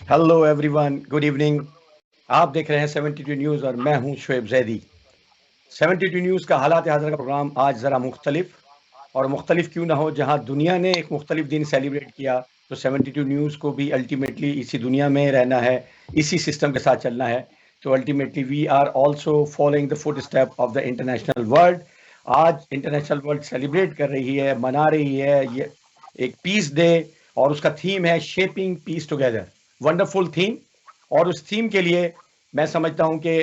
Hello everyone, good evening. आप देख रहे हैं 72 न्यूज़ और मैं हूं शुएब जैदी। 72 न्यूज़ का हालात हाज़िर का प्रोग्राम आज ज़रा मुख्तलिफ और मुख्तलिफ क्यों ना हो। जहां दुनिया ने एक मुख्तलिफ दिन सेलिब्रेट किया, तो 72 न्यूज़ को भी अल्टीमेटली इसी दुनिया में रहना है, इसी सिस्टम के साथ चलना है। तो ultimately we are also following the foot step of the international world. आज इंटरनेशनल वर्ल्ड सेलिब्रेट कर रही है, मना रही है ये एक पीस डे, और उसका थीम है shaping peace together. Wonderful theme. और उस थीम के लिए मैं समझता हूं कि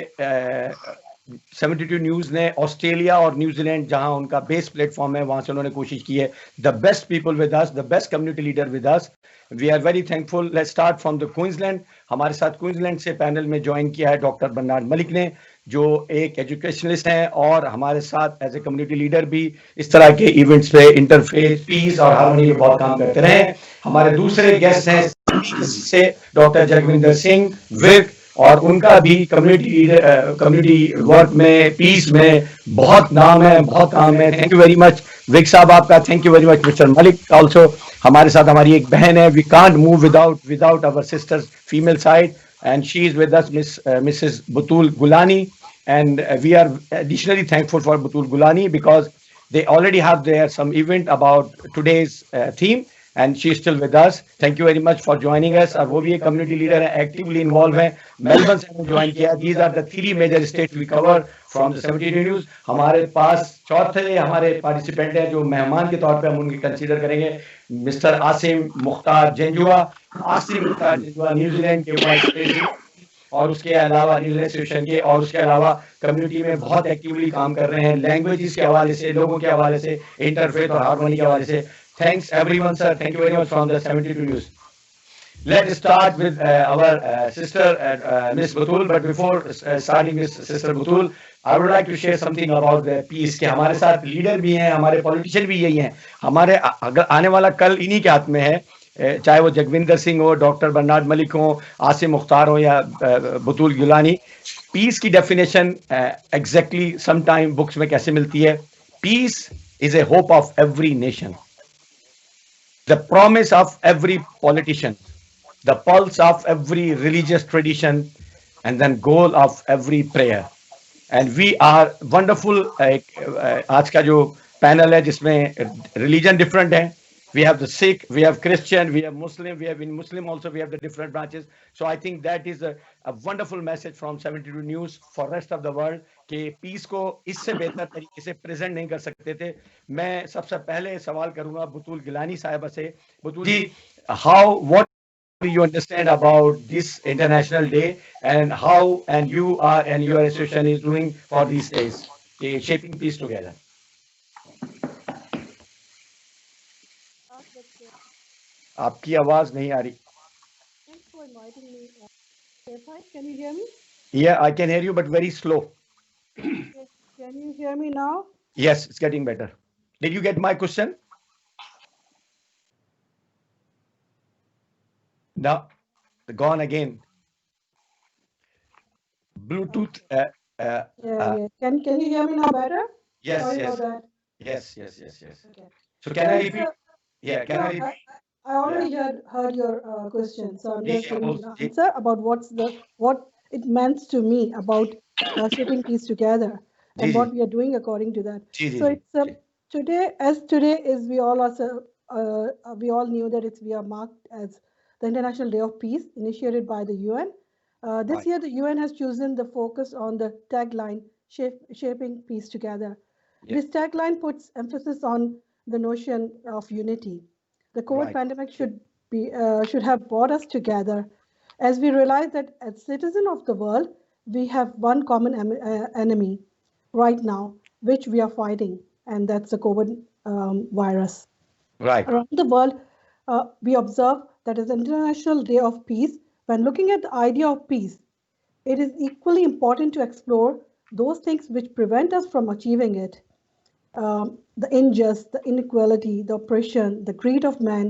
72 न्यूज़ ने ऑस्ट्रेलिया और न्यूजीलैंड, जहां उनका बेस प्लेटफॉर्म है, वहां से उन्होंने कोशिश की है। The best people with us, the best community leader with us. We are very thankful. Let's start from the Queensland. हमारे साथ क्वींसलैंड से पैनल में ज्वाइन किया है डॉक्टर बर्नार्ड मलिक ने, जो एक एजुकेशनलिस्ट हैं और हमारे साथ एज ए कम्युनिटी लीडर भी इस तरह के इवेंट्स पे इंटरफेस पीस और हार्मनी पे बहुत काम करते रहे। हमारे दूसरे गेस्ट हैं से डॉक्टर जगविंदर सिंह विर्क, और उनका भी कम्युनिटी वर्क में, पीस में बहुत नाम है, बहुत काम है। Thank you very much Vic साहब आपका। Thank you very much mister Malik also. हमारे साथ हमारी एक बहन है, we can't move without our sisters female side, and she is with us, Mrs. Butul Gulani. And we are additionally thankful for Butul Gulani because they already have their some event about today's theme, and she is still with us. Thank you very much for joining us. और वो भी एक community leader है, actively involve है। Melbourne से हमने join किया। These are the three major states we cover from the 72 news. हमारे पास चौथे हमारे पार्टिसिपेंट हैं जो मेहमान के तौर पे हम उनकी कंसीडर करेंगे, मिस्टर आसिम मुख्तार जेंजुआ। आसिम मुख्तार जेंजुआ न्यूजीलैंड के वाइस प्रेसिडेंट, और उसके अलावा न्यूजीलैंड एसोसिएशन के, और उसके अलावा कम्युनिटी में बहुत एक्टिवली काम कर रहे हैं, लैंग्वेजेस के हवाले से, लोगों के हवाले से, इंटरफेथ और हार्मनी के हवाले से। Thanks everyone sir, thank you very much from the 72 news. Let's start with our sister, Miss Butul. But before starting with Sister Butul, I would like to share something about the peace. कि हमारे साथ leader भी हैं, हमारे politician भी यही हैं। हमारे अगर आने वाला कल इन्हीं के हाथ में है, चाहे वो जगविंदर सिंह हो, डॉक्टर बर्नार्ड मलिक हो, आसिम मुख्तार हो, या बुतुल गिलानी। पीस की definition exactly some time books में कैसे मिलती है? Peace is a hope of every nation, the promise of every politician, the pulse of every religious tradition, and then goal of every prayer. And we are wonderful। आज का जो panel है जिसमें religion different है, we have the Sikh, we have Christian, we have Muslim, we have in Muslim also we have the different branches. So I think that is a wonderful message from 72 News for rest of the world कि piece को इससे बेहतर तरीके से present नहीं कर सकते थे। मैं सबसे पहले सवाल करूंगा बुतुल गिलानी साहिबा से। Batool ji, how what you understand about this international day, and how and you are and your association is doing for these days, shaping peace together? Ask the chair. आपकी आवाज नहीं आ रही। Thanks for inviting me. Hi, can you hear me? Yeah, I can hear you but very slow. Yes. Can you hear me now? Yes, it's getting better. Did you get my question? No, gone again. Uh, Bluetooth. yeah, yeah. Can you hear me now better? Yes, Sorry about yes, that. yes. Okay. So can I So, repeat? Yeah, can I no, repeat? I Yeah. already heard your question, so I'm ji just ji giving बोल you the ji answer about what it meant to me about shaping peace together ji and ji what we are doing according to that. Ji ji So ji it's today, as today is we all knew that we are marked as the International Day of Peace initiated by the UN. This right, year, the UN has chosen the focus on the tagline "Shaping Peace Together." yeah, This tagline puts emphasis on the notion of unity. The COVID right, pandemic should have brought us together, as we realize that as citizens of the world, we have one common enemy right now, which we are fighting, and that's the COVID virus. right, Around the world, we observe that as an International Day of Peace, when looking at the idea of peace, it is equally important to explore those things which prevent us from achieving it. The injustice, the inequality, the oppression, the greed of man.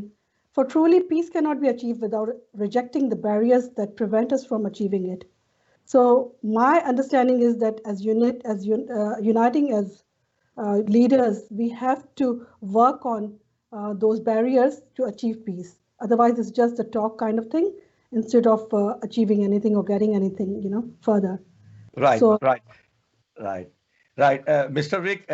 For truly, peace cannot be achieved without rejecting the barriers that prevent us from achieving it. So, my understanding is that uniting as leaders, we have to work on those barriers to achieve peace. Otherwise, it's just a talk kind of thing, instead of achieving anything or getting anything, further. Right, So right, right, right. Mr. Rick,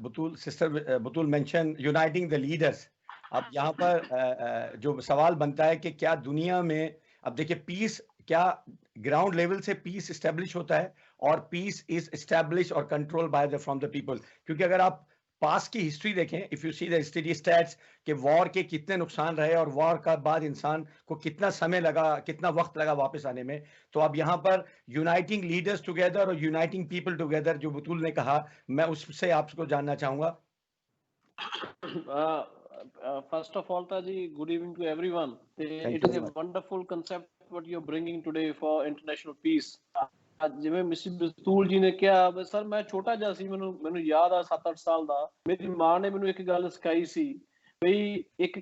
Butul, Sister Butul mentioned uniting the leaders. अब यहाँ पर जो सवाल बनता है कि क्या दुनिया में अब देखिए पीस क्या ग्राउंड लेवल से पीस एस्टेब्लिश होता है और पीस इज एस्टेब्लिश और control by the from the people, क्योंकि अगर आप पास की हिस्ट्री देखें, if you see the history stats कि वॉर के कितने नुकसान रहे और वॉर का बाद इंसान को कितना समय लगा, कितना वक्त लगा वापस आने में, तो अब यहाँ पर यूनाइटिंग लीडर्स टुगेदर और यूनाइटिंग पीपल टुगेदर जो बुतुल ने कहा, मैं उससे आपको जानना चाहूंगा. First of all, Taji, good evening to everyone. It is a wonderful concept what you are bringing today for international peace. ਜਿਵੇਂ ਮਿਸਿਸ ਬਤੂਲ ਜੀ ਨੇ ਕਿਹਾ, ਸਰ ਮੈਂ ਛੋਟਾ ਜਿਹਾ ਸੀ, ਮੈਨੂੰ ਯਾਦ ਆ 7-8 ਸਾਲ ਦਾ, ਮੇਰੀ ਮਾਂ ਨੇ ਮੈਨੂੰ ਇੱਕ ਗੱਲ ਸਿਖਾਈ ਸੀ ਬਈ ਇੱਕ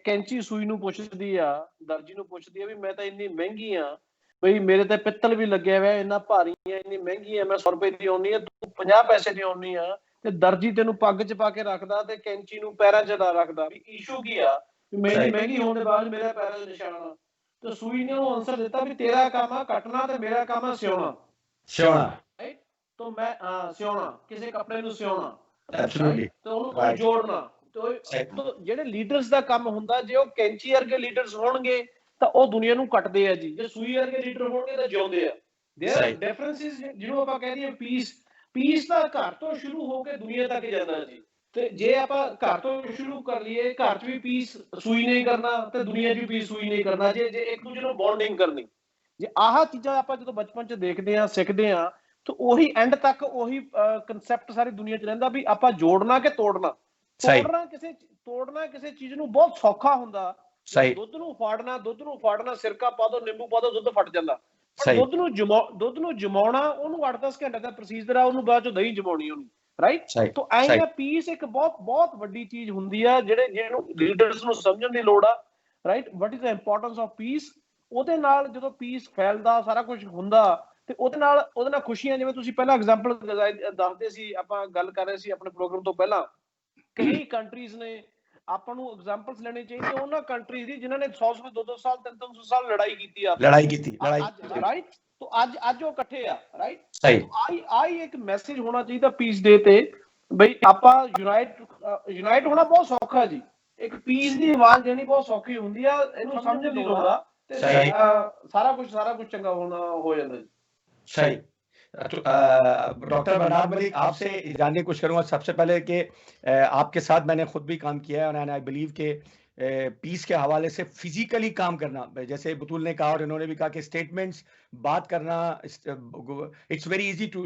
ਕੈਂਚੀ ਸੂਈ ਨੂੰ ਪੁੱਛਦੀ ਆ, ਦਰਜੀ ਨੂੰ ਪੁੱਛਦੀ ਆ ਵੀ ਮੈਂ ਤਾਂ ਇੰਨੀ ਮਹਿੰਗੀ ਆ ਬਈ ਮੇਰੇ ਤੇ ਪਿੱਤਲ ਵੀ ਲੱਗਿਆ ਹੋਇਆ, ਇੰਨਾ ਭਾਰੀ ਆ, ਇੰਨੀ ਮਹਿੰਗੀ ਆ, ਮੈਂ 100 ਰੁਪਏ ਦੀ ਆਉਣੀ ਆ, ਤੂੰ 50 ਪੈਸੇ ਦੀ ਆਉਣੀ ਆ, ਤੇ ਦਰਜੀ ਤੈਨੂੰ ਪੱਗ 'ਚ ਪਾ ਕੇ ਰੱਖਦਾ ਤੇ ਕੈਂਚੀ ਨੂੰ ਪੈਰਾਂ 'ਚ ਰੱਖਦਾ, ਵੀ ਇਸ਼ੂ ਕੀ ਆ, ਮੇਰੀ ਮਹਿੰਗੀ ਹੋਣ ਦੇ ਬਾਅਦ ਮੇਰੇ ਪੈਰਾਂ 'ਚ ਨਿਸ਼ਾਨ. तो सुई ने वो आंसर देता भी तेरा काम है कटना ते मेरा काम है सियोना. राइट, तो मैं सियोना किसी कपड़े ਨੂੰ सियोना, ਐਬਸੋਲੂਟਲੀ, ਤੇ ਉਹਨੂੰ ਜੋੜਨਾ. तो ਜਿਹੜੇ ਲੀਡਰਸ ਦਾ ਕੰਮ ਹੁੰਦਾ, ਜੇ ਉਹ ਕੈਂਚੀ ਵਰਗੇ ਲੀਡਰਸ ਹੋਣਗੇ ਤਾਂ ਉਹ ਦੁਨੀਆ ਨੂੰ ਕੱਟਦੇ ਆ ਜੀ, ਜੇ ਸੂਈ ਵਰਗੇ ਲੀਡਰ ਹੋਣਗੇ ਤਾਂ ਜਿਉਂਦੇ ਆ. देयर डिफरेंसेस ਜਿਹਨੂੰ ਆਪਾਂ ਕਹਿੰਦੇ ਆ ਪੀਸ ਦਾ ਘਰ ਤੋਂ ਸ਼ੁਰੂ ਹੋ ਕੇ ਦੁਨੀਆ ਤੱਕ ਜਾਂਦਾ ਜੀ. ਤੇ ਜੇ ਆਪਾਂ ਘਰ ਤੋਂ ਸ਼ੁਰੂ ਕਰ ਲਈਏ, ਘਰ 'ਚ ਵੀ ਪੀਸ ਸੂਈ ਨਹੀਂ ਕਰਨਾ ਤੇ ਦੁਨੀਆ 'ਚ ਵੀ ਪੀਸ ਸੂਈ ਨਹੀਂ ਕਰਨਾ, ਜੇ ਇੱਕ ਦੂਜੇ ਨੂੰ ਬੌਂਡਿੰਗ ਕਰਨੀ, ਜੇ ਆਹ ਚੀਜ਼ਾਂ ਆਪਾਂ ਜਦੋਂ ਬਚਪਨ 'ਚ ਦੇਖਦੇ ਆ, ਸਿੱਖਦੇ ਆ, ਤਾਂ ਉਹੀ ਐਂਡ ਤੱਕ ਉਹੀ ਕਨਸੈਪਟ ਸਾਰੀ ਦੁਨੀਆ 'ਚ ਰਹਿੰਦਾ ਵੀ ਆਪਾਂ ਜੋੜਨਾ ਕਿ ਤੋੜਨਾ. ਤੋੜਨਾ ਕਿਸੇ ਚੀਜ਼ ਨੂੰ ਬਹੁਤ ਸੌਖਾ ਹੁੰਦਾ, ਦੁੱਧ ਨੂੰ ਫਾੜਨਾ ਸਿਰਕਾ ਪਾ ਦੋ, ਨਿੰਬੂ ਪਾ ਦੋ, ਦੁੱਧ ਫਟ ਜਾਂਦਾ. ਦੁੱਧ ਨੂੰ ਜਮਾਉਣਾ ਉਹਨੂੰ 8-10 ਘੰਟੇ ਦਾ ਪ੍ਰੋਸੀਜਰ ਆ, ਉਹਨੂੰ ਬਾਅਦ 'ਚੋਂ ਦਹੀਂ ਜਮਾਉਣੀ ਉਹਨੂੰ. ਰਾਈਟ, ਤਾਂ ਐਂ ਪੀਸ ਇੱਕ ਬਹੁਤ ਵੱਡੀ ਚੀਜ਼ ਹੁੰਦੀ ਆ ਜਿਹਨੂੰ ਲੀਡਰਸ ਨੂੰ ਸਮਝਣ ਦੀ ਲੋੜ ਆ. Right, what is the importance of piece. ਉਹਦੇ ਨਾਲ ਜਦੋਂ ਪੀਸ ਫੈਲਦਾ, ਸਾਰਾ ਕੁਝ ਹੁੰਦਾ, ਤੇ ਉਹਦੇ ਨਾਲ ਖੁਸ਼ੀਆਂ, ਜਿਵੇਂ ਤੁਸੀਂ ਪਹਿਲਾਂ ਐਗਜ਼ਾਮਪਲ ਦੱਸਦੇ ਸੀ, ਆਪਾਂ ਗੱਲ ਕਰ ਰਹੇ ਸੀ ਆਪਣੇ ਪ੍ਰੋਗਰਾਮ ਤੋਂ ਪਹਿਲਾਂ, ਕਈ ਕੰਟਰੀਜ਼ ਨੇ, ਆਪਾਂ ਨੂੰ ਐਗਜ਼ਾਮਪਲਸ ਲੈਣੇ ਚਾਹੀਦੇ ਉਹਨਾਂ ਕੰਟਰੀਜ਼ ਦੀ ਜਿਨ੍ਹਾਂ ਨੇ 100 200 ਸਾਲ 300 ਸਾਲ ਲੜਾਈ ਕੀਤੀ. ਰਾਈਟ, तो आज वो इकट्ठे आ. राइट, आई एक मैसेज होना चाहिए था पीस डे ते बई आपा यूनाइट होना बहुत सौखा जी, एक पीस दी आवाज देनी बहुत सौखी हुंदी आ, इहनू समझण दी लोड़ आ ते सारा कुछ चंगा हो जांदा जी. सही. डॉक्टर बरनार्ड मलिक, आपसे जानने की कोशिश करूंगा सबसे पहले कि आपके साथ मैंने खुद भी काम किया है और आई बिलीव के पीस के हवाले से फिजिकली काम करना, जैसे बुतुल ने कहा और इन्होंने भी कहा कि स्टेटमेंट्स बात करना, it's very easy to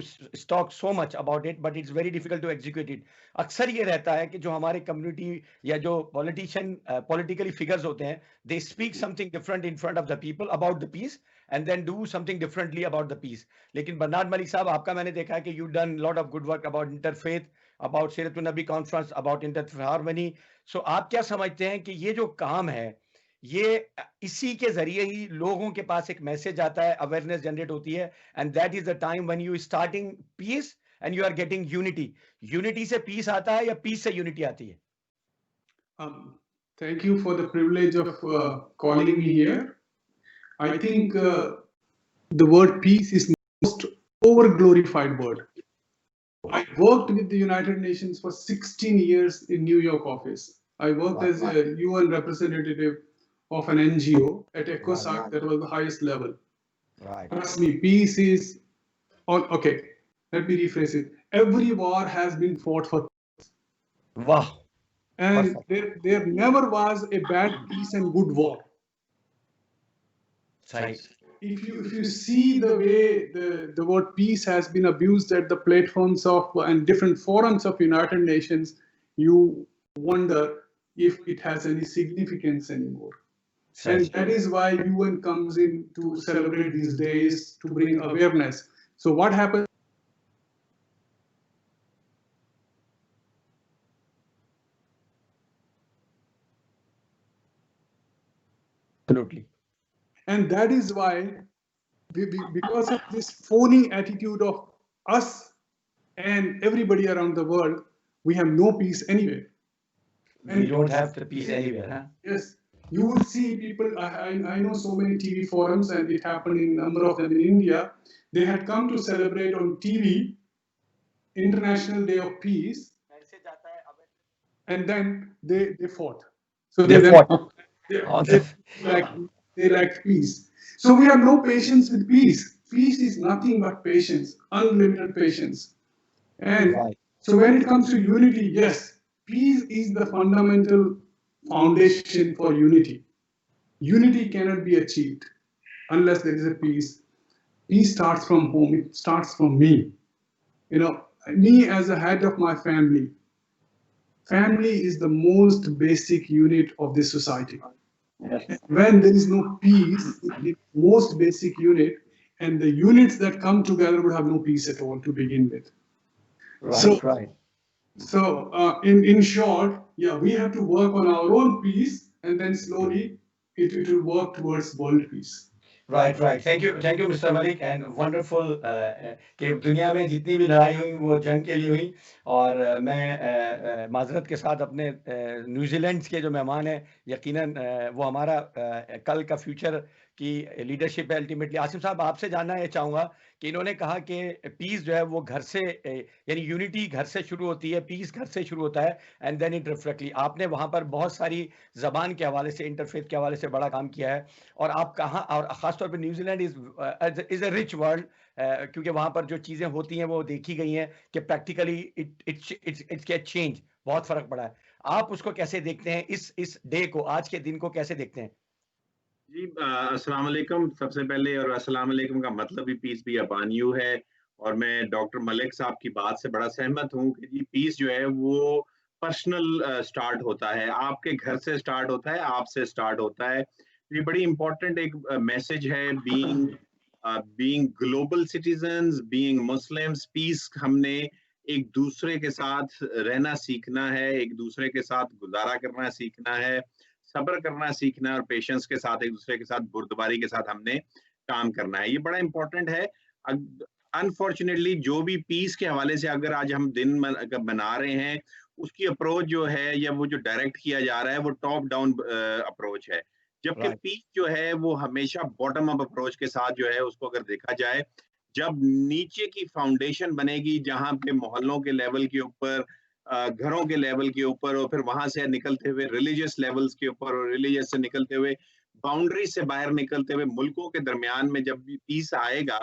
talk so much about it but it's very difficult to execute it. अक्सर ये रहता है कि जो हमारे कम्युनिटी या जो पॉलिटिकली फिगर्स होते हैं, they speak something different in front of the people about the peace and then do something differently about the peace. लेकिन बरनार्ड मलिक साहब, आपका मैंने देखा है कि you done lot of good work about interfaith, about सीरतुन Nabi conference, about interharmony. So आप क्या समझते हैं कि ये जो काम है, ये इसी के जरिए ही लोगों के पास एक मैसेज आता है, अवेयरनेस जनरेट होती है, and that is the time when you starting peace and you are getting unity. Unity से peace आता है या peace से unity आती है? Thank you for the privilege of calling me here. I think the word peace is most over-glorified word. I worked with the United Nations for 16 years in New York office. I worked as a UN representative of an NGO at ECOSOC, that was the highest level. Trust me, peace is on. Okay, let me rephrase it. Every war has been fought for peace. Wow. And there never was a bad peace and good war. If you see the way the word peace has been abused at the platforms of and different forums of United Nations, you wonder if it has any significance anymore. And that is why UN comes in to celebrate these days to bring awareness. So what happens? Absolutely. And that is why, because of this phony attitude of us and everybody around the world, we have no peace anywhere. We don't have the peace anywhere. Huh? Yes. You would see people, I know so many TV forums, and it happened in a number of them in India. They had come to celebrate on TV International Day of Peace, and then they fought. So They then fought. they lacked peace. So we have no patience with peace. Peace is nothing but patience, unlimited patience. And Right. so when it comes to unity, yes, peace is the fundamental foundation for unity. Unity cannot be achieved unless there is a peace. Peace starts from home. It starts from me. You know, me as a head of my family. Family is the most basic unit of this society. Yes. When there is no peace, the most basic unit, and the units that come together would have no peace at all to begin with. Right. Right. So in short, yeah, we have to work on our own peace, and then slowly it will work towards world peace. Right right thank you mister Malik and wonderful कि दुनिया में जितनी भी लड़ाई हुई वो जंग के लिए हुई और मैं माजरत के साथ अपने न्यूजीलैंड के जो मेहमान हैं यकीनन वो हमारा कल का फ्यूचर की लीडरशिप है अल्टीमेटली। आसिम साहब आपसे जानना ये चाहूँगा कि इन्होंने कहा कि पीस जो है वो घर से यानी यूनिटी घर से शुरू होती है, पीस घर से शुरू होता है एंड देन इट रिफ्लेक्टली। आपने वहाँ पर बहुत सारी ज़बान के हवाले से इंटरफेथ के हवाले से बड़ा काम किया है और आप कहाँ और ख़ासतौर पे New Zealand is a rich world क्योंकि वहाँ पर जो चीज़ें होती हैं वो देखी गई हैं कि प्रैक्टिकली इट्स गेट चेंज, बहुत फ़र्क पड़ा है। आप उसको कैसे देखते हैं इस डे को, आज के दिन को कैसे देखते हैं? जी अस्सलाम वालेकुम। सबसे पहले और अस्सलाम वालेकुम का मतलब भी पीस बी अपॉन यू है और मैं डॉक्टर मलिक साहब की बात से बड़ा सहमत हूँ कि जी पीस जो है वो पर्सनल स्टार्ट होता है, आपके घर से स्टार्ट होता है, आपसे स्टार्ट होता है। ये बड़ी इंपॉर्टेंट एक मैसेज है being global citizens, being Muslims. Peace हमने एक दूसरे के साथ रहना सीखना है, एक दूसरे के साथ गुजारा करना सीखना है, सब्र करना सीखना है और पेशेंस के साथ एक दूसरे के साथ बुर्दबारी के साथ हमने काम करना है। ये बड़ा इंपॉर्टेंट है। अनफॉर्चुनेटली जो भी पीस के हवाले से अगर आज हम दिन बना रहे हैं उसकी अप्रोच जो है या वो जो डायरेक्ट किया जा रहा है वो टॉप डाउन अप्रोच है, जबकि पीस जो है वो हमेशा बॉटम अप अप्रोच के साथ जो है उसको अगर देखा जाए, जब नीचे की फाउंडेशन बनेगी जहां पे मोहल्लों के लेवल के ऊपर, घरों के लेवल के ऊपर और फिर वहां से निकलते हुए रिलीजियस लेवल्स के ऊपर और रिलीजियस से निकलते हुए बाउंड्री से बाहर निकलते हुए मुल्कों के दरमियान में जब भी पीस आएगा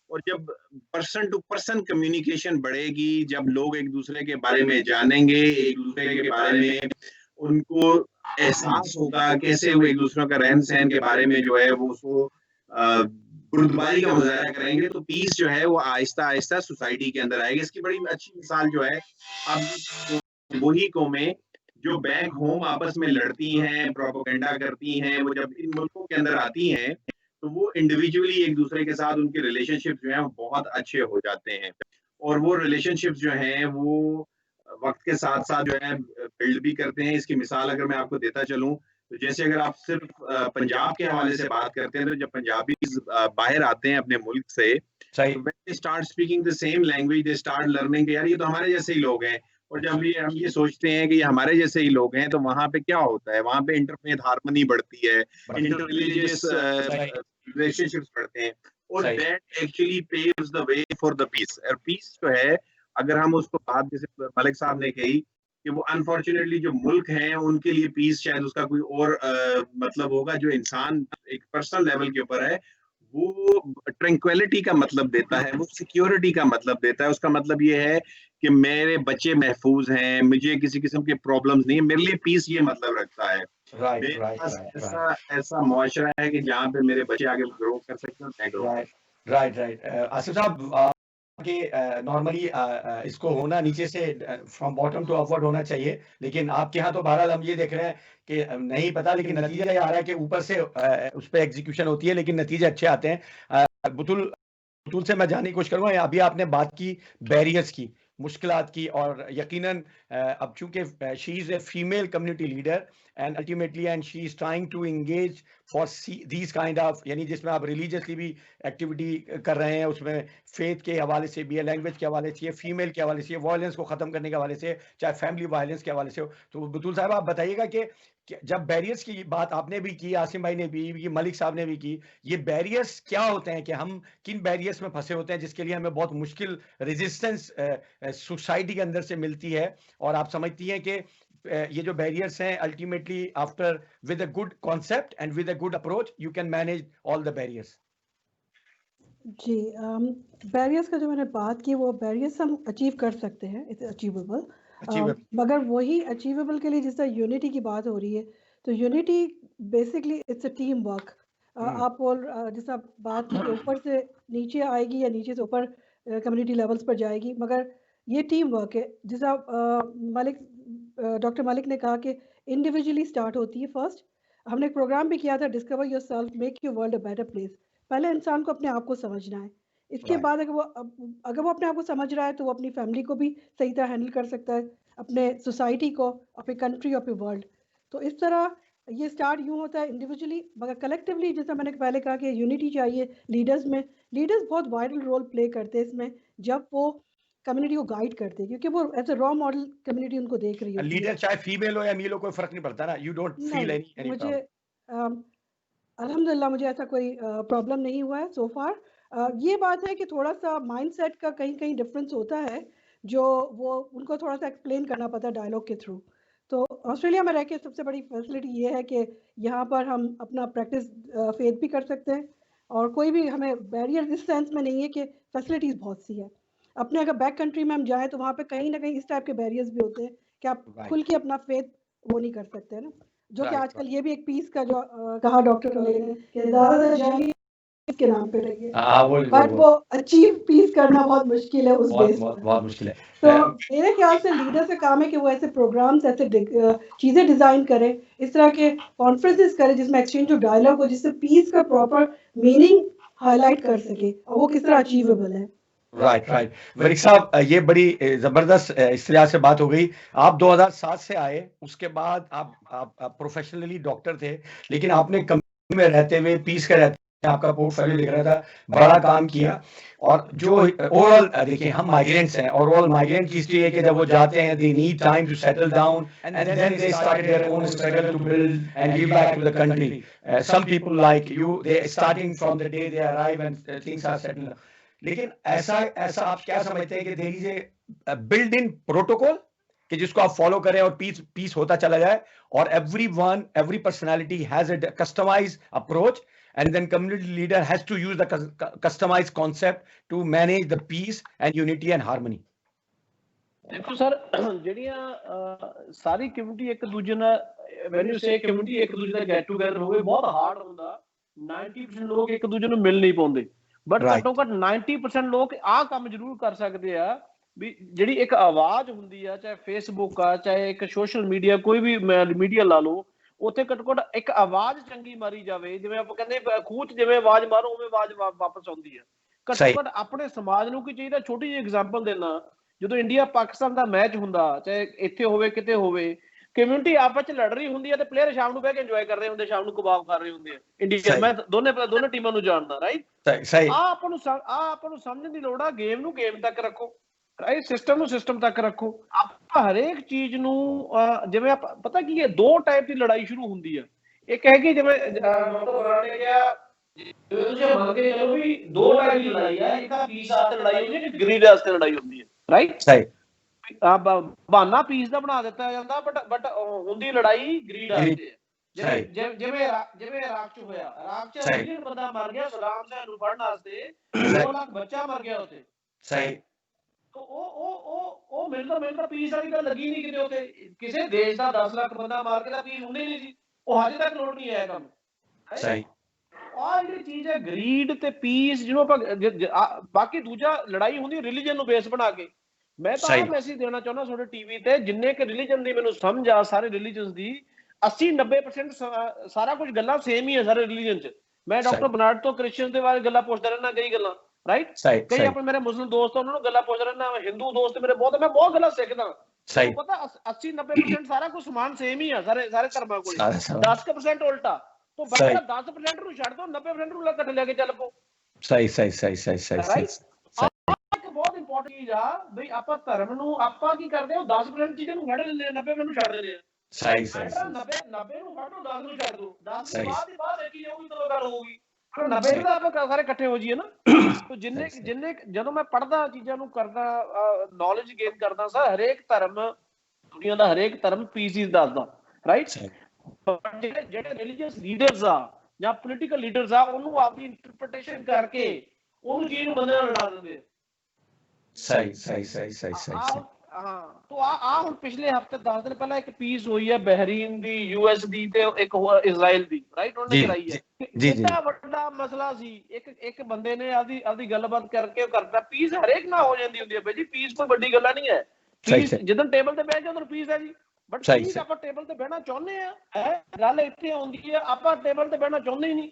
और जब पर्सन टू पर्सन कम्युनिकेशन बढ़ेगी, जब लोग एक दूसरे के बारे में जानेंगे, एक दूसरे के बारे में उनको एहसास होगा, कैसे वो एक दूसरे का रहन सहन के बारे में जो है वो उसको बुर्दबारी का मुजाहरा करेंगे, तो पीस जो है वो आहिस्ता आहिस्ता सोसाइटी के अंदर आएगी। इसकी बड़ी अच्छी मिसाल जो है अब वही कौमें जो बैक होम आपस में लड़ती हैं, प्रोपेगेंडा करती हैं, वो जब इन मुल्कों के अंदर आती हैं तो वो इंडिविजुअली एक दूसरे के साथ उनके रिलेशनशिप जो है वो बहुत अच्छे हो जाते हैं और वो रिलेशनशिप जो हैं वो वक्त के साथ साथ जो है बिल्ड भी करते हैं। इसकी मिसाल अगर मैं आपको देता चलूं तो जैसे अगर आप सिर्फ पंजाब के हवाले से बात करते हैं तो जब पंजाबी बाहर आते हैं अपने मुल्क से, तो start speaking the same language, they start learning यार ये तो हमारे जैसे ही लोग हैं। और जब हम ये सोचते हैं कि ये हमारे जैसे ही लोग हैं तो वहां पे क्या होता है, वहां पे इंटरफेथ हार्मनी बढ़ती है, इंटर रिलीजियस रिलेशनशिप्स बढ़ते हैं और that actually paves the way for the peace. और पीस जो है अगर हम उसको बात जैसे मलिक साहब ने कही कि वो अनफॉर्चुनेटली जो मुल्क हैं उनके लिए पीस शायद उसका कोई और मतलब होगा, जो इंसान एक पर्सनल लेवल के ऊपर है वो ट्रैंक्विलिटी का मतलब देता है, वो सिक्योरिटी का मतलब देता है। उसका मतलब ये है कि मेरे बच्चे महफूज हैं, मुझे किसी किस्म के प्रॉब्लम्स नहीं है, मेरे लिए पीस ये मतलब रखता है। ऐसा मुआशरा है कि जहाँ पे मेरे बच्चे आगे ग्रो कर सकते हैं, मैं ग्रो। राइट आसिफ साहब कि नॉर्मली इसको होना नीचे से फ्रॉम बॉटम टू अपवर्ड होना चाहिए, लेकिन आपके यहाँ तो बहरहाल हम ये देख रहे हैं कि नहीं पता, लेकिन नतीजा ये आ रहा है कि ऊपर से उस पर एग्जीक्यूशन होती है लेकिन नतीजे अच्छे आते हैं। बुतुल से मैं जानने की कोशिश करूँगा, अभी आपने बात की बैरियर्स की, मुश्किलात की, और यकीनन अब चूंकि she is a female community leader and ultimately and she is trying to engage for these kind of, यानी जिसमें आप रिलीजियसली भी एक्टिविटी कर रहे हैं, उसमें फेथ के हवाले से भी है, लैंग्वेज के हवाले से, फीमेल के हवाले से, वायलेंस को खत्म करने के हवाले से, चाहे फैमिली वायलेंस के हवाले से हो। तो बतूल साहब आप बताइएगा कि जब बैरियर्स की बात आपने भी की, आसिम भाई ने भी, ये मलिक साहब ने भी की, ये बैरियर्स क्या होते हैं कि हम किन बैरियर्स में फंसे होते हैं जिसके लिए हमें बहुत मुश्किल रेजिस्टेंस सोसाइटी के अंदर से मिलती है, और आप समझती हैं कि ये जो बैरियर्स हैं ultimately after with a good concept and with a good approach you can manage all the barriers. जी, बैरियर्स का जो मैंने बात की, वो बैरियर्स हम अचीव कर सकते हैं, इट्स अचीवेबल। मगर वही अचीवेबल के लिए जिस तरह यूनिटी की बात हो रही है, तो unity basically it's a team work. आप बोल जिस तरह बात की ऊपर से नीचे आएगी या नीचे से ऊपर कम्युनिटी लेवल्स पर जाएगी, मगर ये टीम वर्क है। जिस डॉक्टर मलिक ने कहा कि इंडिविजुअली स्टार्ट होती है फर्स्ट। हमने एक प्रोग्राम भी किया था, discover yourself make your world a better place. पहले इंसान को अपने आप को समझना है, इसके बाद अगर वो अपने आप को समझ रहा है तो वो अपनी फैमिली को भी सही तरह हैंडल कर सकता है, अपने सोसाइटी को, अपनी कंट्री, अपने वर्ल्ड। तो इस तरह ये स्टार्ट यूँ होता है इंडिविजुअली, मगर कलेक्टिवली जैसा मैंने पहले कहा कि यूनिटी चाहिए लीडर्स में। लीडर्स बहुत वाइटल रोल प्ले करते हैं इसमें, जब वो कम्युनिटी को गाइड करते हैं, क्योंकि वो as a role model community उनको देख रही होती है। लीडर चाहे फीमेल हो या मेल हो, कोई फर्क नहीं पड़ता ना, यू डोंट फील एनी मुझे अल्हम्दुलिल्लाह मुझे ऐसा कोई प्रॉब्लम नहीं हुआ है सो फार। ये बात है कि थोड़ा सा माइंडसेट का कहीं कहीं डिफरेंस होता है, जो वो उनको थोड़ा सा एक्सप्लेन करना पड़ता है डायलॉग के थ्रू। तो ऑस्ट्रेलिया में रह के सबसे बड़ी फैसिलिटी ये है कि यहाँ पर हम अपना प्रैक्टिस फेथ भी कर सकते हैं, और कोई भी हमें बैरियर इस सेंस में नहीं है कि फैसिलिटीज़ बहुत सी है। अपने अगर बैक कंट्री में हम जाएँ तो वहाँ पे कहीं ना कहीं इस टाइप के बैरियर्स भी होते हैं कि आप खुल के अपना फेथ वो नहीं कर सकते, है ना। जो कि आजकल ये भी एक पीस का जो कहा डॉक्टर मलिक ने कि ज़्यादातर जर्नी के नाम पे रही है, बट वो अचीव पीस करना बहुत मुश्किल है उस बेस पर। बहुत मुश्किल है। तो मेरे ख्याल से लीडर का काम है कि वो ऐसे प्रोग्राम्स, ऐसे चीज़ें डिज़ाइन करे, इस तरह के कॉन्फ्रेंसेस करे जिसमें एक्सचेंज ऑफ डायलॉग हो, जिससे पीस का प्रॉपर मीनिंग हाईलाइट कर सके और वो किस तरह अचीवेबल है। राइट मलिक साहब, ये बड़ी जबरदस्त इस तरह से बात हो गई। आप 2007 से आए, उसके बाद आप प्रोफेशनली डॉक्टर थे, लेकिन आपने कम्युनिटी में रहते हुए, पीस के रहते हुए, आपका पोर्टफोलियो दिख रहा था, बड़ा काम किया। और जो ओवरऑल देखिए, हम माइग्रेंट्स हैं, और ओवरऑल माइग्रेंट की हिस्ट्री है कि जब वो जाते हैं they need time to settle down and then they started their own struggle to build and give back to the country. Some people like you, they starting from the day they arrive and things are settled. लेकिन ऐसा आप क्या समझते हैं कि there is a build in protocol कि जिसको आप फॉलो करें और पीस होता चला जाए, और every personality has a customized approach, and then community leader has to use the customized concept to manage the peace and unity and harmony? देखो सर, ਜਿਹੜੀਆਂ ਸਾਰੀ ਕਮਿਊਨਿਟੀ ਇੱਕ ਦੂਜੇ ਨਾਲ, when you say ਕਮਿਊਨਿਟੀ ਇੱਕ ਦੂਜੇ ਦਾ ਗੈਟ ਟੂਗੇਦਰ ਹੋਵੇ, ਬਹੁਤ hard ਹੁੰਦਾ। 90% ਲੋਕ ਇੱਕ ਦੂਜੇ ਨੂੰ ਮਿਲ ਨਹੀਂ ਪਾਉਂਦੇ, ਬਟ ਘੱਟੋ ਘੱਟ 90% ਲੋਕ ਆਹ ਕੰਮ ਜ਼ਰੂਰ ਕਰ ਸਕਦੇ ਆ ਵੀ ਜਿਹੜੀ ਇੱਕ ਆਵਾਜ਼ ਹੁੰਦੀ ਆ, ਚਾਹੇ ਫੇਸਬੁੱਕ ਆ, ਚਾਹੇ ਇੱਕ ਸੋਸ਼ਲ ਮੀਡੀਆ, ਕੋਈ ਵੀ ਮੀਡੀਆ ਲਾ ਲਓ, ਉੱਥੇ ਘੱਟੋ ਘੱਟ ਇੱਕ ਆਵਾਜ਼ ਚੰਗੀ ਮਾਰੀ ਜਾਵੇ। ਜਿਵੇਂ ਆਪਾਂ ਕਹਿੰਦੇ ਖੂਹ 'ਚ ਜਿਵੇਂ ਆਵਾਜ਼ ਮਾਰੋ ਉਵੇਂ ਆਵਾਜ਼ ਵਾਪਸ ਆਉਂਦੀ ਆ। ਘੱਟੋ ਘੱਟ ਆਪਣੇ ਸਮਾਜ ਨੂੰ ਕੀ ਚਾਹੀਦਾ, ਛੋਟੀ ਜਿਹੀ ਐਗਜ਼ਾਮਪਲ ਦੇਣਾ, ਜਦੋਂ ਇੰਡੀਆ ਪਾਕਿਸਤਾਨ ਦਾ ਮੈਚ ਹੁੰਦਾ, ਚਾਹੇ ਇੱਥੇ ਹੋਵੇ ਕਿਤੇ ਹੋਵੇ, ਕਮਿਊਨਿਟੀ ਆਪਸ ਚ ਲੜ ਰਹੀ ਹੁੰਦੀ ਹੈ ਤੇ ਪਲੇਅਰ ਸ਼ਾਮ ਨੂੰ ਬਹਿ ਕੇ ਇੰਜੋਏ ਕਰ ਰਹੇ ਹੁੰਦੇ, ਸ਼ਾਮ ਨੂੰ ਕਬਾਬ ਕਰ ਰਹੇ ਹੁੰਦੇ ਆ। ਇੰਡੀਆ, ਮੈਂ ਦੋਨੇ ਟੀਮਾਂ ਨੂੰ ਜਾਣਦਾ, ਰਾਈਟ। ਆਪਾਂ ਨੂੰ ਸਮਝਣ ਦੀ ਲੋੜ ਆ, ਗੇਮ ਨੂੰ ਗੇਮ ਤੱਕ ਰੱਖੋ, ਰਾਈਟ, ਸਿਸਟਮ ਨੂੰ ਸਿਸਟਮ ਤੱਕ ਰੱਖੋ। ਆਪਾਂ ਹਰੇਕ ਚੀਜ਼ ਨੂੰ ਜਿਵੇਂ ਆਪਾਂ ਪਤਾ ਕੀ ਹੈ, ਦੋ ਟਾਈਪ ਦੀ ਲੜਾਈ ਸ਼ੁਰੂ ਹੁੰਦੀ ਆ। ਇੱਕ ਹੈਗੀ ਜਿਵੇਂ ਨੇ ਕਿਹਾ, ਤੁਸੀਂ ਮੰਨ ਕੇ ਚਲੋ ਵੀ ਦੋ ਟਾਈਪ ਦੀ ਲੜਾਈ ਆ, ਇੱਕ ਆ ਪੀਸ ਵਾਸਤੇ ਲੜਾਈ ਹੁੰਦੀ ਹੈ, ਇੱਕ ਗਰੀਡ ਵਾਸਤੇ ਲੜਾਈ ਹੁੰਦੀ ਹੈ, ਰਾਈਟ। ਬਹਾਨਾ ਪੀਸ ਦਾ ਬਣਾ ਦਿੱਤਾ ਜਾਂਦਾ, ਬਟ ਹੁੰਦੀ ਲੜਾਈ ਗਰੀਡ ਵਾਸਤੇ ਹੈ। ਜਿਵੇਂ ਇਰਾਕ ਚ ਹੋਇਆ, ਇਰਾਕ ਚ ਮਿਲੀਅਨ ਬੰਦਾ ਮਰ ਗਿਆ ਸਦਾਮ ਹੁਸੈਨ ਨੂੰ ਫੜਨ ਵਾਸਤੇ, 2 ਲੱਖ ਬੱਚਾ ਮਰ ਗਿਆ ਉੱਥੇ, ਸਹੀ। ਉਹ ਮੈਨੂੰ ਤਾਂ ਪੀਸ ਵਾਲੀ ਗੱਲ ਲੱਗੀ ਨਹੀਂ ਕਿਤੇ। ਉੱਥੇ ਕਿਸੇ ਦੇਸ਼ ਦਾ 10 ਲੱਖ ਬੰਦਾ ਮਾਰ ਕੇ ਤਾਂ ਪੀਸ ਹੁੰਦੀ ਨਹੀਂ ਸੀ, ਉਹ ਹਜੇ ਤੱਕ ਲੋੜ ਨਹੀਂ ਆਇਆ ਕੰਮ, ਸਹੀ। ਆਹ ਜਿਹੜੀ ਚੀਜ਼ ਹੈ ਗਰੀਡ ਤੇ ਪੀਸ, ਜਿਹਨੂੰ ਆਪਾਂ ਬਾਕੀ ਦੂਜਾ ਲੜਾਈ ਹੁੰਦੀ ਰਿਲੀਜਨ ਨੂੰ ਬੇਸ ਬਣਾ ਕੇ। ਮੈਂ ਤਾਂ ਆਹ ਮੈਸੇਜ ਦੇਣਾ ਚਾਹੁੰਦਾ ਤੁਹਾਡੇ ਟੀਵੀ ਤੇ, ਜਿੰਨੇ ਕਿ ਰਿਲੀਜਨ ਦੀ ਮੈਨੂੰ ਸਮਝ ਆ, ਸਾਰੇ ਰਿਲੀਜਨ ਦੀ 80-90% ਸਾਰਾ ਕੁਝ ਗੱਲਾਂ ਸੇਮ ਹੀ ਹੈ ਸਾਰੇ ਰਿਲੀਜਨ ਚ। ਮੈਂ ਡਾਕਟਰ ਬਰਨਾਰਡ ਤੋਂ ਕ੍ਰਿਸਚੀਅਨ ਦੇ ਬਾਰੇ ਗੱਲਾਂ ਪੁੱਛਦਾ ਰਹਿਣਾ, ਕਈ ਗੱਲਾਂ ਰਾਈਟ ਕਈ ਆਪਣੇ ਮੇਰੇ ਮੁਸਲਿਮ ਦੋਸਤ ਉਹਨਾਂ ਨੂੰ ਗੱਲਾਂ ਪੁੱਛ ਰਹੇ ਨਾ ਹਿੰਦੂ ਦੋਸਤ ਮੇਰੇ ਬਹੁਤ ਮੈਂ ਬਹੁਤ ਗੱਲਾਂ ਸਿੱਖਦਾ ਪਤਾ 80-90% ਸਾਰਾ ਕੁਝ ਸਮਾਨ ਸੇਮ ਹੀ ਆ ਸਾਰੇ ਧਰਮਾਂ ਕੋਲ 10% ਉਲਟਾ ਤੋਂ ਬੜਾ 10% ਨੂੰ ਛੱਡ ਦੋ 90% ਨੂੰ ਇਕੱਠੇ ਲੈ ਕੇ ਚੱਲ ਪੋ ਸਹੀ ਬਹੁਤ ਇੰਪੋਰਟੈਂਟ ਚੀਜ਼ ਆ ਬਈ ਆਪਾਂ ਧਰਮ ਨੂੰ ਆਪਾਂ ਕੀ ਕਰਦੇ ਹਾਂ 10% ਚੀਜ਼ਾਂ ਨੂੰ ਫੜ ਲੈਂਦੇ 90% ਨੂੰ ਛੱਡ ਦਿੰਦੇ ਆ ਸਹੀ 90 ਨੂੰ ਫੜੋ 10 ਨੂੰ ਛੱਡ ਦੋ 10 ਦੇ ਬਾਅਦ ਦੇਖੀ ਜਾਊਗੀ ਕਦੋਂ ਗੱਲ ਹੋਊਗੀ 90 ਦਾ ਆਪਾਂ ਸਾਰੇ ਇਕੱਠੇ ਹੋ ਜਾਈਏ ਨਾ ਤੋ ਜਿੰਨੇ ਜਦੋਂ ਮੈਂ ਪੜ੍ਹਦਾ ਚੀਜ਼ਾਂ ਨੂੰ ਕਰਦਾ ਨੌਲੇਜ ਗੇਨ ਕਰਦਾ ਸਰ ਹਰੇਕ ਧਰਮ ਦੁਨੀਆ ਦਾ ਹਰੇਕ ਧਰਮ ਪੀਸ ਹੀ ਦੱਸਦਾ ਰਾਈਟ ਜਿਹੜੇ ਰਿਲੀਜੀਅਸ ਲੀਡਰਸ ਆ ਜਾਂ ਪੋਲੀਟੀਕਲ ਲੀਡਰਸ ਆ ਉਹਨੂੰ ਆਪਣੀ ਇੰਟਰਪ੍ਰੀਟੇਸ਼ਨ ਕਰਕੇ ਉਹਨੂੰ ਚੀਜ਼ ਨੂੰ ਬੰਦੇ ਨਾਲ ਲੜਾ ਦਿੰਦੇ ਸਹੀ ਹਾਂ ਤੋ ਆ ਹੁਣ ਪਿਛਲੇ ਹਫਤੇ 10 ਦਿਨ ਪਹਿਲਾਂ ਇੱਕ ਪੀਸ ਹੋਈ ਹੈ ਬਹਿਰੀਨ ਦੀ US ਦੀ ਤੇ ਇੱਕ ਇਜ਼ਰਾਈਲ ਦੀ ਰਾਈਟ ਉਹਨੇ ਕਰਾਈ ਹੈ ਕਿੰਨਾ ਵੱਡਾ ਮਸਲਾ ਸੀ ਇੱਕ ਬੰਦੇ ਨੇ ਆਪਦੀ ਗੱਲਬਾਤ ਕਰਕੇ ਉਹ ਕਰਦਾ ਪੀਸ ਹਰੇਕ ਨਾਲ ਹੋ ਜਾਂਦੀ ਹੁੰਦੀ ਹੈ ਬਈ ਜੀ ਪੀਸ ਕੋਈ ਵੱਡੀ ਗੱਲ ਨਹੀਂ ਹੈ ਪੀਸ ਜਦੋਂ ਟੇਬਲ ਤੇ ਬਹਿ ਜਾ ਉਦੋਂ ਪੀਸ ਹੈ ਜੀ ਬਟ ਪੀਸ ਆਪਾਂ ਟੇਬਲ ਤੇ ਬਹਿਣਾ ਚਾਹੁੰਦੇ ਆ ਗੱਲ ਇੱਥੇ ਆਉਂਦੀ ਹੈ ਆਪਾਂ ਟੇਬਲ ਤੇ ਬਹਿਣਾ ਚਾਹੁੰਦੇ ਹੀ ਨਹੀਂ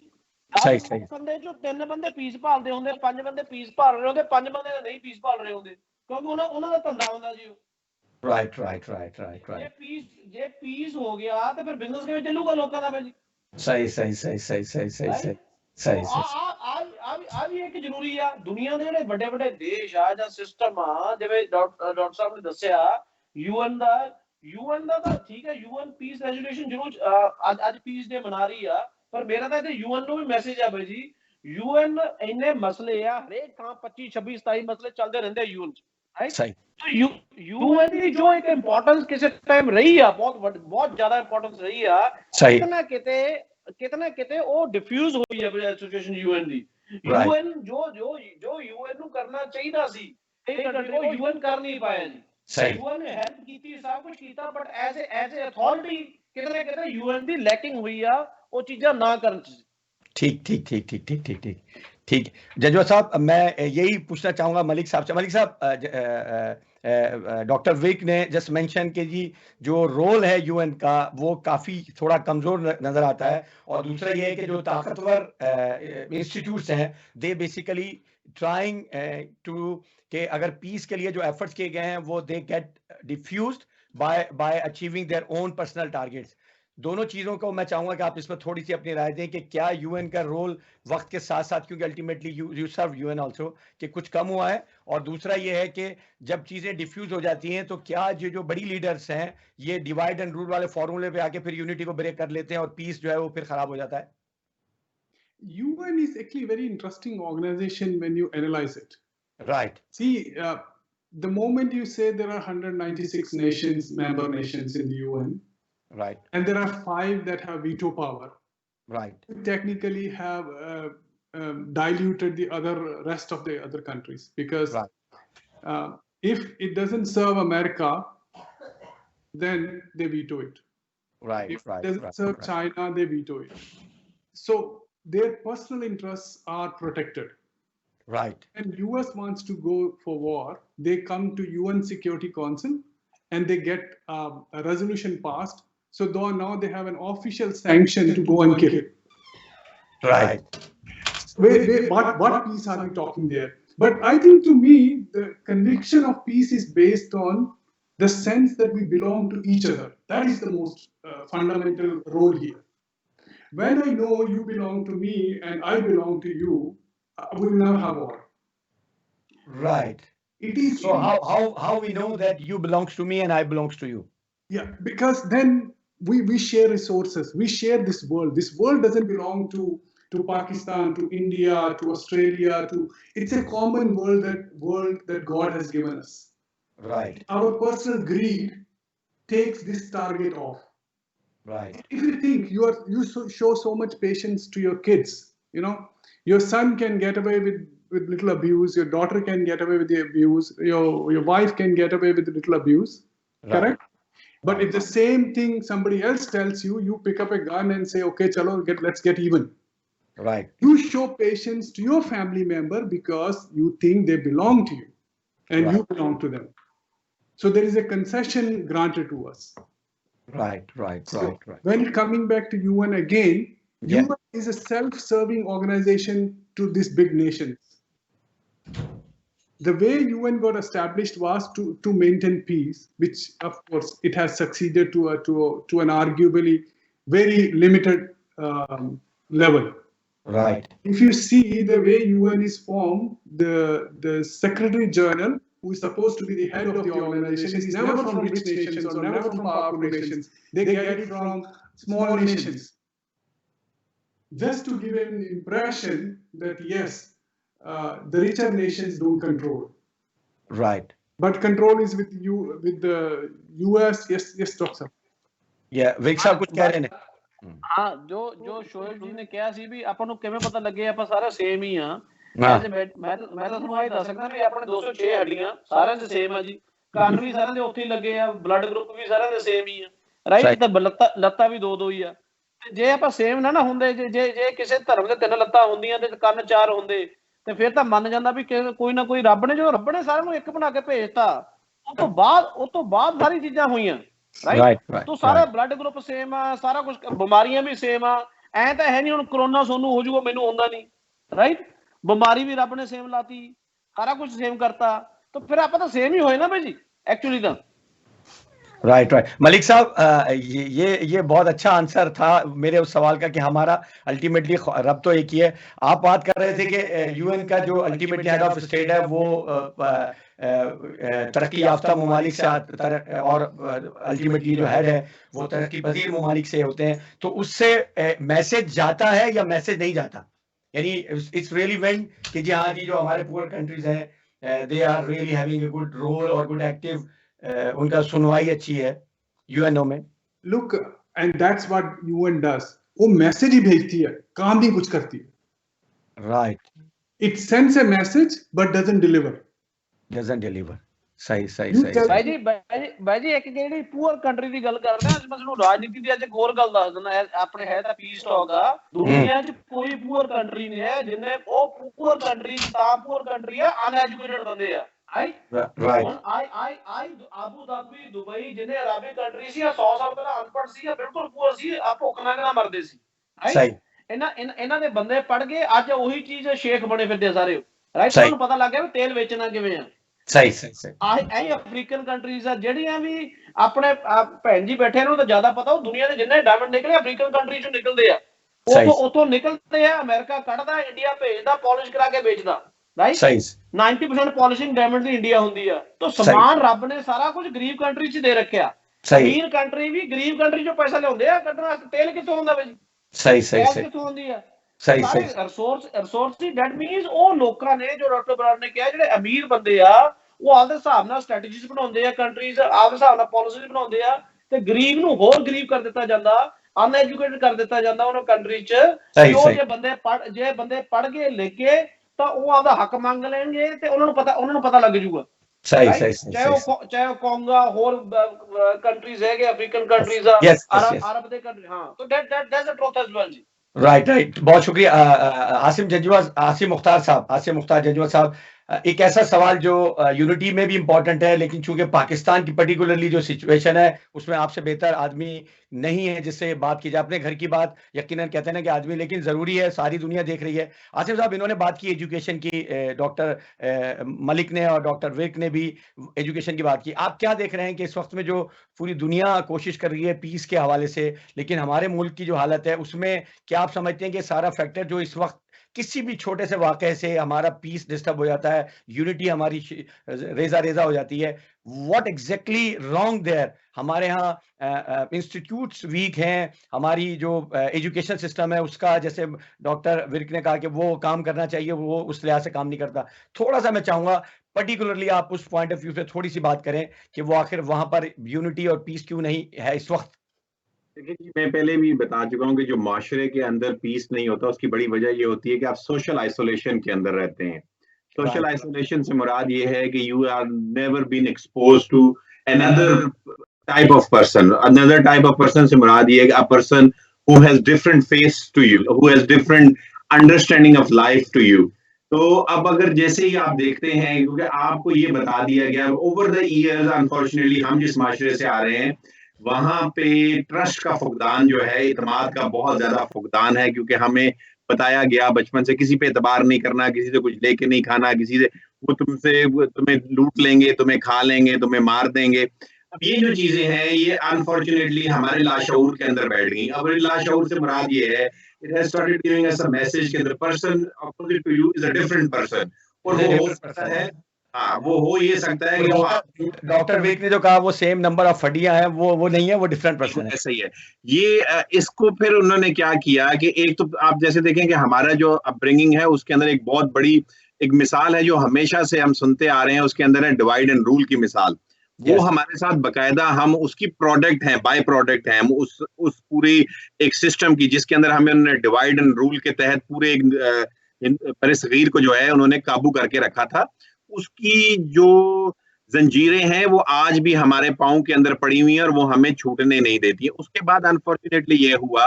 ਬੰਦੇ ਚੋਂ 3 ਬੰਦੇ ਪੀਸ ਭਾਲਦੇ ਹੁੰਦੇ 5 ਬੰਦੇ ਪੀਸ ਭਾਲ ਰਹੇ ਹੁੰਦੇ 5 ਬੰਦੇ ਨਹੀਂ ਪੀਸ ਭਾਲ ਰਹੇ ਹੁੰਦੇ ਕਿਉਂਕਿ ਉਹਨਾਂ ਦਾ ਧੰਦਾ ਹੁੰਦਾ ਜੀ ਰਾਈਟ ਜੇ ਪੀਸ ਹੋ ਗਿਆ ਤੇ ਫਿਰ ਬਿਜ਼ਨਸ ਕਿਵੇਂ ਚੱਲੂਗਾ ਲੋਕਾਂ ਦਾ ਜੀ ਸਹੀ ਆ ਵੀ ਇੱਕ ਜ਼ਰੂਰੀ ਆ ਦੁਨੀਆ ਦੇ ਜਿਹੜੇ ਵੱਡੇ ਦੇਸ਼ ਆ ਜਾਂ ਸਿਸਟਮ ਆ ਜਿਵੇਂ ਡਾਕਟਰ ਸਾਹਿਬ ਨੇ ਦੱਸਿਆ UN ਦਾ ਤਾਂ ਠੀਕ ਹੈ UN ਪੀਸ ਰੈਜ਼ੋਲੂਸ਼ਨ ਜ਼ਰੂਰ ਅੱਜ ਪੀਸ ਡੇ ਮਨਾ ਰਹੀ ਆ ਪਰ ਮੇਰਾ ਤਾਂ ਇੱਥੇ UN ਨੂੰ ਵੀ ਮੈਸੇਜ ਆ ਬਈ ਜੀ UN ਇੰਨੇ ਮਸਲੇ ਆ ਹਰੇਕ ਥਾਂ 25 26 27 ਮਸਲੇ ਚੱਲਦੇ ਰਹਿੰਦੇ ਆ UN ਚ UN ਦੀ ਜੋ ਇੱਕ ਇੰਪੋਰਟੈਂਸ ਕਿਸੇ ਟਾਈਮ ਰਹੀ ਆ ਬਹੁਤ ਜ਼ਿਆਦਾ ਇੰਪੋਰਟੈਂਸ ਰਹੀ ਆ ਕਿਤੇ ਨਾ ਕਿਤੇ ਉਹ ਡਿਫਿਊਜ਼ ਹੋਈ ਆ ਸਿਚੁਏਸ਼ਨ UN ਦੀ UN ਜੋ UN ਨੂੰ ਕਰਨਾ ਚਾਹੀਦਾ ਸੀ ਉਹ UN ਕਰ ਨਹੀਂ ਪਾਇਆ ਜੀ UN ਨੇ ਹੈਲਪ ਕੀਤੀ ਸਭ ਕੁਝ ਕੀਤਾ ਬਟ ਐਜ਼ ਏ ਅਥਾਰਟੀ ਕਿਤੇ ਨਾ ਕਿਤੇ UN ਦੀ ਲੈਕਿੰਗ ਹੋਈ ਆ वो चीजें ना करनी ठीक जजवा साहब मैं यही पूछना चाहूंगा मलिक साहब डॉक्टर विक ने जस्ट मेंशन कि जी जो रोल है UN का वो काफी थोड़ा कमजोर नजर आता है और दूसरा ये है कि जो ताकतवर इंस्टीट्यूट्स हैं दे बेसिकली ट्राइंग टू कि अगर पीस के लिए जो एफर्ट्स किए गए हैं वो they get diffused bye achieving their own personal targets दोनों चीजों को मैं चाहूंगा कि आप इस पर थोड़ी सी अपनी राय दें कि क्या UN का रोल वक्त के साथ साथ क्योंकि ultimately you serve UN also कि कुछ कम हुआ है और दूसरा ये है कि जब चीजें डिफ्यूज हो जाती हैं तो क्या जो बड़ी लीडर्स हैं ये डिवाइड एंड रूल वाले फॉर्मूले पे आके फिर यूनिटी को ब्रेक कर लेते हैं और पीस जो है वो फिर खराब हो जाता है? UN is actually a very interesting organization when you analyze it. Right. See, the moment you say there are 196 nations, member nations in the UN, right, and there are 5 that have veto power, right, we technically have diluted the rest of the other countries because if it doesn't serve America, then they veto it. If it doesn't serve China, they veto it. So their personal interests are protected. Right. And US wants to go for war, they come to UN Security Council and they get a resolution passed. So now they have an official sanction to go and kill it. Right. What peace are we talking there? But I think to me, the conviction of peace is based on the sense that we belong to each other. That is the most fundamental role here. When I know you belong to me and I belong to you, we will never have war. Right. It is. So how we know that you belongs to me and I belongs to you? Yeah, because then we share resources. We share this world. This world doesn't belong to Pakistan, to India, to Australia. It's a common world that God has given us. Right. Our personal greed takes this target off. Right. If you think you show so much patience to your kids, your son can get away with little abuse. Your daughter can get away with the abuse. Your wife can get away with little abuse. Right. Correct. But if the same thing somebody else tells you, you pick up a gun and say, okay, chalo, let's get even. Right. You show patience to your family member because you think they belong to you and you belong to them. So there is a concession granted to us. Right. When coming back to UN again, UN is a self-serving organization to these big nations. the way UN got established was to maintain peace, which of course it has succeeded to an arguably very limited level. Right. If you see the way UN is formed, the Secretary General, who is supposed to be the head of the organization, is never from rich nations or never from powerful nations. They get it from small nations. Just to give an impression that yes, the richer nations don't control. Right. But control is with you, with the US. Yes, Doctor. Yeah, ਵਿਕ ਸਾਹਿਬ ਕੁਝ ਕਹਿ ਰਹੇ ਨੇ। ਹਾਂ, ਜੋ ਸ਼ੋਇਬ ਜੀ ਨੇ ਕਿਹਾ ਸੀ ਵੀ ਆਪਾਂ ਨੂੰ ਕਿਵੇਂ ਪਤਾ ਲੱਗੇ ਆਪਾਂ ਸਾਰੇ ਸੇਮ ਹੀ ਆ। ਹਾਂ। ਮੈਂ ਤਾਂ ਤੁਹਾਨੂੰ ਇਹ ਦੱਸ ਸਕਦਾ ਵੀ ਆਪਣੇ 206 ਹੱਡੀਆਂ ਸਾਰਿਆਂ ਦੇ ਸੇਮ ਆ ਜੀ, ਕੰਨ ਵੀ ਸਾਰਿਆਂ ਦੇ ਉੱਥੇ ਹੀ ਲੱਗੇ ਆ, ਬਲੱਡ ਗਰੁੱਪ ਵੀ ਸਾਰਿਆਂ ਦੇ ਸੇਮ ਹੀ ਆ, ਰਾਈਟ। ਤੇ ਲੱਤਾਂ ਵੀ ਦੋ ਹੀ ਆ। ਤੇ ਜੇ ਆਪਾਂ ਸੇਮ ਨਾ ਹੁੰਦੇ, ਜੇ ਕਿਸੇ ਧਰਮ ਦੇ 3 ਲੱਤਾਂ ਹੁੰਦੀਆਂ ਤੇ ਕੰਨ 4 ਹੁੰਦੇ, ਤੇ ਫਿਰ ਤਾਂ ਮੰਨ ਜਾਂਦਾ ਵੀ ਕੋਈ ਨਾ ਕੋਈ ਰੱਬ ਨੇ, ਜਦੋਂ ਰੱਬ ਨੇ ਸਾਰਿਆਂ ਨੂੰ ਇੱਕ ਬਣਾ ਕੇ ਭੇਜਤਾ, ਉਹ ਤੋਂ ਬਾਅਦ ਸਾਰੀ ਚੀਜ਼ਾਂ ਹੋਈਆਂ, ਰਾਈਟ। तो सारा ब्लड ग्रुप सेम आ, सारा कुछ बीमारियां भी सेम आ। ऐ तो है नहीं हुण कोरोना सोनू हो जाऊगा, मैनू होंदा नहीं, राइट। बीमारी भी रब ने सेम लाती, सारा कुछ सेम करता, तो फिर आप तो सेम ही होए ना भाई जी एक्चुअली तो। राइट। मलिक साहब, ये बहुत अच्छा आंसर था मेरे उस सवाल का कि हमारा अल्टीमेटली रब तो एक ही है। आप बात कर रहे थे कि यूएन का जो अल्टीमेटली हेड ऑफ स्टेट है वो तरक्की याफ्ता ममालिक से और अल्टीमेटली जो हेड है वो तरक्की पजीर ममालिक से होते हैं, तो उससे मैसेज जाता है या मैसेज नहीं जाता? यानी इट्स रियली वेंट कि जी हाँ जी, जो हमारे पुअर कंट्रीज हैं they are really having a good role और गुड एक्टिव, उनका सुनवाई अच्छी है यूएनओ में। Look, and that's what UN does. वो मैसेज ही भेजती है, काम भी कुछ करती है। Right. It sends a message but doesn't deliver. सही। भाई जी एक ਜਿਹੜੀ ਪੂਅਰ ਕੰਟਰੀ ਦੀ ਗੱਲ ਕਰਦੇ ਆ, ਮੈਂ ਤੁਹਾਨੂੰ ਰਾਜਨੀਤੀ ਦੀ ਅੱਜ ਇੱਕ ਹੋਰ ਗੱਲ ਦੱਸ ਦਿੰਦਾ। ਆਪਣੇ ਹੈ ਤਾਂ ਪੀਸ ਟਾਕ ਆ, ਦੁਨੀਆ 'ਚ ਕੋਈ ਪੂਅਰ ਕੰਟਰੀ ਨਹੀਂ ਹੈ ਜਿੰਨੇ ਉਹ ਪੂਅਰ ਕੰਟਰੀ ਤਾਂ ਪੂਅਰ ਕੰਟਰੀ ਆ ਅਨਐਜੂਕੇਟਡ ਬੰਦੇ ਆ। ਆਬੂ ਧਾਬੀ, ਦੁਬਈ ਜਿਹਨੇ ਅਰਬੀ ਕੰਟਰੀ ਸੀ 100 ਸਾਲ ਪਹਿਲਾਂ ਅਨਪੜ੍ਹ ਸੀ, ਬਿਲਕੁਲ ਪੂਅਰ ਸੀ, ਆ ਭੁੱਖ ਨਾਲ ਮਰਦੇ ਸੀ। ਇਹਨਾਂ ਦੇ ਬੰਦੇ ਪੜ ਗਏ, ਅੱਜ ਉਹੀ ਚੀਜ਼ ਸ਼ੇਖ ਬਣੇ ਫਿਰਦੇ ਸਾਰੇ, ਰਾਈਟ। ਤੁਹਾਨੂੰ ਪਤਾ ਲੱਗ ਗਿਆ ਵੀ ਤੇਲ ਵੇਚਣਾ ਕਿਵੇਂ ਆ। ਸਹੀ। ਇਹ ਅਫਰੀਕਨ ਕੰਟਰੀਜ਼ ਆ ਜਿਹੜੀਆਂ ਵੀ ਆਪਣੇ ਭੈਣ ਜੀ ਬੈਠੇ ਨੂੰ ਤਾਂ ਜ਼ਿਆਦਾ ਪਤਾ, ਉਹ ਦੁਨੀਆ ਦੇ ਜਿੰਨੇ ਡਾਇਮੰਡ ਨਿਕਲੇ ਅਫਰੀਕਨ ਕੰਟਰੀ ਚੋਂ ਨਿਕਲਦੇ ਆ। ਉਥੋਂ ਨਿਕਲਦੇ ਆ, ਅਮਰੀਕਾ ਕੱਢਦਾ, ਇੰਡੀਆ ਭੇਜਦਾ, ਪਾਲਿਸ਼ ਕਰਾ ਕੇ ਵੇਚਦਾ, ਰਾਈਟ। 90% ਪਾਲਿਸ਼ਿੰਗ ਡਾਇਮੰਡ ਦੀ ਇੰਡੀਆ ਹੁੰਦੀ ਆ। ਤਾਂ ਸਮਾਨ ਰੱਬ ਨੇ ਸਾਰਾ ਕੁਝ ਗਰੀਬ ਕੰਟਰੀ 'ਚ ਦੇ ਰੱਖਿਆ। ਅਮੀਰ ਕੰਟਰੀ ਵੀ ਗਰੀਬ ਕੰਟਰੀ 'ਚੋਂ ਪੈਸਾ ਲਿਆਉਂਦੇ ਆ ਕੱਢਣ ਵਾਸਤੇ। ਤੇਲ ਕਿੱਥੋਂ ਹੁੰਦਾ ਬਈ? ਸਹੀ ਕਿੱਥੋਂ ਹੁੰਦੀ ਆ? ਰਿਸੋਰਸ ਦੀ ਡੈਟ ਮੀਨਸ ਉਹ ਲੋਕਾਂ ਨੇ, ਜੋ ਡਾਕਟਰ ਬਰਾੜ ਨੇ ਕਿਹਾ, ਜਿਹੜੇ ਅਮੀਰ ਬੰਦੇ ਆ ਉਹ ਆਪਦੇ ਹਿਸਾਬ ਨਾਲ ਸਟ੍ਰੈਟਜੀਜ਼ ਬਣਾਉਂਦੇ ਆ, ਕੰਟਰੀਜ਼ ਆਪਦੇ ਹਿਸਾਬ ਨਾਲ ਪਾਲਿਸੀਜ਼ ਬਣਾਉਂਦੇ ਆ, ਤੇ ਗਰੀਬ ਨੂੰ ਹੋਰ ਗਰੀਬ ਕਰ ਦਿੱਤਾ ਜਾਂਦਾ, ਅਨਐਜੂਕੇਟਡ ਕਰ ਦਿੱਤਾ ਜਾਂਦਾ ਉਹਨਾਂ ਕੰਟਰੀ 'ਚ। ਉਹ ਜੇ ਬੰਦੇ ਪੜ੍ਹ ਕੇ ਲਿਖ ਕੇ ਤਾਂ ਉਹ ਆਪਦਾ ਹੱਕ ਮੰਗ ਲੈਣਗੇ ਤੇ ਉਹਨਾਂ ਨੂੰ ਪਤਾ ਲੱਗ ਜੂਗਾ। ਚਾਹੇ ਉਹ ਕੋਂਗਾ, ਹੋਰ ਕੰਟਰੀਜ਼ ਹੈਗੇ, ਅਫਰੀਕਨ ਕੰਟਰੀਜ਼ ਆ, ਅਰਬ ਦੇ ਕੰਟਰੀ। ਹਾਂ, तो that's the truth as well जी। राइट। बहुत शुक्रिया आसिम मुख्तार जंजुआ साहब। एक ऐसा सवाल जो यूनिटी में भी इम्पोर्टेंट है, लेकिन चूंकि पाकिस्तान की पर्टिकुलरली जो सिचुएशन है उसमें आपसे बेहतर आदमी नहीं है जिससे बात की जाए। अपने घर की बात यकीनन कहते हैं ना कि आदमी, लेकिन जरूरी है, सारी दुनिया देख रही है। आसिम साहब, इन्होंने बात की एजुकेशन की, डॉक्टर मलिक ने और डॉक्टर विर्क ने भी एजुकेशन की बात की। आप क्या देख रहे हैं कि इस वक्त में जो पूरी दुनिया कोशिश कर रही है पीस के हवाले से, लेकिन हमारे मुल्क की जो हालत है उसमें क्या आप समझते हैं कि सारा फैक्टर जो इस वक्त किसी भी छोटे से वाक़े से हमारा पीस डिस्टर्ब हो जाता है, यूनिटी हमारी रेजा हो जाती है, व्हाट एग्जैक्टली रॉन्ग देयर? हमारे यहाँ इंस्टीट्यूट्स वीक हैं, हमारी जो एजुकेशन सिस्टम है उसका, जैसे डॉक्टर विर्क ने कहा कि वो काम करना चाहिए, वो उस लिहाज से काम नहीं करता। थोड़ा सा मैं चाहूँगा पर्टिकुलरली आप उस पॉइंट ऑफ व्यू से थोड़ी सी बात करें कि वो आखिर वहाँ पर यूनिटी और पीस क्यों नहीं है इस वक्त। देखिए जी, मैं पहले भी बता चुका हूँ कि जो माशरे के अंदर पीस नहीं होता उसकी बड़ी वजह ये होती है कि आप सोशल आइसोलेशन के अंदर रहते हैं। सोशल आइसोलेशन से मुराद ये है कि you are never been expose to another type of person. Another type of person से मुराद ये है कि a person who has different face to you, who has different understanding of life to you. तो अब अगर जैसे ही आप देखते हैं, क्योंकि आपको ये बता दिया गया ओवर द ईयर्स, अनफॉर्चुनेटली हम जिस माशरे से आ रहे हैं वहां पे ट्रस्ट का फुकदान जो है, इतमाद का बहुत ज्यादा फुकदान है, क्योंकि हमें बताया गया बचपन से किसी पे एतबार नहीं करना, किसी से कुछ लेके नहीं खाना, किसी से वो तुम्हें लूट लेंगे, तुम्हें खा लेंगे, तुम्हें मार देंगे। अब ये जो चीजें हैं ये अनफॉर्चुनेटली हमारे लाशऊर के अंदर बैठ गई। अब लाशऊर से मुराद ये है, it has started giving us a message कि the person opposite to you is a different person. और वो हो सकता है, हाँ, वो हो ये सकता है कि वो डॉक्टर विक ने जो कहा वो सेम नंबर ऑफ फडियां हैं, वो नहीं है, वो डिफरेंट पर्सन है। ऐसा ही है ये। इसको फिर उन्होंने क्या किया कि एक तो आप जैसे देखें कि हमारा जो अपब्रिंगिंग है उसके अंदर एक बहुत बड़ी एक मिसाल है जो हमेशा से हम सुनते आ रहे हैं, उसके अंदर है डिवाइड एंड रूल की मिसाल। वो हमारे साथ बकायदा हम उसकी प्रोडक्ट हैं, बाय प्रोडक्ट हैं, हम उस पूरी एक सिस्टम की जिसके अंदर हमें उन्होंने डिवाइड एंड रूल के तहत पूरे एक बरसगीर को जो है उन्होंने काबू करके रखा था। उसकी जो जंजीरें हैं वो आज भी हमारे पांव के अंदर पड़ी हुई हैं और वो हमें छूटने नहीं देती है। उसके बाद अनफॉर्चुनेटली ये हुआ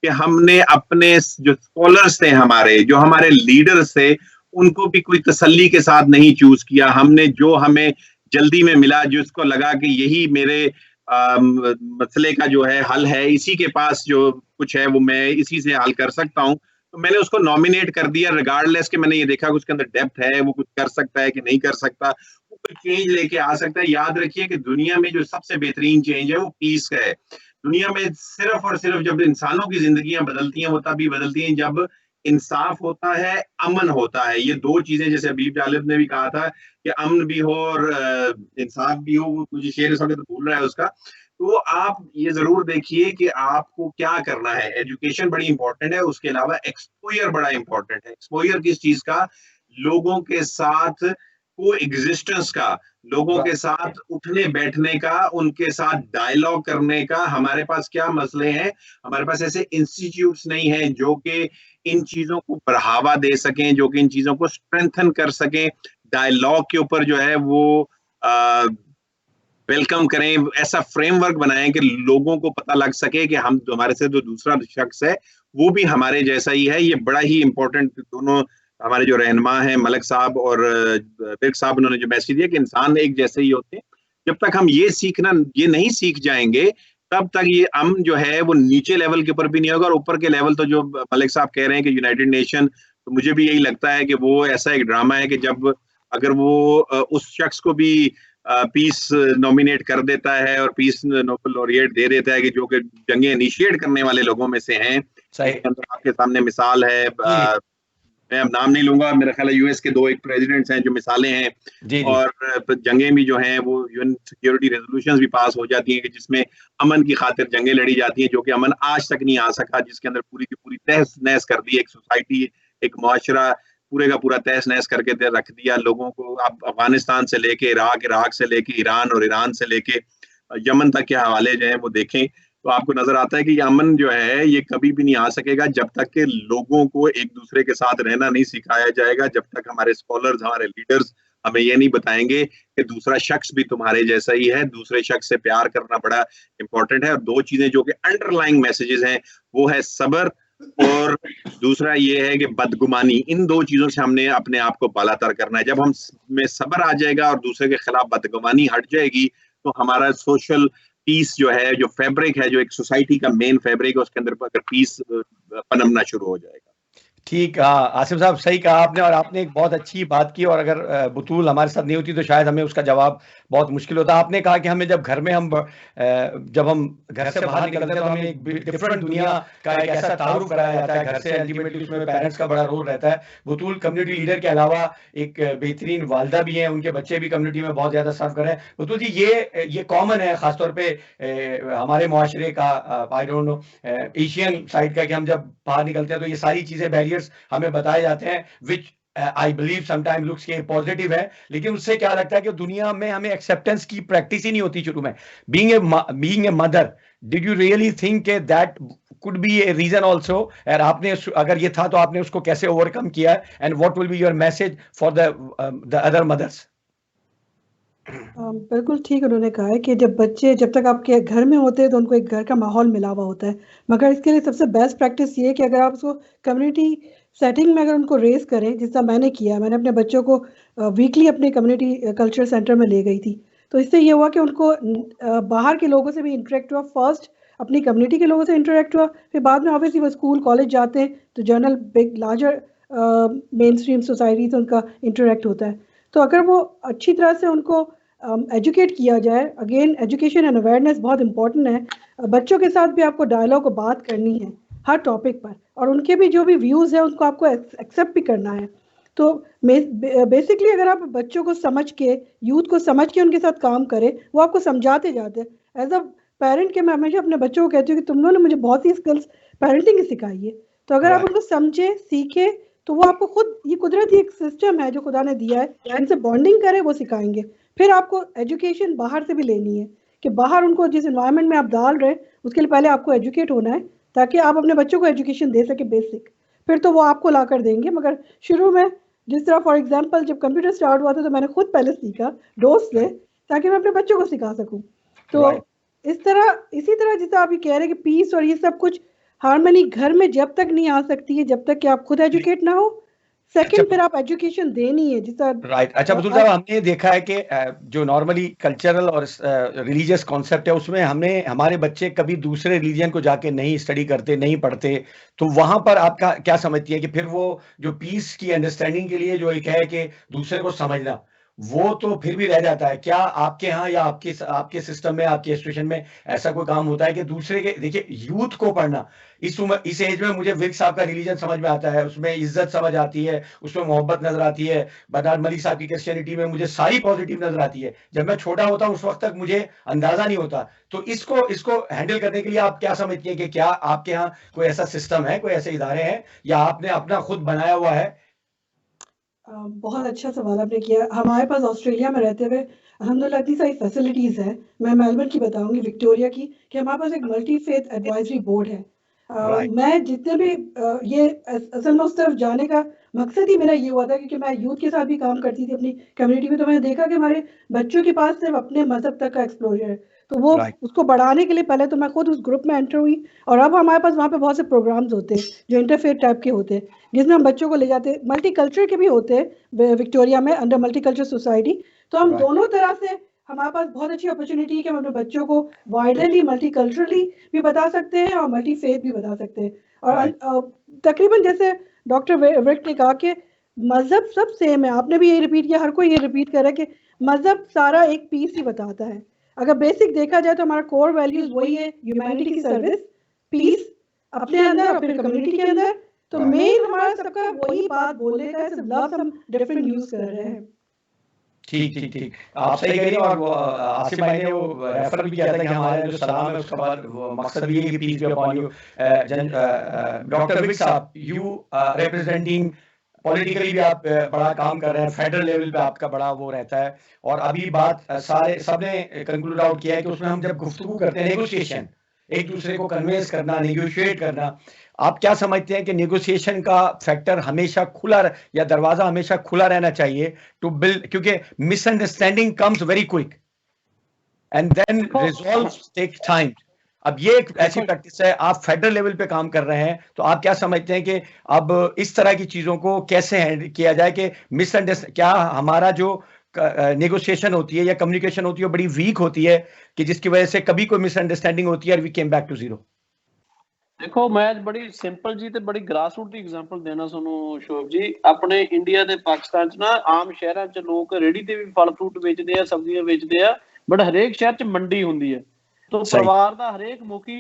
कि हमने अपने जो स्कॉलर्स थे, हमारे जो हमारे लीडर्स थे, उनको भी कोई तसल्ली के साथ नहीं चूज किया। हमने जो हमें जल्दी में मिला, जिसको लगा कि यही मेरे मसले का जो है हल है, इसी के पास जो कुछ है वो मैं इसी से हल कर सकता हूँ, तो मैंने उसको नॉमिनेट कर दिया रिगार्डलेस कि मैंने ये देखा कि उसके अंदर डेप्थ है, वो कुछ कर सकता है कि नहीं कर सकता, वो कोई चेंज लेके आ सकता है। याद रखिए कि दुनिया में जो सबसे बेहतरीन चेंज है वो पीस का है। दुनिया में सिर्फ और सिर्फ जब इंसानों की जिंदगियां बदलती हैं वो तभी बदलती हैं जब इंसाफ होता है, अमन होता है। ये दो चीजें, जैसे अबीब जालिब ने भी कहा था कि अमन भी हो और इंसाफ भी हो, वो मुझे शेर इस वक्त तो भूल रहा है उसका। तो आप ये जरूर देखिए कि आपको क्या करना है। एजुकेशन बड़ी इंपॉर्टेंट है, उसके अलावा एक्सपोजर बड़ा इंपॉर्टेंट है। एक्सपोजर किस चीज का? लोगों के साथ को एग्जिस्टेंस का, लोगों के साथ उठने बैठने का, उनके साथ डायलॉग करने का। हमारे पास क्या मसले हैं? हमारे पास ऐसे इंस्टीट्यूट्स नहीं हैं जो कि इन चीजों को बढ़ावा दे सकें, जो कि इन चीजों को स्ट्रेंथन कर सकें, डायलॉग के ऊपर जो है वो वेलकम करें, ऐसा फ्रेमवर्क बनाएं कि लोगों को पता लग सके कि हम हमारे से जो दूसरा शख्स है वो भी हमारे जैसा ही है। ये बड़ा ही इंपॉर्टेंट, दोनों हमारे जो रहनुमा हैं मलिक साहब और विर्क साहब, उन्होंने जो मैसेज दिया कि इंसान एक जैसे ही होते हैं। जब तक हम ये नहीं सीख जाएंगे तब तक ये अमन जो है वो नीचे लेवल के ऊपर भी नहीं होगा। और ऊपर के लेवल तो जो मलिक साहब कह रहे हैं कि यूनाइटेड नेशन, तो मुझे भी यही लगता है कि वो ऐसा एक ड्रामा है कि जब अगर वो उस शख्स को भी पीस नॉमिनेट कर देता है और पीस नोबेल लॉरिएट दे देता है कि जो कि जंगें इनिशिएट करने वाले लोगों में से हैं। आपके सामने मिसाल है, मैं अब नाम नहीं लूंगा, मेरा ख्याल है यूएस के 2 एक प्रेसिडेंट्स हैं जो मिसालें हैं। जी। और जंगें भी जो हैं वो यूएन सिक्योरिटी रेजोल्यूशंस भी पास हो जाती हैं कि जिसमें अमन की खातिर जंगें लड़ी जाती हैं, जो कि अमन आज तक नहीं आ सका, जिसके अंदर पूरी की पूरी तहस नहस कर दी एक सोसाइटी, एक मुआशरा पूरे का पूरा तहस नहस करके रख दिया लोगों को। आप अफगानिस्तान से लेके इराक से लेके ईरान और ईरान से लेके यमन तक के हवाले जो है वो देखें तो आपको नजर आता है कि ये अमन जो है ये कभी भी नहीं आ सकेगा जब तक के लोगों को एक दूसरे के साथ रहना नहीं सिखाया जाएगा, जब तक हमारे स्कॉलर्स, हमारे लीडर्स हमें ये नहीं बताएंगे कि दूसरा शख्स भी तुम्हारे जैसा ही है। दूसरे शख्स से प्यार करना बड़ा इंपॉर्टेंट है। और 2 चीजें जो कि अंडरलाइंग मैसेजेस हैं वो है सब्र और दूसरा ये है कि बदगुमानी। इन 2 चीजों से हमने अपने आप को बालातर करना है। जब हम में सब्र आ जाएगा और दूसरे के खिलाफ बदगुमानी हट जाएगी तो हमारा सोशल पीस जो है, जो फैब्रिक है, जो एक सोसाइटी का मेन फैब्रिक है, उसके अंदर अगर पीस पनपना शुरू हो जाएगा। ठीक, आसिफ साहब सही कहा आपने, और आपने एक बहुत अच्छी बात की। और अगर बुतूल हमारे साथ नहीं होती तो शायद हमें उसका जवाब बहुत मुश्किल होता। आपने कहा कि हमें जब घर में जब हम घर से बाहर निकलते हैं तो हमें एक डिफरेंट दुनिया का एक ऐसा तारुफ कराया जाता है घर से। अल्टीमेटली उसमें पेरेंट्स का बड़ा रोल रहता है। बुतूल कम्युनिटी लीडर के अलावा एक बेहतरीन वालदा भी हैं, उनके बच्चे भी कम्युनिटी में बहुत ज्यादा सर्व कर रहे हैं। बुतूल जी, ये कॉमन है खासतौर पे हमारे मुआशरे का, I don't know Asian side का, कि हम जब बाहर निकलते हैं तो ये सारी चीजें बैरियर्स हमें बताए जाते हैं, विच आई बिलीव समटाइम लुक्स के पॉजिटिव है, लेकिन उससे क्या लगता है कि दुनिया में हमें एक्सेप्टेंस की प्रैक्टिस ही नहीं होती शुरू में। Being a mother, did you really think that could be a reason also? और आपने, अगर ये था तो आपने उसको कैसे ओवरकम किया, and what will be your message for the other mothers? बिल्कुल ठीक उन्होंने कहा है कि जब तक आपके घर में होते हैं तो उनको एक घर का माहौल मिला हुआ होता है। मगर इसके लिए सबसे बेस्ट प्रैक्टिस ये है कि अगर आप उसको कम्युनिटी सेटिंग में अगर उनको रेस करें, जिस तरह मैंने किया, मैंने अपने बच्चों को वीकली अपने कम्युनिटी कल्चर सेंटर में ले गई थी। तो इससे ये हुआ कि उनको बाहर के लोगों से भी इंटरेक्ट हुआ, फर्स्ट अपनी कम्युनिटी के लोगों से इंटरेक्ट हुआ, फिर बाद में ऑब्वियसली वो स्कूल कॉलेज जाते हैं तो general big larger main stream society से उनका इंटरेक्ट होता है। तो अगर वो अच्छी तरह से उनको एजुकेट किया जाए, अगेन एजुकेशन एंड अवेयरनेस बहुत इंपॉर्टेंट है। बच्चों के साथ भी आपको डायलॉग और बात करनी है हर टॉपिक पर, और उनके भी जो भी व्यूज़ है उनको आपको एक्सेप्ट भी करना है। तो बेसिकली अगर आप बच्चों को समझ के, यूथ को समझ के उनके साथ काम करें, वो आपको समझाते जाते हैं। एज अ पेरेंट के मैं हमेशा अपने बच्चों को कहती हूँ कि तुम लोगों ने मुझे बहुत सी स्किल्स पेरेंटिंग की सिखाई है, तो अगर आप उनको समझे, सीखे, तो वो आपको खुद, ये कुदरती एक सिस्टम है जो खुदा ने दिया है, इनसे बॉन्डिंग करे, वो सिखाएंगे। फिर आपको एजुकेशन बाहर से भी लेनी है, कि बाहर उनको जिस एनवायरनमेंट में आप डाल रहे हैं उसके लिए पहले आपको एजुकेट होना है, ताकि आप अपने बच्चों को एजुकेशन दे सके बेसिक, फिर तो वो आपको ला कर देंगे। मगर शुरू में जिस तरह फॉर एग्जांपल जब कंप्यूटर स्टार्ट हुआ था तो मैंने खुद पहले सीखा दोस्त से, ताकि मैं अपने बच्चों को सिखा सकूं। तो इस तरह, इसी तरह जैसे आप ये कह रहे हैं कि पीस और ये सब कुछ हार्मनी घर में जब तक नहीं आ सकती है जब तक कि आप खुद एजुकेट ना हो, सेकंड फिर आप एजुकेशन देनी है जिसका राइट। अच्छा बतूल साहब, हमने देखा है कि जो नॉर्मली कल्चरल और रिलीजियस कॉन्सेप्ट है उसमें हमारे बच्चे कभी दूसरे रिलीजन को जाके नहीं स्टडी करते, नहीं पढ़ते, तो वहां पर आपका क्या समझती है कि फिर वो जो पीस की अंडरस्टैंडिंग के लिए जो एक है कि दूसरे को समझना, वो तो फिर भी रह जाता है? क्या आपके यहाँ या आपके सिस्टम में, आपके इंस्टीट्यूशन में ऐसा कोई काम होता है कि दूसरे के, देखिए यूथ को पढ़ना, इस उम्र, इस एज में मुझे विक साहब का रिलीजन समझ में आता है, उसमें इज्जत समझ आती है, उसमें मोहब्बत नजर आती है, बरनार्ड मलिक साहब की क्रिश्चियनिटी में मुझे सारी पॉजिटिव नजर आती है। जब मैं छोटा होता हूं उस वक्त तक मुझे अंदाजा नहीं होता। तो इसको हैंडल करने के लिए आप क्या समझती हैं कि क्या आपके यहाँ कोई ऐसा सिस्टम है, कोई ऐसे इदारे हैं, या आपने अपना खुद बनाया हुआ है? बहुत अच्छा सवाल आपने किया। हमारे पास ऑस्ट्रेलिया में रहते हुए अल्हम्दुलिल्लाह इतनी सारी फैसिलिटीज़ है। मैं मेलबर्न की बताऊंगी, विक्टोरिया की, कि हमारे पास एक मल्टी फेथ एडवाइजरी बोर्ड है। मैं जितने भी ये असल में उस तरफ जाने का मकसद ही मेरा ये हुआ था, क्योंकि मैं यूथ के साथ भी काम करती थी अपनी कम्युनिटी में, तो मैंने देखा कि हमारे बच्चों के पास सिर्फ अपने मजहब तक का एक्सप्लोजर है, तो वो उसको बढ़ाने के लिए पहले तो मैं खुद उस ग्रुप में एंटर हुई, और अब हमारे पास वहाँ पे बहुत से प्रोग्राम्स होते हैं जो इंटरफेथ टाइप के होते हैं, जिसमें हम बच्चों को ले जाते हैं। मल्टी कल्चर के भी होते हैं विक्टोरिया में अंडर मल्टी कल्चर सोसाइटी, तो हम दोनों तरह से, हमारे पास बहुत अच्छी अपॉर्चुनिटी है कि हम अपने बच्चों को वाइडरली मल्टीकल्चरली भी बता सकते हैं और मल्टी फेथ भी बता सकते हैं। और तकरीबन जैसे डॉक्टर विक्ट ने कहा कि मजहब सब सेम है, आपने भी यही रिपीट किया, हर कोई ये रिपीट कर रहा है कि मजहब सारा एक पीस ही बताता है। अगर बेसिक देखा जाए तो हमारा कोर वैल्यूज वही है, ह्यूमैनिटी की सर्विस, पीस अपने अंदर और फिर कम्युनिटी के अंदर। तो मेन हमारा सबका वही बात बोलने का है, सिर्फ लफ्ज हम डिफरेंट यूज कर रहे हैं। ठीक, आप सही कह रही हैं। और वो आसिफ भाई ने वो रेफर भी किया था कि हमारा जो सलाम है उसका मकसद भी है कि peace be upon you. Doctor Vic साहब, यू रिप्रेजेंटिंग पॉलिटिकली भी आप बड़ा काम कर रहे हैं, फेडरल लेवल पे आपका बड़ा वो रहता है, और अभी बात सारे सबने कंक्लूड आउट किया है कि उसमें हम जब गुफ्तगू करते हैं, नेगोशिएशन, एक दूसरे को कन्विंस करना, नेगोशिएट करना, आप क्या समझते हैं कि नेगोशिएशन का फैक्टर हमेशा खुला, या दरवाजा हमेशा खुला रहना चाहिए टू बिल्ड, क्योंकि misunderstanding comes very quick and then resolve take time. अब ये एक ऐसी प्रैक्टिस है, आप फेडरल लेवल पे काम कर रहे हैं, तो आप क्या समझते हैं कि अब इस तरह की चीजों को कैसे हैंडल किया जाए कि मिसअंडरस्टैंड, क्या हमारा जो नेगोशिएशन होती है या कम्युनिकेशन होती है बड़ी वीक होती है कि जिसकी वजह से कभी कोई मिसअंडरस्टैंडिंग होती है और we came back to zero? देखो, मैं बड़ी सिंपल जी ते बड़ी ग्रासरूट दी एग्जांपल देना सुनो शोभ जी। अपने इंडिया ते पाकिस्तान च ना आम शहरां च लोग रेडी ते भी फल फ्रूट बेचदे आ, सब्जियां बेचदे आ, बट हरेक शहर च मंडी हुंदी है। तो परिवार दा हरेक मुखी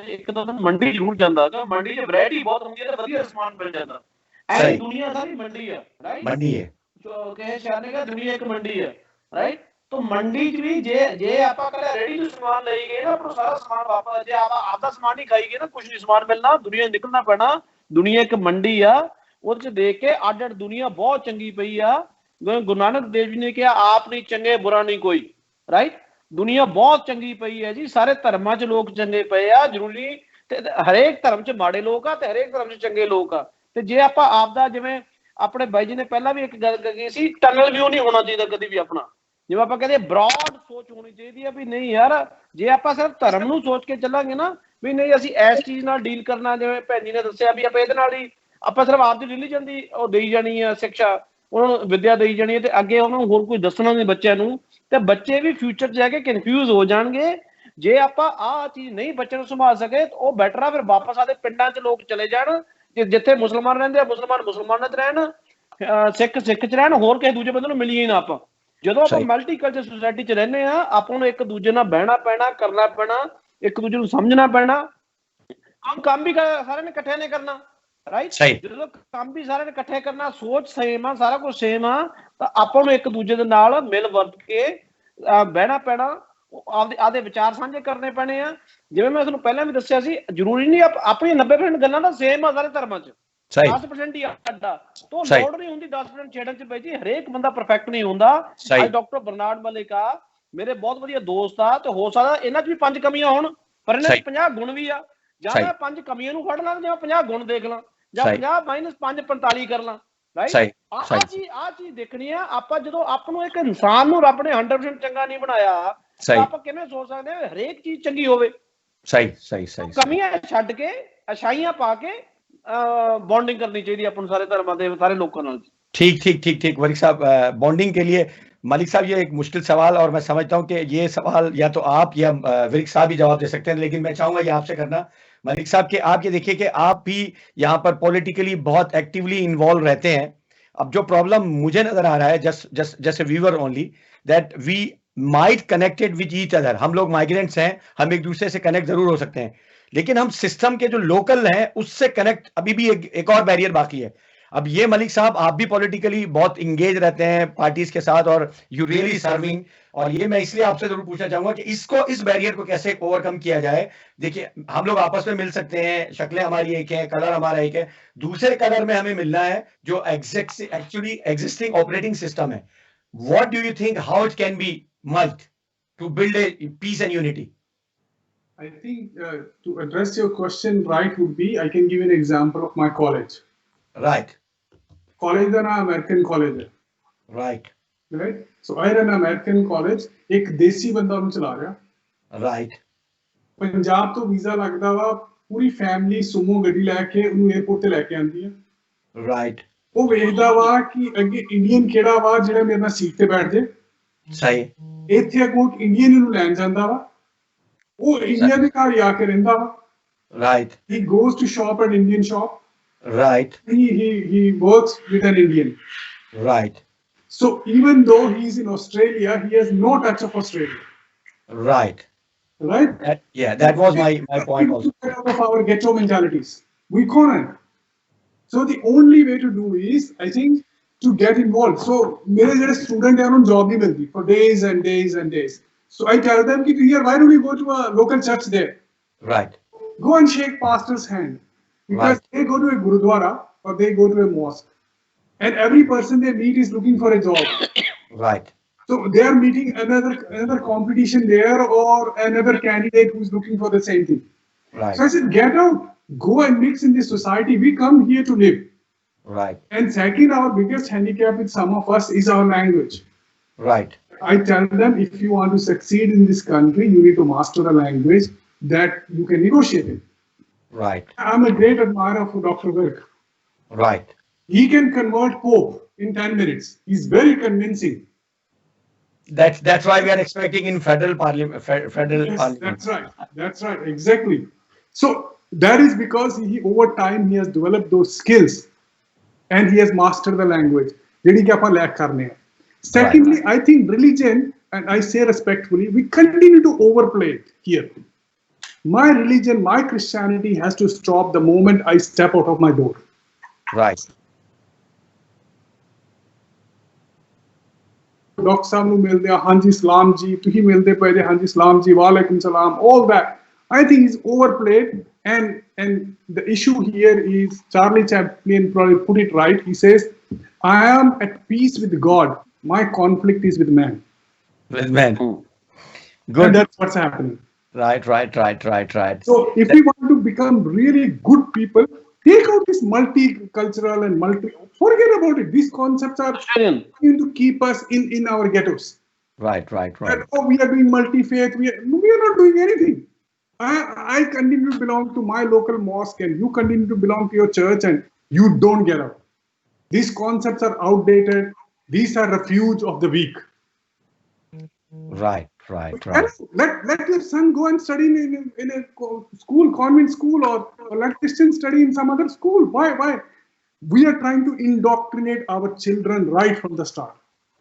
एक तो मंडी जरूर जांदा है, मंडी च वैरायटी बहुत हुंदी है ते वधिया सामान मिल जांदा। ऐ दुनिया सारी मंडी है, राइट? मंडी है जो कहे शहर ने कहा दुनिया एक मंडी है, राइट? तो मंडी च भी जे ਆਪਾਂ ਕਦੇ ਰੈਡੀ ਤੋਂ ਸਮਾਨ ਲਈ ਗਏ ਨਾ, ਆਪਣਾ ਸਾਰਾ ਸਮਾਨ ਵਾਪਸ, ਜੇ ਆਪਾਂ ਆਪਦਾ ਸਮਾਨ ਹੀ ਖਾਈ ਗਏ ਨਾ, ਕੁਝ ਨਹੀਂ ਸਮਾਨ ਮਿਲਣਾ, ਦੁਨੀਆ ਨਿਕਲਣਾ ਪੈਣਾ। ਦੁਨੀਆ ਇੱਕ ਮੰਡੀ ਆ, ਉਹਦੇ ਚ ਦੇਖ ਕੇ ਅੱਡ ਅੱਡ ਦੁਨੀਆ ਬਹੁਤ ਚੰਗੀ ਪਈ ਆ। ਗੁਰੂ ਨਾਨਕ ਦੇਵ ਜੀ ਨੇ ਕਿਹਾ ਆਪ ਨਹੀਂ ਚੰਗੇ ਬੁਰਾ ਨਹੀਂ ਕੋਈ, ਰਾਈਟ? ਦੁਨੀਆ ਬਹੁਤ ਚੰਗੀ ਪਈ ਹੈ ਜੀ, ਸਾਰੇ ਧਰਮਾਂ ਚ ਲੋਕ ਚੰਗੇ ਪਏ ਆ, ਜ਼ਰੂਰੀ ਤੇ ਹਰੇਕ ਧਰਮ ਚ ਮਾੜੇ ਲੋਕ ਆ ਤੇ ਹਰੇਕ ਧਰਮ ਚ ਚੰਗੇ ਲੋਕ ਆ। ਤੇ ਜੇ ਆਪਾਂ ਆਪਦਾ, ਜਿਵੇਂ ਆਪਣੇ ਬਾਈ ਜੀ ਨੇ ਪਹਿਲਾਂ ਵੀ ਇੱਕ ਗੱਲ ਕਹੀ ਸੀ, ਟਨਲ ਵਿਊ ਨਹੀਂ ਹੋਣਾ ਚਾਹੀਦਾ ਕਦੀ ਵੀ ਆਪਣਾ। ਜਿਵੇਂ ਆਪਾਂ ਕਹਿੰਦੇ ਬ੍ਰੌਡ ਸੋਚ ਹੋਣੀ ਚਾਹੀਦੀ ਹੈ ਵੀ ਨਹੀਂ ਯਾਰ, ਜੇ ਆਪਾਂ ਸਿਰਫ ਧਰਮ ਨੂੰ ਸੋਚ ਕੇ ਚੱਲਾਂਗੇ ਨਾ ਵੀ ਨਹੀਂ ਅਸੀਂ ਇਸ ਚੀਜ਼ ਨਾਲ ਡੀਲ ਕਰਨਾ, ਜਿਵੇਂ ਭੈਣ ਜੀ ਨੇ ਦੱਸਿਆ ਵੀ ਆਪਾਂ ਇਹਦੇ ਨਾਲ ਹੀ ਆਪਾਂ ਸਿਰਫ ਆਪਦੀ ਰਿਲੀਜਨ ਦੀ ਉਹ ਦੇਈ ਜਾਣੀ ਆ ਸਿੱਖਿਆ, ਉਹਨਾਂ ਨੂੰ ਵਿਦਿਆ ਦੇਈ ਜਾਣੀ ਹੈ ਤੇ ਅੱਗੇ ਉਹਨਾਂ ਨੂੰ ਹੋਰ ਕੋਈ ਦੱਸਣਾ ਨਹੀਂ ਬੱਚਿਆਂ ਨੂੰ, ਤੇ ਬੱਚੇ ਵੀ ਫਿਊਚਰ 'ਚ ਜਾ ਕੇ ਕਨਫਿਊਜ਼ ਹੋ ਜਾਣਗੇ। ਜੇ ਆਪਾਂ ਆਹ ਚੀਜ਼ ਨਹੀਂ ਬੱਚੇ ਨੂੰ ਸੰਭਾਲ ਸਕੇ ਉਹ ਬੈਟਰ ਆ ਫਿਰ ਵਾਪਸ ਆਦੇ ਪਿੰਡਾਂ 'ਚ ਲੋਕ ਚਲੇ ਜਾਣ, ਜਿੱਥੇ ਮੁਸਲਮਾਨ ਰਹਿੰਦੇ ਆ ਮੁਸਲਮਾਨ ਮੁਸਲਮਾਨਾਂ 'ਚ ਰਹਿਣ, ਸਿੱਖ ਚ ਰਹਿਣ, ਹੋਰ ਕਿਸੇ ਦੂਜੇ ਬੰਦੇ ਨੂੰ ਮਿਲੀਏ ਹੀ ਨਾ ਆਪਾਂ। ਜਦੋਂ ਆਪਾਂ ਸਹੀ। ਮਲਟੀਕਲਚਰ ਸੁਸਾਇਟੀ ਚ ਰਹਿੰਦੇ ਆ, ਆਪਾਂ ਨੂੰ ਇੱਕ ਦੂਜੇ ਨਾਲ ਬਹਿਣਾ ਪੈਣਾ, ਕਰਨਾ ਪੈਣਾ, ਇੱਕ ਦੂਜੇ ਨੂੰ ਸਮਝਣਾ ਪੈਣਾ। ਕੰਮ ਵੀ ਸਾਰਿਆਂ ਨੇ ਇਕੱਠਿਆਂ ਨੇ ਕਰਨਾ, ਰਾਈਟ। ਸਹੀ। ਜਦੋਂ ਕੰਮ ਵੀ ਸਾਰਿਆਂ ਨੇ ਇਕੱਠੇ ਕਰਨਾ, ਸੋਚ ਸੇਮ ਆ, ਸਾਰਾ ਕੁਝ ਸੇਮ ਆ, ਤਾਂ ਆਪਾਂ ਨੂੰ ਇੱਕ ਦੂਜੇ ਦੇ ਨਾਲ ਮਿਲ ਵਰਤ ਕੇ ਬਹਿਣਾ ਪੈਣਾ, ਆਪਦੇ ਵਿਚਾਰ ਸਾਂਝੇ ਕਰਨੇ ਪੈਣੇ ਆ। ਜਿਵੇਂ ਮੈਂ ਤੁਹਾਨੂੰ ਪਹਿਲਾਂ ਵੀ ਦੱਸਿਆ ਸੀ, ਜ਼ਰੂਰੀ ਨਹੀਂ ਆਪਣੀਆਂ 90% ਗੱਲਾਂ ਤਾਂ ਸੇਮ ਆ ਸਾਰੇ ਧਰਮਾਂ ਚ, 10% ਹੀ ਅੱਡਾ, ਤੋਂ ਲੋੜ ਨਹੀਂ ਹੁੰਦੀ 10% ਛੇੜਨ ਚ। ਬਾਈ ਜੀ ਹਰੇਕ ਬੰਦਾ ਪਰਫੈਕਟ ਨਹੀਂ ਹੁੰਦਾ। ਅੱਜ ਡਾਕਟਰ ਬਰਨਾਰਡ ਮਲਿਕ ਆ, ਮੇਰੇ ਬਹੁਤ ਵਧੀਆ ਦੋਸਤ ਆ, ਤੇ ਹੋ ਸਕਦਾ ਇਹਨਾਂ ਚ ਵੀ 5 ਕਮੀਆਂ ਹੋਣ, ਪਰ ਇਹਨਾਂ ਚ 50 ਗੁਣ ਵੀ ਆ। ਜਾਂ ਮੈਂ 5 ਕਮੀਆਂ ਨੂੰ ਫੜ ਲਾਂ, ਜਾਂ 50 ਗੁਣ ਦੇਖ ਲਾਂ, ਜਾਂ 50 - 5 45 ਕਰ ਲਾਂ, ਰਾਈਟ। ਆਹ ਚੀਜ਼ ਦੇਖਣੀ ਆ ਆਪਾਂ। ਜਦੋਂ ਆਪਾਂ ਨੂੰ ਇੱਕ ਇਨਸਾਨ ਨੂੰ ਰੱਬ ਨੇ 100% ਚੰਗਾ ਨਹੀਂ ਬਣਾਇਆ, ਤਾਂ ਆਪਾਂ ਕਿਵੇਂ ਸੋਚ ਸਕਦੇ ਹਾਂ ਹਰੇਕ ਚੀਜ਼ ਚੰਗੀ ਹੋਵੇ? ਸਹੀ। ਕਮੀਆਂ ਛੱਡ ਕੇ, ਅਛਾਈਆਂ ਪਾ ਕੇ बॉन्डिंग करनी चाहिए अपन सारे धर्म के सारे लोगों नाल। ठीक मलिक साहब, बॉन्डिंग के लिए मलिक साहब ये एक मुश्किल सवाल, और मैं समझता हूं कि ये सवाल या तो आप या विरिक साहब ही जवाब दे सकते हैं, लेकिन मैं चाहूंगा ये आपसे करना मलिक साहब कि आप ये देखिए कि आप भी यहाँ पर पॉलिटिकली बहुत एक्टिवली इन्वॉल्व रहते हैं। अब जो प्रॉब्लम मुझे नजर आ रहा है, just a viewer only, that we might connected with each other. हम लोग माइग्रेंट्स हैं, हम एक दूसरे से कनेक्ट जरूर हो सकते हैं, लेकिन हम सिस्टम के जो लोकल हैं उससे कनेक्ट अभी भी एक और बैरियर बाकी है। अब ये मलिक साहब, आप भी पॉलिटिकली बहुत इंगेज रहते हैं पार्टीज के साथ, और यू रियली सर्विंग, और ये मैं इसलिए आपसे जरूर पूछना चाहूंगा कि इस बैरियर को कैसे ओवरकम किया जाए। देखिए हम लोग आपस में मिल सकते हैं, शक्लें हमारी एक है, कलर हमारा एक है, दूसरे कलर में हमें मिलना है जो एक्चुअली एग्जिस्टिंग ऑपरेटिंग सिस्टम है। What do you think, how it can be merged to build a peace and unity? I think to address your question right would be, I can give you an example of my college. Right. College का नाम American College है. Right. Right. So I run American College. एक देसी बंदा उन्हें चला रहा. Right. Punjab तो वीजा लगता वा, पूरी फैमिली सुमो गड्डी लेके उन्हें एयरपोर्ट ते लेके आंदी है. Right. वो वेखदा वा कि अगे इंडियन केड़ा वा जिहड़ा मेरे नाल सीट ते बैठ जाए. सही. इत्थे अगों इंडियन नूं लैण जांदा वा. वो इंडिया के घर आके रहंदा वा. Right. He goes to shop at Indian shop. Right. He works with an Indian. Right. So even though he's in Australia, he has no touch of Australia. Right. Right? That was my point also. Of our ghetto mentalities. We can't. So the only way to do is, I think, to get involved. So मेरे जैसे student हैं उन्हें job नहीं मिलती for days and days and days. So I tell them, here, why don't we go to a local church there? Right. Go and shake pastor's hand. Because they go to a gurudwara or they go to a mosque. And every person they meet is looking for a job. Right. So they are meeting another competition there, or another candidate who's looking for the same thing. Right. So I said, get out, go and mix in this society. We come here to live. Right. And second, our biggest handicap with some of us is our language. Right. I tell them, if you want to succeed in this country, you need to master a language that you can negotiate in. Right. I'm a great admirer of Dr. Virk. Right. He can convert Pope in 10 minutes. He's very convincing. That's why we are expecting in federal parliament. Yes, that's right. Exactly. So that is because he over time he has developed those skills, and he has mastered the language. Secondly, I think religion, and I say respectfully, we continue to overplay it here. My religion, my Christianity has to stop the moment I step out of my door. Right. Dr. Saab nu milde haan ji salam ji, tuhi milde paide haan ji salam ji, wa alaikum salam, all that. I think is overplayed, and the issue here is, Charlie Chaplin probably put it right. He says, I am at peace with God. My conflict is with man. With men. Good. And that's what's happening. Right. So if we want to become really good people, take out this multicultural and forget about it. These concepts are going to keep us in our ghettos. Right. And, we are doing multi-faith. We are not doing anything. I continue to belong to my local mosque, and you continue to belong to your church, and you don't get out. These concepts are outdated. These are refuge of the weak. Right. Let your son go and study in a school, convent school, or let Christian study in some other school. Why? we are trying to indoctrinate our children right from the start.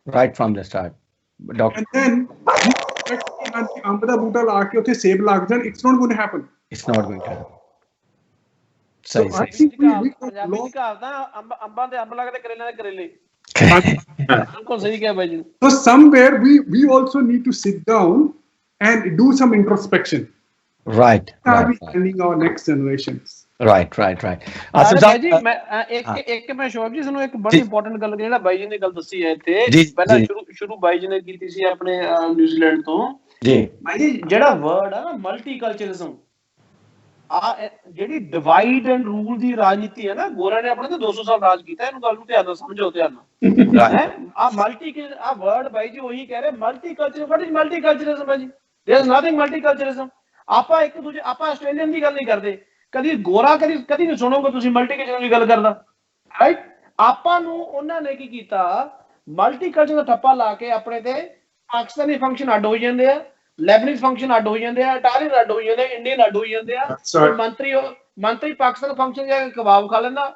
Right from the start. Doctor, And then we expect कि आंबदा बूटा लाके उसे सेब लाग जान, it's not going to happen. it's not going to happen. So सही I सही think we got Punjabi the lost. ਕਹਾਵਤ ਆ, ਅੰਬਾਂ ਦੇ ਅੰਬ ਲੱਗਦੇ, ਕਰੇਲਿਆਂ ਦੇ ਕਰੇਲੇ। सही। ਬਿਲਕੁਲ ਸਹੀ ਕਿਹਾ ਬਾਈ ਜੀ। So somewhere we also need to sit down and do some introspection. Right, How are we right, sending our next generations? right, right, right. ਅਰੇ आसिफ ਬਾਈ ਜੀ, साहब, ਮੈਂ ਇੱਕ ਮੈਂ ਸ਼ੋਅਬ ਜੀ ਤੁਹਾਨੂੰ ਇੱਕ ਜੀ। ਬੜੀ ਇੰਪੋਰਟੈਂਟ ਗੱਲ ਜਿਹੜਾ ਬਾਈ ਜੀ ਨੇ ਗੱਲ ਦੱਸੀ ਹੈ ਇੱਥੇ, ਜੀ, ਪਹਿਲਾਂ ਜੀ। ਸ਼ੁਰੂ ਬਾਈ ਜੀ ਨੇ ਕੀਤੀ ਸੀ ਆਪਣੇ ਨਿਊਜ਼ੀਲੈਂਡ ਤੋਂ। जी ਬਾਈ ਜੀ ਜਿਹੜਾ ਵਰਡ ਆ ਨਾ ਮਲਟੀਕਲਚਰਿਜ਼ਮ, ਆ ਜਿਹੜੀ ਡਿਵਾਈਡ ਐਂਡ ਰੂਲ ਦੀ ਰਾਜਨੀਤੀ ਹੈ ਨਾ, ਗੋਰਿਆਂ ਨੇ ਆਪਣੇ ਤੇ 200 ਸਾਲ ਰਾਜ ਕੀਤਾ, ਇਹਨੂੰ ਗੱਲ ਨੂੰ ਧਿਆਨ ਨਾਲ ਸਮਝੋ, ਧਿਆਨ ਨਾਲ। right, ਆ ਵਰਡ ਬਾਈ ਜੀ ਉਹੀ ਕਹਿ ਰਹੇ, ਮਲਟੀਕਲਚਰ। ਵਾਟ ਇਜ਼ ਮਲਟੀਕਲਚਰਿਜ਼ਮ ਬਾਈ ਜੀ? ਦੇयर इज नथिंग ਮਲਟੀਕਲਚਰਿਜ਼ਮ। ਆਪਾਂ ਇੱਕ ਦੂਜੇ, ਆਪਾਂ ਆਸਟ੍ਰੇਲੀਅਨ ਦੀ ਗੱਲ ਨਹੀਂ ਕਰਦੇ, ਕਦੀ ਗੋਰਾ ਕਦੀ ਨਹੀਂ ਸੁਣੋਗੇ ਤੁਸੀਂ ਮਲਟੀਕਲਚਰ ਦੀ ਗੱਲ ਕਰਦਾ, ਰਾਈਟ? ਆਪਾਂ ਨੂੰ ਉਹਨਾਂ ਨੇ ਕੀ ਕੀਤਾ, ਮਲਟੀਕਲਚਰ ਦਾ ਠੱਪਾ ਲਾ ਕੇ ਆਪਣੇ ਤੇ ਪਾਕਿਸਤਾਨੀ ਫੰਕਸ਼ਨ ਅੱਡ ਹੋ ਜਾਂਦੇ ਆ, ਲੈਬਨੀਜ਼ ਫੰਕਸ਼ਨ ਅੱਡ ਹੋ ਜਾਂਦੇ ਆ, ਇਟਾਲੀਅਨ ਅੱਡ ਹੋ ਜਾਂਦੇ ਆ, ਇੰਡੀਅਨ ਅੱਡ ਹੋ ਜਾਂਦੇ ਆ। ਮੰਤਰੀ ਪਾਕਿਸਤਾਨ ਫੰਕਸ਼ਨ ਜਾ ਕੇ ਕਬਾਬ ਖਾ ਲੈਂਦਾ,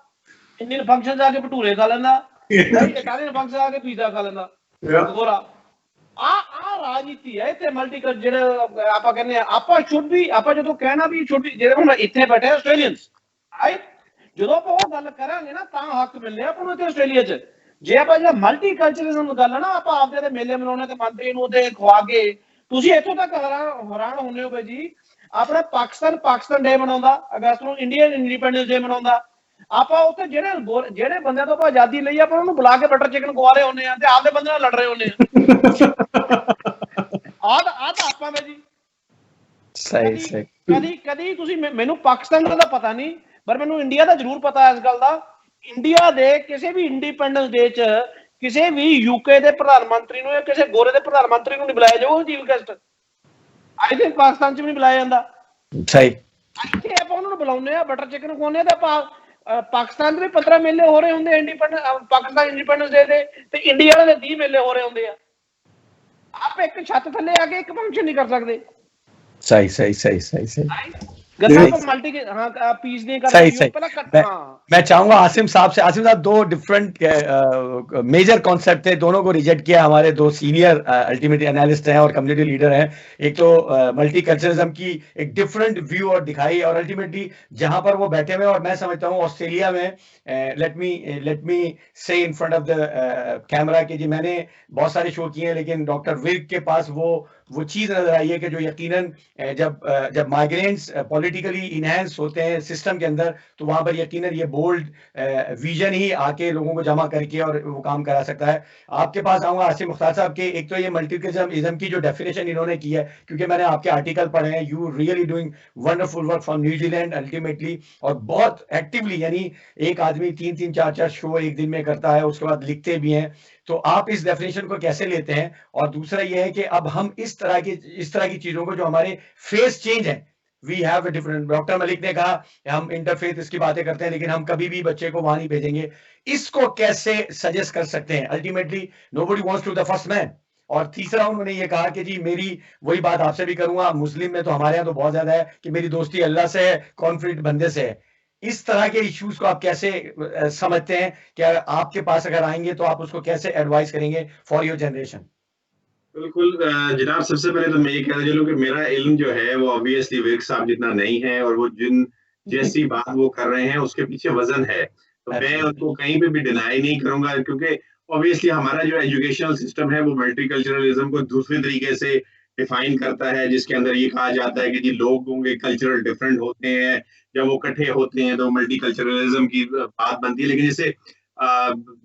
ਇੰਡੀਅਨ ਫੰਕਸ਼ਨ ਜਾ ਕੇ ਭਟੂਰੇ ਖਾ ਲੈਂਦਾ, ਇਟਾਲੀਅਨ ਫੰਕਸ਼ਨ ਜਾ ਕੇ ਪੀਜ਼ਾ ਖਾ ਲੈਂਦਾ ਗੋਰਾ। ਆ ਰਾਜਨੀਤੀ ਹੈ ਇੱਥੇ ਮਲਟੀਕਲਚਰ। ਜਿਹੜੇ ਆਪਾਂ ਕਹਿੰਦੇ ਆ, ਆਪਾਂ ਜਦੋਂ ਕਹਿਣਾ ਵੀ ਜਿਹੜੇ ਹੁਣ ਇੱਥੇ ਬੈਠੇ ਆਸਟ੍ਰੇਲੀਅਨਸ, ਰਾਈਟ, ਜਦੋਂ ਆਪਾਂ ਉਹ ਗੱਲ ਕਰਾਂਗੇ ਨਾ ਤਾਂ ਹੱਕ ਮਿਲਨੇ ਆਪਾਂ ਨੂੰ ਇੱਥੇ ਆਸਟ੍ਰੇਲੀਆ 'ਚ। ਜੇ ਆਪਾਂ ਜਿਹੜਾ ਮਲਟੀਕਲਚਰਿਜ਼ਮ ਗੱਲ ਹੈ ਨਾ, ਆਪਾਂ ਆਪਦੇ ਤੇ ਮੇਲੇ ਮਨਾਉਣੇ ਤੇ ਮੰਤਰੀ ਨੂੰ ਤੇ ਖਵਾ ਕੇ, ਤੁਸੀਂ ਇੱਥੋਂ ਤੱਕ ਹੈਰਾਨ ਹੁੰਦੇ ਹੋ ਜੀ। ਆਪਣਾ ਪਾਕਿਸਤਾਨ ਡੇ ਮਨਾਉਂਦਾ ਅਗਸਤ ਨੂੰ, ਇੰਡੀਅਨ ਇੰਡੀਪੈਂਡੈਂਸ ਡੇ ਮਨਾਉਂਦਾ। ਆਪਾਂ ਉੱਥੇ ਜਿਹੜੇ ਬੰਦਿਆਂ ਤੋਂ ਆਪਾਂ ਆਜ਼ਾਦੀ ਲਈ, ਆਪਾਂ ਉਹਨੂੰ ਬੁਲਾ ਕੇ ਬਟਰ ਚਿਕਨ ਖਵਾ ਰਹੇ ਹੁੰਦੇ ਆ ਤੇ ਆਪਦੇ ਬੰਦੇ ਨਾਲ ਲੜ ਰਹੇ ਹੁੰਦੇ ਆ। ਆਹ ਤਾਂ ਆਪਾਂ ਜੀ। सही ਕਦੀ ਤੁਸੀਂ, ਮੈਨੂੰ ਪਾਕਿਸਤਾਨ ਦਾ ਪਤਾ ਨਹੀਂ, ਪਰ ਮੈਨੂੰ ਇੰਡੀਆ ਦਾ ਜ਼ਰੂਰ ਪਤਾ ਇਸ ਗੱਲ ਦਾ। ਇੰਡੀਆ ਦੇ ਕਿਸੇ ਵੀ ਇੰਡੀਪੈਂਡੈਂਸ ਡੇ 'ਚ ਕਿਸੇ ਵੀ ਯੂਕੇ ਦੇ ਪ੍ਰਧਾਨ ਮੰਤਰੀ ਨੂੰ ਜਾਂ ਕਿਸੇ ਗੋਰੇ ਦੇ ਪ੍ਰਧਾਨ ਮੰਤਰੀ ਨੂੰ ਨਹੀਂ ਬੁਲਾਇਆ ਜਾਊਗਾ chief guest. I think Pakistan 'ਚ ਵੀ ਨਹੀਂ ਬੁਲਾਇਆ ਜਾਂਦਾ। सही। ਇੱਥੇ ਆਪਾਂ ਉਹਨਾਂ ਨੂੰ ਬੁਲਾਉਂਦੇ ਆ, ਬਟਰ ਚਿਕਨ ਖਵਾਉਂਦੇ ਆ, ਤੇ ਆਪਾਂ ਪਾਕਿਸਤਾਨ ਦੇ ਵੀ 15 ਮੇਲੇ ਹੋ ਰਹੇ ਹੁੰਦੇ ਪਾਕਿਸਤਾਨ ਇੰਡੀਪੈਂਡੈਂਸ ਡੇ ਦੇ, ਤੇ ਇੰਡੀਆ ਵਾਲੇ ਦੇ 30 ਮੇਲੇ ਹੋ ਰਹੇ ਹੁੰਦੇ ਆ। ਆਪ ਇੱਕ ਛੱਤ ਥੱਲੇ ਆ ਕੇ ਇੱਕ ਫੰਕਸ਼ਨ ਨਹੀਂ ਕਰ ਸਕਦੇ। सही। मैं चाहूंगा आसिम साहब दो डिफरेंट मेजर कॉन्सेप्ट थे, दोनों को रिजेक्ट किया हमारे दो सीनियर अल्टीमेट एनालिस्ट हैं और कम्युनिटी लीडर हैं। एक तो मल्टीकल्चरलिज्म की एक डिफरेंट व्यू और दिखाई, और अल्टीमेटली जहां पर वो बैठे हुए, और मैं समझता हूँ ऑस्ट्रेलिया में, लेट मी से इन फ्रंट ऑफ द कैमरा कि जी मैंने बहुत सारे शो किए हैं, लेकिन डॉक्टर विर्क के पास वो चीज नजर आई है कि जो यकीनन जब माइग्रेंट्स पॉलिटिकली इनहेंस होते हैं सिस्टम के अंदर, तो वहां पर यकीनन ये बोल्ड विजन ही आके लोगों को जमा करके और वो काम करा सकता है। आपके पास आऊंगा आसिम मुख्तार साहब के, एक तो ये मल्टीकल्चरलिज्म की जो डेफिनेशन इन्होंने की है, क्योंकि मैंने आपके आर्टिकल पढ़े हैं, you really doing wonderful work from New Zealand ultimately, और बहुत एक्टिवली, यानी एक आदमी 3-3 4-4 शो एक दिन में करता है, उसके बाद लिखते भी हैं। तो आप इस डेफिनेशन को कैसे लेते हैं? और दूसरा ये है कि अब हम इस तरह की चीजों को, जो हमारे फेस चेंज है, we have a different, doctor Malik ने कहा हम इंटरफेथ इसकी बातें करते हैं, लेकिन हम कभी भी बच्चे को वहां नहीं भेजेंगे। इसको कैसे सजेस्ट कर सकते हैं? Ultimately nobody wants to the first man. और तीसरा उन्होंने ये कहा कि जी मेरी वही बात आपसे भी करूंगा, मुस्लिम में तो हमारे यहाँ तो बहुत ज्यादा है कि मेरी दोस्ती अल्लाह से है, कॉन्फ्लिक्ट बंदे से है। इस तरह के इश्यूज को आप कैसे समझते हैं? क्या आपके पास अगर आएंगे तो आप उसको कैसे एडवाइस करेंगे फॉर योर जनरेशन? बिल्कुल जनाब, सबसे पहले तो मैं ये कहना चलूं कि मेरा इल्म जो है वो ऑब्वियसली विर्क साहब जितना नहीं है, और वो जिन जैसी बात वो कर रहे हैं उसके पीछे वजन है, तो मैं उनको कहीं पे भी डिनाई नहीं करूंगा, क्योंकि ऑब्वियसली हमारा जो एजुकेशनल सिस्टम है वो मल्टीकल्चरलिज्म को दूसरे तरीके से डिफाइन करता है, जिसके अंदर ये कहा जाता है कि जी लोगों के कल्चरल डिफरेंट होते हैं, जब वो इकट्ठे होते हैं तो मल्टीकल्चरलिज्म की बात बनती है। लेकिन जैसे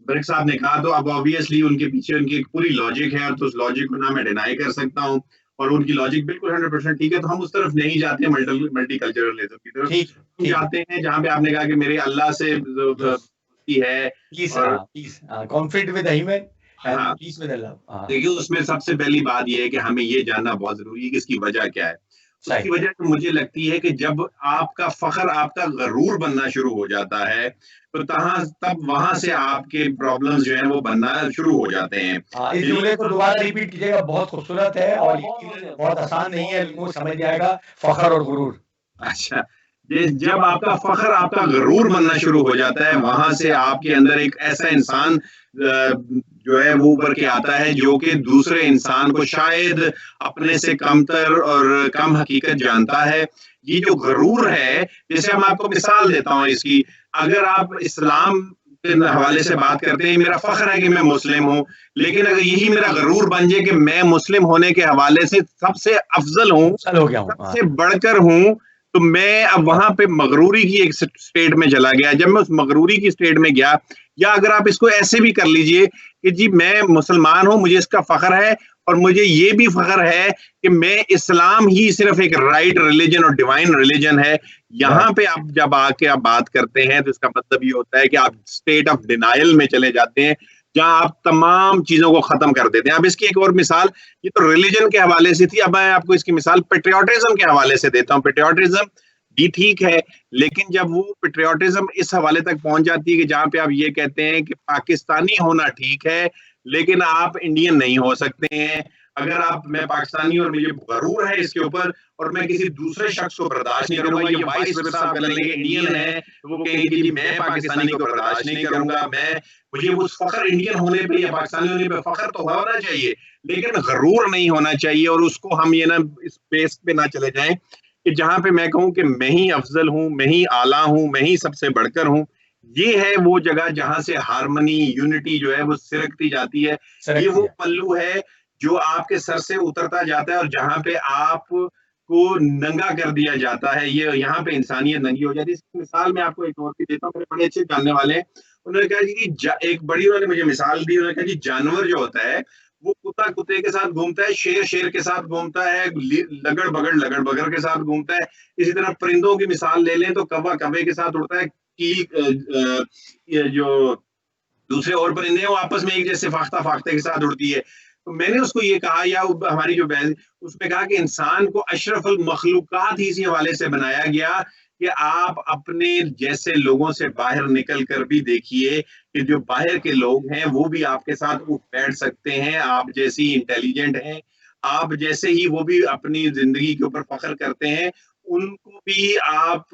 विर्क साहब ने कहा, तो अब ऑब्वियसली उनके पीछे उनकी एक पूरी लॉजिक है, और तो उस लॉजिक को ना मैं डिनाई कर सकता हूँ, और उनकी लॉजिक बिल्कुल 100% ठीक है। तो हम उस तरफ नहीं जाते मल्टीकल्चरलिज्म की तरफ, हम जाते हैं जहाँ पे आपने कहा कि मेरे अल्लाह से है, conflict with human and peace with Allah. देखिए, उसमें सबसे पहली बात यह है कि हमें ये जानना बहुत जरूरी है कि इसकी वजह क्या है। उसकी वजह तो मुझे लगती है कि जब आपका फख्र, आपका गरूर बनना शुरू हो जाता है, तो तब वहां से आपके प्रॉब्लम्स जो हैं वो बनना शुरू हो जाते हैं। इस जुमले को दोबारा रिपीट कीजिएगा, बहुत खूबसूरत है और बहुत आसान नहीं है, लोगों को समझ आएगा, फख्र और गुरूर। अच्छा, जब आपका फख्र, आपका गरूर बनना शुरू हो जाता है, वहां से आपके अंदर एक ऐसा इंसान जो है वो उभर के आता है जो कि दूसरे इंसान को शायद अपने से कमतर और कम हकीकत जानता है। ये जो गरूर है, जैसे हम आपको मिसाल देता हूँ इसकी, अगर आप इस्लाम के हवाले से बात करते हैं, मेरा फख्र है कि मैं मुस्लिम हूँ, लेकिन अगर यही मेरा गरूर बन जाए कि मैं मुस्लिम होने के हवाले से सबसे अफजल हूँ, हो गया हूँ, सबसे बढ़कर हूँ, तो मैं अब वहां पे मगरूरी की एक स्टेट में चला गया। जब मैं उस मगरूरी की स्टेट में गया, या अगर आप इसको ऐसे भी कर लीजिए कि जी मैं मुसलमान हूं, मुझे इसका फख्र है, और मुझे ये भी फख्र है कि मैं इस्लाम ही सिर्फ एक राइट रिलीजन और डिवाइन रिलीजन है। यहाँ पे आप जब आके आप बात करते हैं तो इसका मतलब ये होता है कि आप स्टेट ऑफ डिनायल में चले जाते हैं, जहां आप तमाम चीजों को खत्म कर देते हैं। अब इसकी एक और मिसाल, ये तो रिलीजन के हवाले से थी, अब मैं आपको इसकी मिसाल पेट्रियोटिज्म के हवाले से देता हूँ। पेट्रियोटिज्म भी ठीक है, लेकिन जब वो पेट्रियोटिज्म इस हवाले तक पहुंच जाती है कि जहां पे आप ये कहते हैं कि पाकिस्तानी होना ठीक है, लेकिन आप इंडियन नहीं हो सकते हैं। अगर आप, मैं पाकिस्तानी और मुझे गरूर है इसके ऊपर, और मैं किसी दूसरे शख्स को बर्दाश्त नहीं करूंगा, ये वाइस वर्सा आप कर लेंगे, इंडियन है वो कहेंगे जी मैं पाकिस्तानी को बर्दाश्त नहीं करूंगा, मुझे उस फख्र इंडियन होने पे या पाकिस्तानी होने पे फख्र तो होना चाहिए, लेकिन गरूर नहीं होना चाहिए। और उसको हम ये ना इस बेस पे ना चले जाएं कि जहां पे मैं कहूं कि मैं ही अफजल हूं, मैं ही आला हूं, मैं ही सबसे बढ़कर हूं। ये है वो जगह जहां से हार्मनी, यूनिटी जो है वो सिरकती जाती है। ये वो पल्लू है जो आपके सर से उतरता जाता है और जहां पे आप को नंगा कर दिया जाता है। ये यहाँ पे इंसानियत नंगी हो जाती है। इसकी मिसाल मैं आपको एक और भी देता हूँ, मेरे बड़े अच्छे जानने वाले हैं। उन्होंने कहा कि एक बड़ी, उन्होंने मुझे मिसाल दी, उन्होंने कहा कि जानवर जो होता है वो कुत्ता कुत्ते के साथ घूमता है, शेर शेर के साथ घूमता है, लगड़ बगड़ के साथ घूमता है। इसी तरह परिंदों की मिसाल ले लें तो कौवा कौवे के साथ उड़ता है, कील जो दूसरे और परिंदे हैं वो आपस में एक जैसे फाख्ता फाख्ते के साथ उड़ती है। तो मैंने उसको ये कहा, या हमारी जो बहन, उसमें कहा कि इंसान को अशरफुल मखलूकात ही इसी हवाले से बनाया गया कि आप अपने जैसे लोगों से बाहर निकल कर भी देखिए कि जो बाहर के लोग हैं वो भी आपके साथ उठ बैठ सकते हैं, आप जैसी इंटेलिजेंट हैं, आप जैसे ही वो भी अपनी जिंदगी के ऊपर फख्र करते हैं, उनको भी आप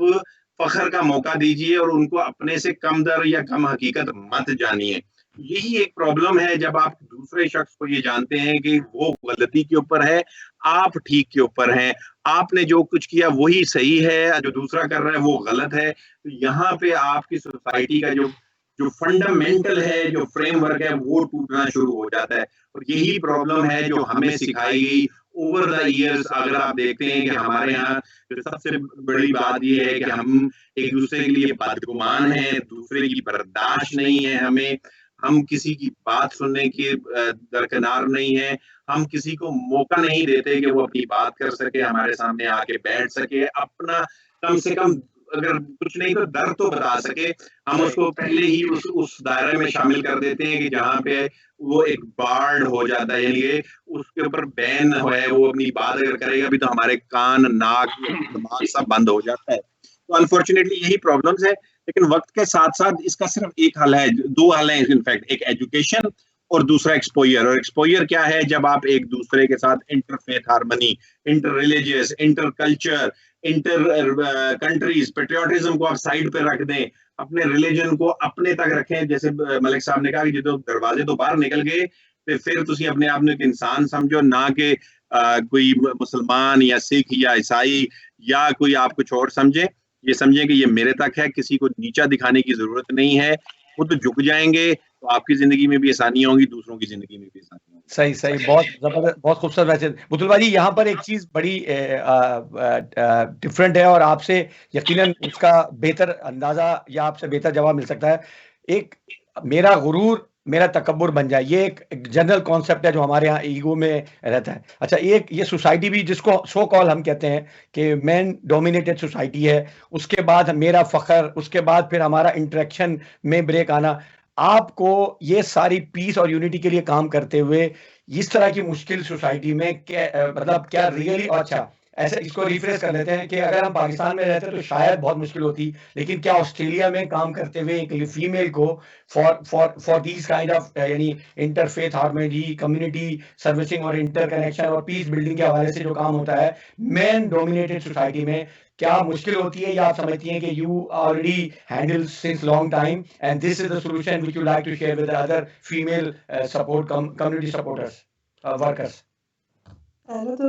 फख्र का मौका दीजिए और उनको अपने से कम दर या कम हकीकत मत जानिए। यही एक प्रॉब्लम है जब आप दूसरे शख्स को ये जानते हैं कि वो गलती के ऊपर है, आप ठीक के ऊपर हैं, आपने जो कुछ किया वही सही है, जो दूसरा कर रहा है वो गलत है। तो यहाँ पे आपकी सोसाइटी का जो जो फंडामेंटल है, जो फ्रेमवर्क है, वो टूटना शुरू हो जाता है। और यही प्रॉब्लम है जो हमें सिखाई गई ओवर द ईयर्स। अगर आप देखते हैं कि हमारे यहाँ सबसे बड़ी बात ये है कि हम एक दूसरे के लिए बदगुमान हैं, दूसरे की बर्दाश्त नहीं है हमें, हम किसी की बात सुनने के दरकिनार नहीं है, हम किसी को मौका नहीं देते कि वो अपनी बात कर सके, हमारे सामने आके बैठ सके, अपना कम से कम अगर कुछ नहीं तो दर्द तो बता सके। हम उसको पहले ही उस दायरे में शामिल कर देते हैं कि जहाँ पे वो एक बार्ड हो जाता है, यानी उसके ऊपर बैन है, वो अपनी बात अगर करेगा भी तो हमारे कान, नाक, दिमाग सब बंद हो जाता है। तो अनफॉर्चुनेटली यही प्रॉब्लम्स है। लेकिन वक्त के साथ साथ इसका सिर्फ एक हल है, दो हल हैं इनफैक्ट, एक एजुकेशन और दूसरा एक्सपोजर। और एक्सपोजर क्या है? जब आप एक दूसरे के साथ interfaith harmony, inter religious, inter culture, inter countries, patriotism को आप साइड पे रख दें, अपने रिलीजन को अपने तक रखें। जैसे मलिक साहब ने कहा कि जो दरवाजे तो बाहर निकल गए तो फिर तुसी अपने आप को एक इंसान समझो, ना कि कोई मुसलमान या सिख या ईसाई या कोई आप कुछ और समझे। ये समझें कि ये मेरे तक है, किसी को नीचा दिखाने की जरूरत नहीं है। खुद झुक जाएंगे तो आपकी जिंदगी में भी आसानियां होंगी, दूसरों की जिंदगी में भी आसानियां होंगी। सही सही, बहुत जबरदस्त, बहुत खूबसूरत मैसेज। बुतुल भाई, यहाँ पर एक चीज बड़ी डिफरेंट है और आपसे यकीनन उसका बेहतर अंदाजा या आपसे बेहतर जवाब मिल सकता है। एक मेरा गुरूर मेरा तकब्बुर बन जाए, ये एक जनरल कॉन्सेप्ट है जो हमारे यहाँ ईगो में रहता है। अच्छा, एक ये सोसाइटी भी जिसको सो कॉल हम कहते हैं कि मैन डोमिनेटेड सोसाइटी है, उसके बाद मेरा फख्र, उसके बाद फिर हमारा इंटरेक्शन में ब्रेक आना। आपको ये सारी पीस और यूनिटी के लिए काम करते हुए इस तरह की मुश्किल सोसाइटी में मतलब क्या रियली, अच्छा ऐसे इसको रिफ्रेश कर लेते हैं कि अगर हम पाकिस्तान में रहते तो शायद बहुत मुश्किल होती, लेकिन क्या ऑस्ट्रेलिया में काम करते हुए एक फीमेल को फॉर दीज काइंड ऑफ यानी इंटरफेथ हार्मनी, कम्युनिटी सर्विसिंग और इंटर कनेक्शन और पीस बिल्डिंग के हवाले से जो काम होता है मैन डोमिनेटेड सोसाइटी में, क्या मुश्किल होती है या आप समझती हैं कि you already handle since long time and this is the solution which you like to share with other female support community supporters workers? पहले तो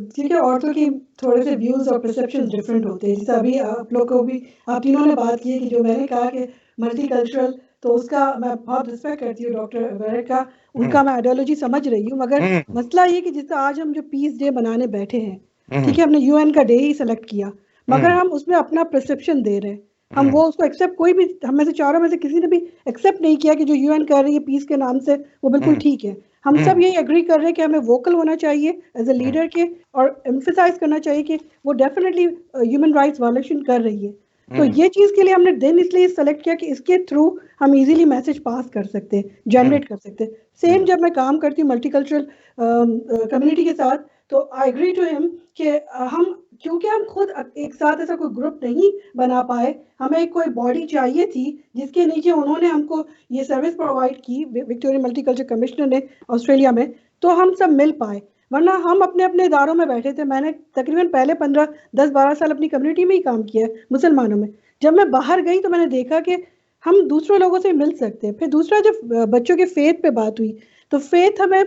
ठीक है, औरतों की थोड़े से व्यूज और परसेप्शन डिफरेंट होते हैं। जैसे अभी आप लोग को भी, आप तीनों ने बात की है कि जो मैंने कहा कि मल्टीकल्चरल, तो उसका मैं बहुत रिस्पेक्ट करती हूँ डॉक्टर वेरेट का, उनका मैं आइडियोलॉजी समझ रही हूँ। मगर मसला ये कि जैसे आज हम जो पीस डे बनाने बैठे हैं, ठीक है, हमने यूएन का डे ही सेलेक्ट किया, मगर हम उसमें अपना परसेप्शन दे रहे हैं, हम वो उसको एक्सेप्ट, कोई भी हम में से चारों में से किसी ने भी एक्सेप्ट नहीं किया कि जो यूएन कर रही है पीस के नाम से वो बिल्कुल ठीक है। हम सब यही एग्री कर रहे हैं कि हमें वोकल होना चाहिए एज ए लीडर के, और एम्फसाइज करना चाहिए कि वो डेफिनेटली ह्यूमन राइट्स वायलेशन कर रही है। तो ये चीज के लिए हमने दिन इसलिए सेलेक्ट किया कि इसके थ्रू हम इजीली मैसेज पास कर सकते हैं, जनरेट कर सकते हैं। सेम जब मैं काम करती हूँ मल्टीकल्चरल कम्युनिटी के साथ, तो आई एग्री टू हिम कि हम, क्योंकि हम खुद एक साथ ऐसा कोई ग्रुप नहीं बना पाए, हमें एक कोई बॉडी चाहिए थी जिसके नीचे उन्होंने हमको ये सर्विस प्रोवाइड की, विक्टोरिया मल्टीकल्चर कमिश्नर ने ऑस्ट्रेलिया में, तो हम सब मिल पाए। वरना हम अपने अपने इदारों में बैठे थे। मैंने तकरीबन पहले 10-12 साल अपनी कम्युनिटी में ही काम किया है, मुसलमानों में। जब मैं बाहर गई तो मैंने देखा कि हम दूसरे लोगों से मिल सकते हैं। फिर दूसरा, जब बच्चों के फेथ पे बात हुई, तो फेथ हमें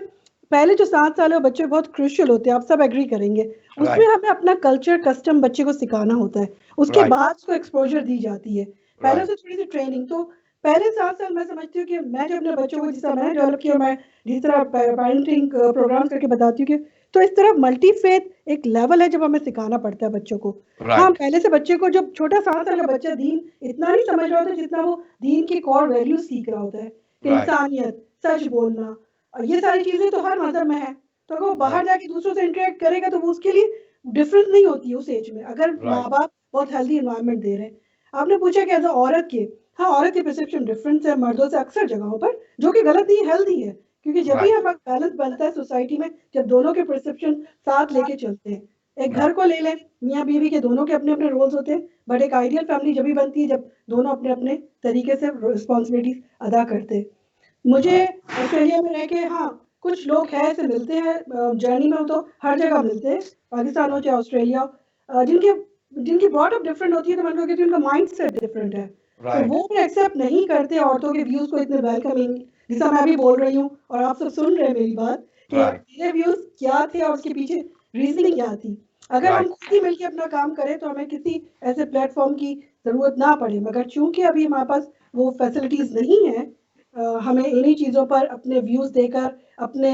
पहले जो 7 साल है बच्चे बहुत क्रूशियल होते हैं, आप सब एग्री करेंगे। उसमें हमें अपना कल्चर कस्टम बच्चे को सिखाना होता है, उसके बाद उसको एक्सपोजर दी जाती है। पहले उसे थोड़ी सी ट्रेनिंग, तो पहले 7 साल मैं समझती हूँ कि मैं जब अपने बच्चों को, जिस तरह मैंने डेवलप किया, मैं जिस तरह पेरेंटिंग प्रोग्राम करके बताती हूँ कि, तो इस तरह मल्टी फेथ एक लेवल है जब हमें सिखाना पड़ता है बच्चों को। हाँ, पहले से बच्चे को, जब छोटा 7 साल का बच्चा दीन इतना नहीं समझ रहा होता जितना वो दीन की कोर वैल्यूज सीख रहा होता है, इंसानियत, सच बोलना, और ये सारी चीजें तो हर मजहब में है। तो अगर वो बाहर जाके दूसरों से इंटरेक्ट करेगा तो वो उसके लिए डिफरेंस नहीं होती है उस एज में, अगर माँ बाप बहुत हेल्दी एनवायरनमेंट दे रहे हैं। आपने पूछा कि एज औरत के, हाँ, औरत की परसेप्शन डिफरेंस है मर्दों से अक्सर जगहों पर, जो कि गलत नहीं, हेल्दी है, क्योंकि जब भी हमारा बैलेंस बनता है सोसाइटी में, जब दोनों के परसेप्शन साथ लेके चलते हैं। एक घर को ले लें, मियाँ बीवी के दोनों के अपने अपने रोल्स होते हैं, बट एक आइडियल फैमिली जब भी बनती है जब दोनों अपने अपने तरीके से रिस्पॉन्सिबिलिटीज अदा करते हैं। मुझे ऑस्ट्रेलिया में रह के, हाँ, कुछ लोग हैं ऐसे मिलते हैं जर्नी में, तो हर जगह मिलते हैं, पाकिस्तान हो चाहे ऑस्ट्रेलिया, जिनकी ब्रॉट अप डिफरेंट होती है, तो मैं उनको कहती हूँ उनका माइंड सेट डिफरेंट है, तो वो भी एक्सेप्ट नहीं करते औरतों के व्यूज को इतने वेलकमिंग, जैसा मैं भी बोल रही हूँ और आप सब सुन रहे हैं मेरी बात कि मेरे व्यूज क्या थे और उसके पीछे रीजनिंग क्या थी। अगर हम खुद ही मिलकर अपना काम करें तो हमें किसी ऐसे प्लेटफॉर्म की जरूरत ना पड़े, मगर चूंकि अभी हमारे पास वो फैसिलिटीज नहीं है, हमें इन्हीं चीज़ों पर अपने व्यूज देकर, अपने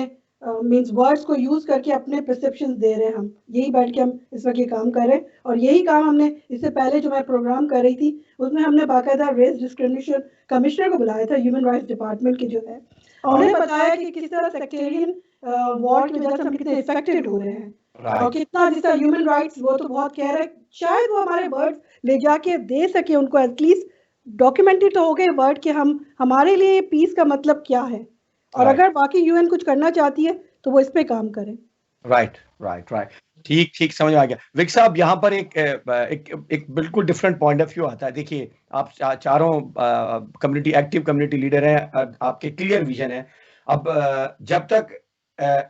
मींस वर्ड्स को यूज करके अपने परसेप्शंस दे रहे हैं। हम यही बैठ के हम इस वक्त ये काम कर रहे हैं, और यही काम हमने इससे पहले जो मैं प्रोग्राम कर रही थी उसमें हमने बाकायदा रेस डिस्क्रिमिनेशन कमिश्नर को बुलाया था, ह्यूमन राइट्स डिपार्टमेंट के जो है, और उन्हें बताया कि किस तरह सेक्टेरियन वॉर की वजह से हम कितने इफेक्टेड हो रहे हैं, और कितना जिसका ह्यूमन राइट्स वो तो बहुत कह रहे हैं, शायद वो हमारे वर्ड्स ले जाके दे सके उनको, एटलीस्ट डॉक्यूमेंटेड तो हो गए वर्ड कि हम, हमारे लिए पीस का मतलब क्या है, और अगर बाकी यूएन कुछ करना चाहती है तो वो इस पे काम करें। राइट, ठीक समझ में आ गया। विक साहब, यहाँ पर एक बिल्कुल डिफरेंट पॉइंट ऑफ व्यू आता है। देखिए, आप चारों कम्युनिटी एक्टिव कम्युनिटी लीडर हैं, आपके क्लियर विजन है। अब जब तक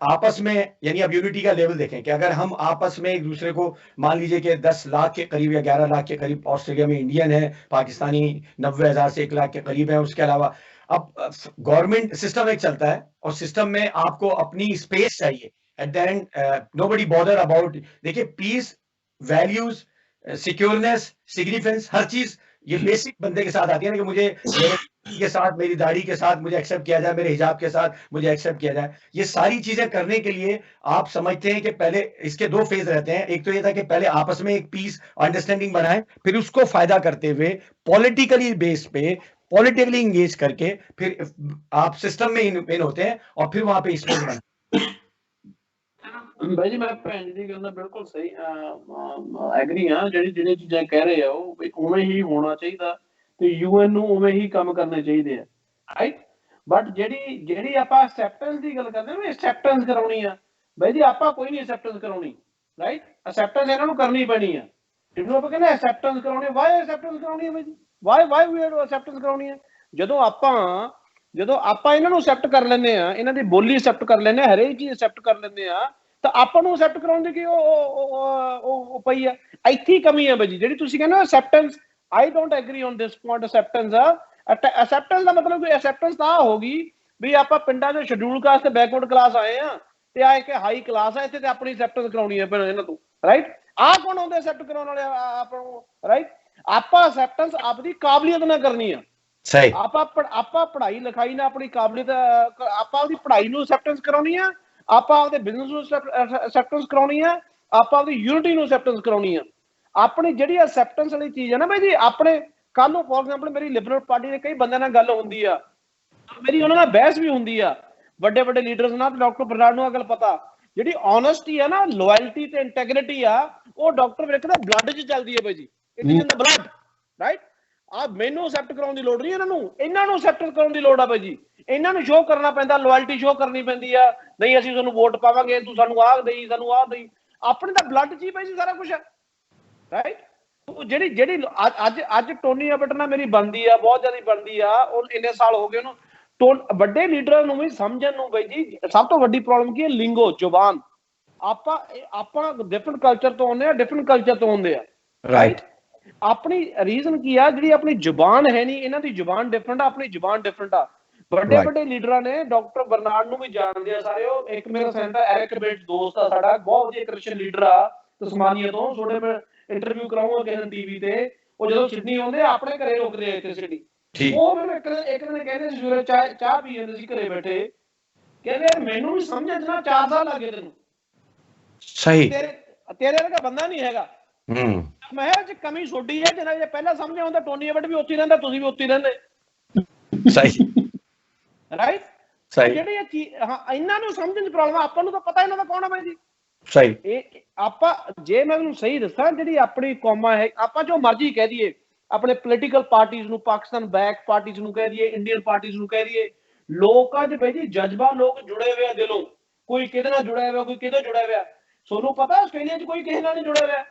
आपस में, यानी अब यूनिटी का लेवल देखें कि अगर हम आपस में एक दूसरे को, मान लीजिए कि 10 लाख के करीब या 11 लाख के करीब ऑस्ट्रेलिया में इंडियन है, पाकिस्तानी 90,000 से 1 लाख के करीब है, उसके अलावा अब गवर्नमेंट सिस्टम एक चलता है, और सिस्टम में आपको अपनी स्पेस चाहिए। Eight the and nobody bother about, देखिए, पीस, वैल्यूज, सिक्योरनेस, सिग्निफिकेंस, हर चीज ये बेसिक बंदे के साथ आती है ना, कि मुझे मेरे के साथ, मेरी दाढ़ी के साथ मुझे एक्सेप्ट किया जाए, मेरे हिजाब के साथ मुझे एक्सेप्ट किया जाए। ये सारी चीजें करने के लिए आप समझते हैं कि पहले इसके 2 फेज रहते हैं। एक तो ये था कि पहले आपस में एक पीस अंडरस्टैंडिंग बनाएं, फिर उसको फायदा करते हुए पॉलिटिकली बेस पे, पॉलिटिकली इंगेज करके, फिर आप सिस्टम में इन होते हैं, और फिर वहां पे स्पेस बनाते। भाई जी, मैं भैन जी कहना बिल्कुल सही एग्री हाँ, ਜਿਹੜੀ ਚੀਜ਼ਾਂ ਕਹਿ ਰਹੇ ਆ ਉਹ ਉਵੇਂ ਹੀ ਹੋਣਾ ਚਾਹੀਦਾ, ਤੇ ਯੂਐਨ ਨੂੰ ਉਵੇਂ ਹੀ ਕੰਮ ਕਰਨੇ ਚਾਹੀਦੇ ਆ, ਰਾਈਟ। ਬਟ ਜਿਹੜੀ ਆਪਾਂ ਐਕਸੈਪਟੈਂਸ ਦੀ ਗੱਲ ਕਰਦੇ ਨਾ, ਐਕਸੈਪਟੈਂਸ ਕਰਾਉਣੀ ਆ, ਭਾਈ ਜੀ ਆਪਾਂ ਕੋਈ ਨਹੀਂ ਐਕਸੈਪਟੈਂਸ ਕਰਾਉਣੀ, ਰਾਈਟ। ਐਕਸੈਪਟੈਂਸ ਇਹਨਾਂ ਨੂੰ ਕਰਨੀ ਪੈਣੀ ਆ, ਜਿਹਨੂੰ ਆਪਾਂ ਕਹਿੰਦੇ ਐਕਸੈਪਟੈਂਸ ਕਰਾਉਣੀ। ਵਾਈ ਐਕਸੈਪਟੈਂਸ ਕਰਾਉਣੀ ਹੈ ਭਾਈ ਜੀ, ਵਾਈ ਵੀ ਐਕਸੈਪਟੈਂਸ ਕਰਾਉਣੀ ਹੈ? ਜਦੋਂ ਆਪਾਂ ਇਹਨਾਂ ਨੂੰ ਐਕਸੈਪਟ ਕਰ ਲੈਂਦੇ ਆ, ਇਹਨਾਂ ਦੀ ਬੋਲੀ ਐਕਸੈਪਟ ਕਰ ਲੈਂਦੇ ਆ, ਹਰੇਕ ਚੀਜ਼ ਐਕਸੈਪਟ ਕਰ ਲੈਂਦੇ ਆ, ਤਾਂ ਆਪਾਂ ਨੂੰ ਐਕਸੈਪਟ ਕਰਾਉਣ ਦੀ ਕੀ ਉਹ ਪਈ ਆ। ਇੱਥੇ ਹੀ ਕਮੀ ਹੈ ਬਾਈ ਜੀ, ਜਿਹੜੀ ਤੁਸੀਂ ਕਹਿੰਦੇ ਹੋ acceptance. I don't agree on this point. Acceptance ਦਾ ਮਤਲਬ ਕੋਈ ਐਕਸੈਪਟੈਂਸ ਤਾਂ ਹੋਗੀ ਵੀ ਆਪਾਂ ਪਿੰਡਾਂ ਦੇ ਸ਼ਡਿਊਲ ਕਾਸਟ ਤੇ ਬੈਕਵਰਡ ਕਲਾਸ ਆਏ ਆ ਤੇ ਆ ਇੱਕ ਹਾਈ ਕਲਾਸ ਆ ਇੱਥੇ ਤੇ ਆਪਣੀ ਐਕਸੈਪਟੈਂਸ ਕਰਾਉਣੀ ਹੈ ਇਹਨਾਂ ਤੋਂ, ਰਾਈਟ। ਆਹ ਕੌਣ ਹੁੰਦੇ ਐਕਸੈਪਟ ਕਰਾਉਣ ਵਾਲੇ ਆਪਾਂ ਨੂੰ, ਰਾਈਟ। ਆਪਾਂ ਐਕਸੈਪਟੈਂਸ ਆਪਣੀ ਕਾਬਲੀਅਤ ਨਾਲ ਕਰਨੀ ਆ। ਸਹੀ। ਆਪਾਂ ਪੜ੍ਹਾਈ ਲਿਖਾਈ ਨਾਲ ਆਪਣੀ ਕਾਬਲੀਅਤ, ਆਪਾਂ ਉਹਦੀ ਪੜ੍ਹਾਈ ਨੂੰ ਐਕਸੈਪਟੈਂਸ ਕਰਾਉਣੀ ਆ, ਆਪਾਂ ਆਪਦੇ ਬਿਜ਼ਨਸ ਨੂੰ ਐਕਸੈਪਟੈਂਸ ਕਰਾਉਣੀ ਆ, ਆਪਾਂ ਆਪਦੀ ਯੂਨਿਟੀ ਨੂੰ ਐਕਸੈਪਟੈਂਸ ਕਰਾਉਣੀ ਆ। ਆਪਣੀ ਜਿਹੜੀ ਐਕਸੈਪਟੈਂਸ ਵਾਲੀ ਚੀਜ਼ ਹੈ ਨਾ ਬਾਈ ਜੀ, ਆਪਣੇ ਕੱਲ ਨੂੰ ਫੋਰ ਐਗਜ਼ਾਮਪਲ ਮੇਰੀ ਲਿਬਰਲ ਪਾਰਟੀ ਦੇ ਕਈ ਬੰਦਿਆਂ ਨਾਲ ਗੱਲ ਹੁੰਦੀ ਆ, ਮੇਰੀ ਉਹਨਾਂ ਨਾਲ ਬਹਿਸ ਵੀ ਹੁੰਦੀ ਆ, ਵੱਡੇ ਵੱਡੇ ਲੀਡਰਸ ਨਾਲ। ਡਾਕਟਰ ਬਰਨਾਰਡ ਨੂੰ ਇਹ ਗੱਲ ਪਤਾ, ਜਿਹੜੀ ਓਨੈਸਟੀ ਆ ਨਾ, ਲੋਇਲਟੀ ਤੇ ਇੰਟੈਗ੍ਰਿਟੀ ਆ, ਉਹ ਡਾਕਟਰ ਵਿਰਕ ਦੇ ਬਲੱਡ 'ਚ ਚੱਲਦੀ ਹੈ ਬਾਈ ਜੀ। It is in the blood, right. ਆ ਮੈਨੂੰ ਐਕਸੈਪਟ ਕਰਾਉਣ ਦੀ ਲੋੜ ਨਹੀਂ ਇਹਨਾਂ ਨੂੰ ਨੂੰ ਐਕਸੈਪਟ ਕਰਾਉਣ ਦੀ ਲੋੜ ਆ ਬਾਈ ਜੀ। ਇਹਨਾਂ ਨੂੰ ਸ਼ੋਅ ਕਰਨਾ ਪੈਂਦਾ, ਲੋਇਲਟੀ ਸ਼ੋਅ ਕਰਨੀ ਪੈਂਦੀ ਆ। ਨਹੀਂ ਅਸੀਂ ਤੁਹਾਨੂੰ ਵੋਟ ਪਾਵਾਂਗੇ, ਤੂੰ ਸਾਨੂੰ ਆਹ ਦੇਈ, ਸਾਨੂੰ ਆਹ ਦੇਈ। ਆਪਣੇ ਤਾਂ ਬਲੱਡ 'ਚ ਹੀ ਬਾਈ ਜੀ ਸਾਰਾ ਕੁਛ ਹੈ, ਰਾਈਟ। ਜਿਹੜੀ ਅੱਜ ਟੋਨੀ ਅਬਟ ਨਾਲ ਮੇਰੀ ਬਣਦੀ ਆ, ਬਹੁਤ ਜ਼ਿਆਦਾ ਬਣਦੀ ਆ। ਉਹ ਇੰਨੇ ਸਾਲ ਹੋ ਗਏ ਉਹਨੂੰ। ਵੱਡੇ ਲੀਡਰਾਂ ਨੂੰ ਵੀ ਸਮਝਣ ਨੂੰ ਬਾਈ ਜੀ ਸਭ ਤੋਂ ਵੱਡੀ ਪ੍ਰੋਬਲਮ ਕੀ ਹੈ? ਲਿੰਗੋ, ਜ਼ੁਬਾਨ। ਆਪਾਂ ਡਿਫਰੈਂਟ ਕਲਚਰ ਤੋਂ ਆਉਂਦੇ ਆ, ਡਿਫਰੈਂਟ ਕਲਚਰ ਤੋਂ ਆਉਂਦੇ ਆ, ਰਾਈਟ। ਆਪਣੀ ਰੀਜ਼ਨ ਕੀ ਆ? ਜਿਹੜੀ ਆਪਣੀ ਜ਼ੁਬਾਨ ਹੈ ਨਹੀਂ, ਇਹਨਾਂ ਦੀ ਜ਼ੁਬਾਨ ਡਿਫਰੈਂਟ ਆ, ਆਪਣੀ ਜ਼ੁਬਾਨ ਡਿਫਰੈਂਟ ਆ। ਵੱਡੇ ਲੀਡਰਾਂ ਨੇ, ਡਾਕਟਰ ਬਰਨਾਰਡ ਨੂੰ ਵੀ ਜਾਣਦੇ ਆ ਸਾਰੇ। ਉਹ ਇੱਕ ਮੇਰਾ ਸੈਂਟਰ ਐਰਿਕ ਬੇਟ ਦੋਸਤ ਆ ਸਾਡਾ, ਬਹੁਤ ਵਧੀਆ ਕ੍ਰਿਸਚੀਅਨ ਲੀਡਰ ਆ ਤਸਮਾਨੀਆ ਤੋਂ। ਤੁਹਾਡੇ ਮੈਂ ਇੰਟਰਵਿਊ ਕਰਾਉਂਗਾ ਕਿਸੇ ਟੀਵੀ ਤੇ। ਉਹ ਜਦੋਂ ਸਿਡਨੀ ਆਉਂਦੇ ਆਪਣੇ ਘਰੇ ਰੁਕਦੇ ਆ ਇੱਥੇ ਸਿਡਨੀ। ਉਹ ਮੈਨੂੰ ਇੱਕ ਦਿਨ ਕਹਿੰਦੇ ਸੀ, ਸਵੇਰੇ ਚਾਹ ਪੀ ਜਾਂਦੇ ਸੀ ਘਰੇ ਬੈਠੇ, ਕਹਿੰਦੇ ਮੈਨੂੰ ਵੀ ਸਮਝਣ 'ਚ ਨਾ 4 ਸਾਲ ਲੱਗੇ ਤੈਨੂੰ। ਸਹੀ। ਤੇਰੇ ਵਰਗਾ ਬੰਦਾ ਨਹੀਂ ਹੈਗਾ। ਮੈਂ ਕਿਹਾ ਜੇ ਕਮੀ ਛੋਡੀ ਹੈ, ਜੇ ਪਹਿਲਾਂ ਸਮਝਿਆ ਹੁੰਦਾ ਟੋਨੀ ਅਬਟ ਵੀ ਉੱਥੇ ਰਹਿੰਦਾ, ਤੁਸੀਂ ਵੀ ਉੱਥੇ ਰਹਿੰਦੇ। ਸਹੀ, ਰਾਈਟ। ਜਿਹੜੀ ਇਹ ਚੀਜ਼, ਹਾਂ, ਇਹਨਾਂ ਨੂੰ ਸਮਝਣ 'ਚ ਪ੍ਰੋਬਲਮ। ਆਪਾਂ ਨੂੰ ਤਾਂ ਪਤਾ ਇਹਨਾਂ ਦਾ ਕੌਣ ਆ ਬਾਈ ਜੀ। ਸਹੀ। ਇਹ ਆਪਾਂ, ਜੇ ਮੈਂ ਤੁਹਾਨੂੰ ਸਹੀ ਦੱਸਾਂ, ਜਿਹੜੀ ਆਪਣੀ ਕੌਮਾਂ ਹੈ, ਆਪਾਂ ਜੋ ਮਰਜ਼ੀ ਕਹਿ ਦਈਏ, ਆਪਣੇ ਪੋਲੀਟੀਕਲ ਪਾਰਟੀਜ਼ ਨੂੰ, ਪਾਕਿਸਤਾਨ ਬੈਕ ਪਾਰਟੀਜ਼ ਨੂੰ ਕਹਿ ਦਈਏ, ਇੰਡੀਅਨ ਪਾਰਟੀਜ਼ ਨੂੰ ਕਹਿ ਦਈਏ, ਲੋਕਾਂ 'ਚ ਬਾਈ ਜੀ ਜਜ਼ਬਾ, ਲੋਕ ਜੁੜੇ ਹੋਏ ਆ ਦਿਲੋਂ। ਕੋਈ ਕਿਹਦੇ ਨਾਲ ਜੁੜਿਆ ਹੋਇਆ, ਕੋਈ ਕਿਹਦੇ ਜੁੜਿਆ ਹੋਇਆ। ਤੁਹਾਨੂੰ ਪਤਾ ਆਸਟ੍ਰੇਲੀਆ 'ਚ ਕੋਈ ਕਿਸੇ ਨਾਲ ਨਹੀਂ ਜੁੜਿਆ ਹੋਇਆ।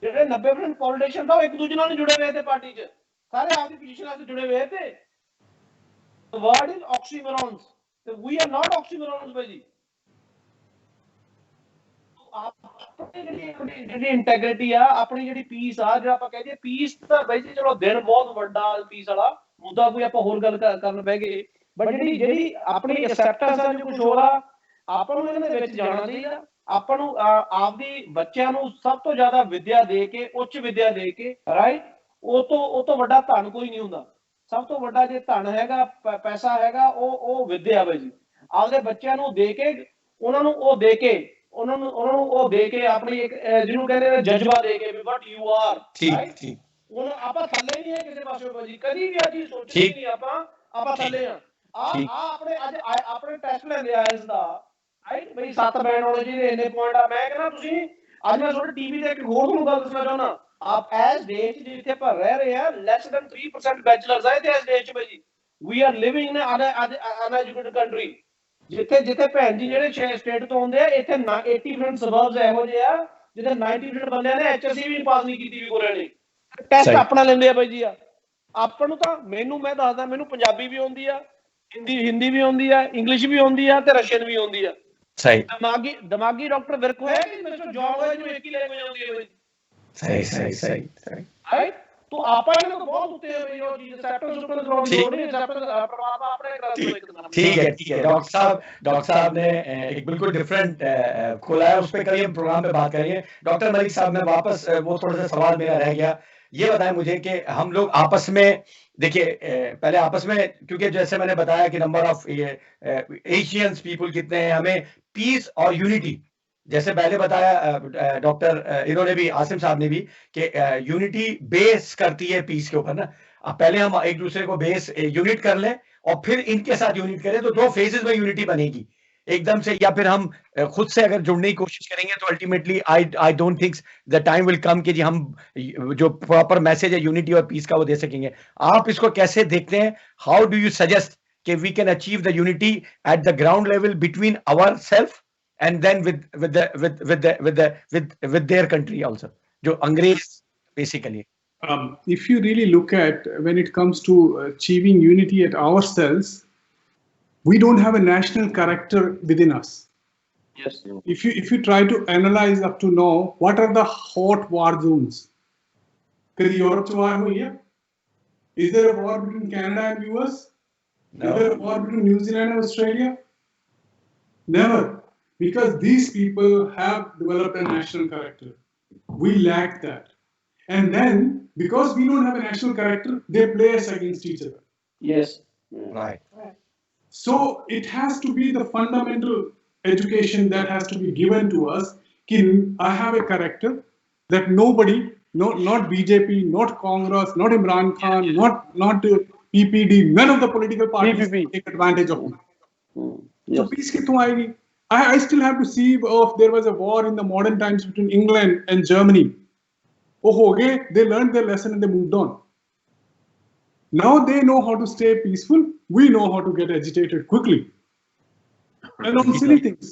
ਜਿਹੜੇ 90% ਪੋਲੀਟੀਸ਼ੀਅਨ ਤਾਂ ਉਹ ਇੱਕ ਦੂਜੇ ਨਾਲ ਨਹੀਂ ਜੁੜੇ ਹੋਏ ਤੇ ਪਾਰਟੀ 'ਚ, ਸਾਰੇ ਆਪਦੀ ਪੋਜੀਸ਼ਨ ਨਾਲ ਜੁੜੇ ਹੋਏ ਤੇ। The word is oxymorons. We are not oxymorons ਬਾਈ ਜੀ। ਜਿਹੜੀ ਇੰਟੈਗ੍ਰਿਟੀ ਆ, ਆਪਣੀ ਜਿਹੜੀ ਪੀਸ ਆ, ਜਿਹੜਾ ਆਪਾਂ ਕਹਿੰਦੇ ਪੀਸ ਤਾਂ ਬਾਈ ਜੀ ਚਲੋ ਦਿਨ ਬਹੁਤ ਵੱਡਾ ਪੀਸ ਵਾਲਾ ਮੁੱਦਾ, ਕੋਈ ਆਪਾਂ ਹੋਰ ਗੱਲ ਕਰਨ ਬਹਿ ਗਏ। ਬਟ ਜਿਹੜੀ ਆਪਣੀ ਐਕਸੈਪਟੈਂਸ ਆ, ਕੁਝ ਹੋਰ ਆ, ਆਪਾਂ ਨੂੰ ਇਹਨਾਂ ਦੇ ਵਿੱਚ ਜਾਣਾ ਚਾਹੀਦਾ। ਆਪਾਂ ਨੂੰ ਆਪਦੀ ਬੱਚਿਆਂ ਨੂੰ ਸਭ ਤੋਂ ਜ਼ਿਆਦਾ ਵਿਦਿਆ ਦੇ ਕੇ, ਉੱਚ ਵਿਦਿਆ ਦੇ ਕੇ, ਰਾਈਟ। ਉਹ ਤੋਂ ਵੱਡਾ ਧਨ ਕੋਈ ਨਹੀਂ ਹੁੰਦਾ। ਸਭ ਤੋਂ ਵੱਡਾ ਜੇ ਧਨ ਹੈਗਾ, ਪੈਸਾ ਹੈਗਾ, ਉਹ ਵਿਦਿਆ ਬਾਈ ਜੀ। ਆਪਦੇ ਬੱਚਿਆਂ ਨੂੰ ਦੇ ਕੇ, ਉਹਨਾਂ ਨੂੰ ਉਹ ਦੇ ਕੇ, ਉਹਨਾਂ ਨੂੰ ਉਹ ਦੇ ਕੇ, ਆਪਣੀ ਇੱਕ ਜਿਹਨੂੰ ਕਹਿੰਦੇ ਨੇ ਜਜ਼ਬਾ ਦੇ ਕੇ, ਵਟ ਯੂ ਆਰ, ਰਾਈਟ। ਹੁਣ ਆਪਾਂ ਥੱਲੇ ਨਹੀਂ ਹੈ ਕਿਸੇ ਪਾਸੇ ਬਾਈ ਜੀ, ਕਦੀ ਵੀ ਆ ਚੀਜ਼ ਸੋਚੀ ਨਹੀਂ ਆਪਾਂ ਥੱਲੇ ਆ। ਆਪਣੇ ਅੱਜ ਆਪਣੇ ਟੈਸਟ ਲੈਂਦੇ ਆ ਇਸ ਦਾ, ਰਾਈਟ ਬਈ 7 ਬੈਂਡ ਹੋਣੇ ਚਾਹੀਦੇ, ਇੰਨੇ ਪੁਆਇੰਟ ਆ। ਮੈਂ ਕਹਿੰਦਾ ਤੁਸੀਂ ਅੱਜ ਮੈਂ ਤੁਹਾਡੇ ਟੀਵੀ ਤੇ ਇੱਕ ਹੋਰ ਤੁਹਾਨੂੰ ਗੱਲ ਦੱਸਣਾ ਚਾਹੁੰਦਾ। ਆਪ ਐਸ ਦੇਸ਼ ਜਿੱਥੇ ਆਪਾਂ ਰਹਿ ਰਹੇ ਆ, ਲੈਸ ਦੈਨ 3% ਬੈਚਲਰਸ ਆ ਇੱਥੇ ਇਸ ਦੇਸ਼ 'ਚ ਬਾਈ ਜੀ। We are living in uneducated country. ਜਿੱਥੇ ਭੈਣ ਜੀ ਜਿਹੜੇ 6 ਸਟੇਟ ਤੋਂ ਆਉਂਦੇ ਆ, ਇੱਥੇ 80% ਸਬਰਬਸ ਇਹੋ ਜਿਹੇ ਆ ਜਿੱਥੇ 90% ਬੰਦਿਆਂ ਨੇ HSC ਵੀ ਪਾਸ ਨਹੀਂ ਕੀਤੀ ਵੀ ਗੋਰਿਆਂ ਨੇ। ਟੈਸਟ ਆਪਣਾ ਲੈਂਦੇ ਆ ਬਾਈ ਜੀ। ਆਪਾਂ ਨੂੰ ਤਾਂ, ਮੈਂ ਦੱਸਦਾ, ਮੈਨੂੰ ਪੰਜਾਬੀ ਵੀ ਆਉਂਦੀ ਆ, ਹਿੰਦੀ ਵੀ ਆਉਂਦੀ ਆ, ਇੰਗਲਿਸ਼ ਵੀ ਆਉਂਦੀ ਆ ਤੇ ਰਸ਼ੀਅਨ ਵੀ ਆਉਂਦੀ ਆ। ਸਹੀ। ਦਿਮਾਗੀ ਡਾਕਟਰ ਵਿਰਕ ਹੋਇਆ ਕਿ ਮਿਸਟਰ ਜੌਨ ਹੋਇਆ ਜਿਹਨੂੰ ਇੱਕ ਹੀ ਲੈਂਗੁਏਜ ਆਉਂਦੀ ਹੈ ਬਾਈ। ਸਹੀ। ਰਾਈਟ। तो आप बहुत होते हैं ठीक है। डॉक्टर साहब ने एक बिल्कुल डिफरेंट खोला है, उस पर कभी हम प्रोग्राम पे बात करेंगे। डॉक्टर मलिक साहब, मैं वापस वो थोड़ा सा सवाल मेरा रह गया, ये बताएं मुझे कि हम लोग आपस में, देखिए पहले आपस में, क्योंकि जैसे मैंने बताया कि नंबर ऑफ एशियंस पीपल कितने हैं, हमें पीस और यूनिटी, जैसे पहले बताया डॉक्टर, इन्होंने भी, आसिम साहब ने भी, कि यूनिटी बेस करती है पीस के ऊपर ना। अब पहले हम एक दूसरे को बेस यूनिट कर लें और फिर इनके साथ यूनिट करें, तो 2 फेजेस में यूनिटी बनेगी एकदम से। या फिर हम खुद से अगर जुड़ने की कोशिश करेंगे तो ultimately I don't think the time will come कि जी हम जो प्रॉपर मैसेज है यूनिटी और पीस का वो दे सकेंगे। आप इसको कैसे देखते हैं? हाउ डू यू सजेस्ट कि we can achieve the unity at the ground level between our self and then with their country also, jo Angrez basically. If you really look at, when it comes to achieving unity at ourselves, we don't have a national character within us. Yes. if you try to analyze up to know what are the hot war zones. Could Europe war हुई है? Is there a war between Canada and US? No. Is there a war between New Zealand and Australia? Never, because these people have developed a national character. We lack that. And then, because we don't have a national character, they play us against each other. Yes. Right. So it has to be the fundamental education that has to be given to us. Ki I have a character that nobody, not BJP, not Congress, not Imran Khan, not PPD, none of the political parties PPP. take advantage of me. Yes. So peace kitun aayegi? I still have to see if there was a war in the modern times between England and Germany. Oh, ho gaye, they learned their lesson and they moved on. Now they know how to stay peaceful. We know how to get agitated quickly. And on silly things.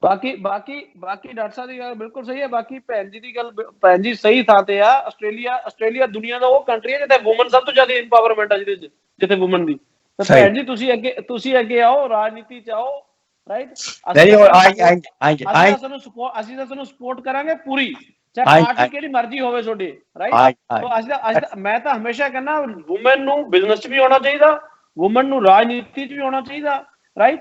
ਬਾਕੀ doctor ਸਾਹਿਬ ਦੀ ਗੱਲ ਬਿਲਕੁਲ ਸਹੀ ਹੈ। ਬਾਕੀ ਭੈਣ ਜੀ ਦੀ ਗੱਲ ਭੈਣ ਜੀ ਸਹੀ ਥਾਂ ਤੇ ਆ। ਆਸਟ੍ਰੇਲੀਆ ਦੁਨੀਆ ਦਾ ਉਹ ਕੰਟਰੀ ਹੈ ਜਿੱਥੇ ਵੂਮਨ ਸਭ ਤੋਂ ਜ਼ਿਆਦਾ ਇੰਪਾਵਰਮੈਂਟ ਆ, ਜਿੱਥੇ ਵੂਮਨ ਦੀ। ਤਾਂ ਭੈਣ ਜੀ ਤੁਸੀਂ ਅੱਗੇ ਆਓ, ਰਾਜਨੀਤੀ ਚ ਆਓ, ਰਾਈਟ। ਅਸੀਂ ਤਾਂ ਤੁਹਾਨੂੰ ਸਪੋਰਟ ਕਰਾਂਗੇ ਪੂਰੀ, ਚਾਹੇ ਪਾਰਟੀ ਕਿਹੜੀ ਮਰਜ਼ੀ ਹੋਵੇ ਤੁਹਾਡੀ, ਰਾਈਟ। ਮੈਂ ਤਾਂ ਹਮੇਸ਼ਾ ਕਹਿੰਦਾ ਵੂਮਨ ਨੂੰ ਬਿਜ਼ਨਸ ਚ ਵੀ ਆਉਣਾ ਚਾਹੀਦਾ, ਵੂਮਨ ਨੂੰ ਰਾਜਨੀਤੀ ਚ ਵੀ ਆਉਣਾ ਚਾਹੀਦਾ, ਰਾਈਟ।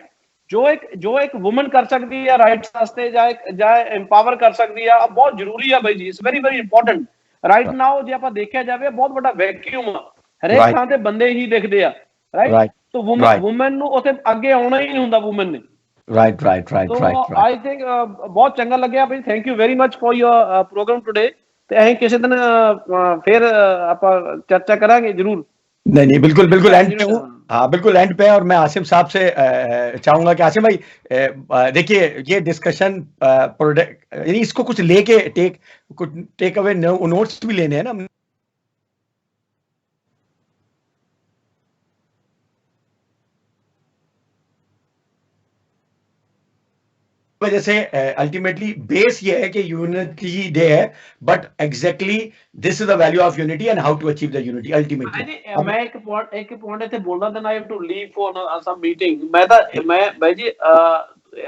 ਜੋ ਇੱਕ ਵੂਮਨ ਕਰ ਸਕਦੀ ਹੈ ਰਾਈਟਸ ਵਾਸਤੇ ਜਾਂ ਇੰਪਾਵਰ ਕਰ ਸਕਦੀ ਆ, ਬਹੁਤ ਜ਼ਰੂਰੀ ਆ ਬਾਈ ਜੀ। It's very important right now. ਜੇ ਆਪਾਂ ਦੇਖਿਆ ਜਾਵੇ ਬਹੁਤ ਵੱਡਾ ਵੈਕਿਊਮ ਆ, ਹਰੇਕ ਥਾਂ ਤੇ ਬੰਦੇ ਹੀ ਦਿਖਦੇ ਆ, ਰਾਈਟ। ਤਾਂ ਵੂਮਨ ਨੂੰ ਉੱਥੇ ਅੱਗੇ ਆਉਣਾ ਹੀ ਨਹੀਂ ਹੁੰਦਾ ਵੂਮਨ ਨੇ, ਰਾਈਟ। ਆਈ ਥਿੰਕ ਬਹੁਤ ਚੰਗਾ ਲੱਗਿਆ ਬਾਈ। Thank you very much for your programme today. ਤੇ ਅਸੀਂ ਕਿਸੇ ਦਿਨ ਫਿਰ ਆਪਾਂ ਚਰਚਾ ਕਰਾਂਗੇ जरूर। नहीं, बिल्कुल एंड पे हूँ। हाँ, बिल्कुल एंड पे। और मैं आसिम साहब से चाहूंगा कि आसिम भाई देखिए ये डिस्कशन प्रोडक्ट यानी इसको कुछ लेके टेक अवे नोट्स भी लेने हैं ना। वजह से अल्टीमेटली बेस ये है कि यूनिटी डे है, but exactly this is the value of unity and how to achieve the unity ultimately. मैं एक पॉइंट ਇੱਥੇ ਬੋਲਦਾ ਤਾਂ I have to leave for some meeting. मैं ਬਾਈ ਜੀ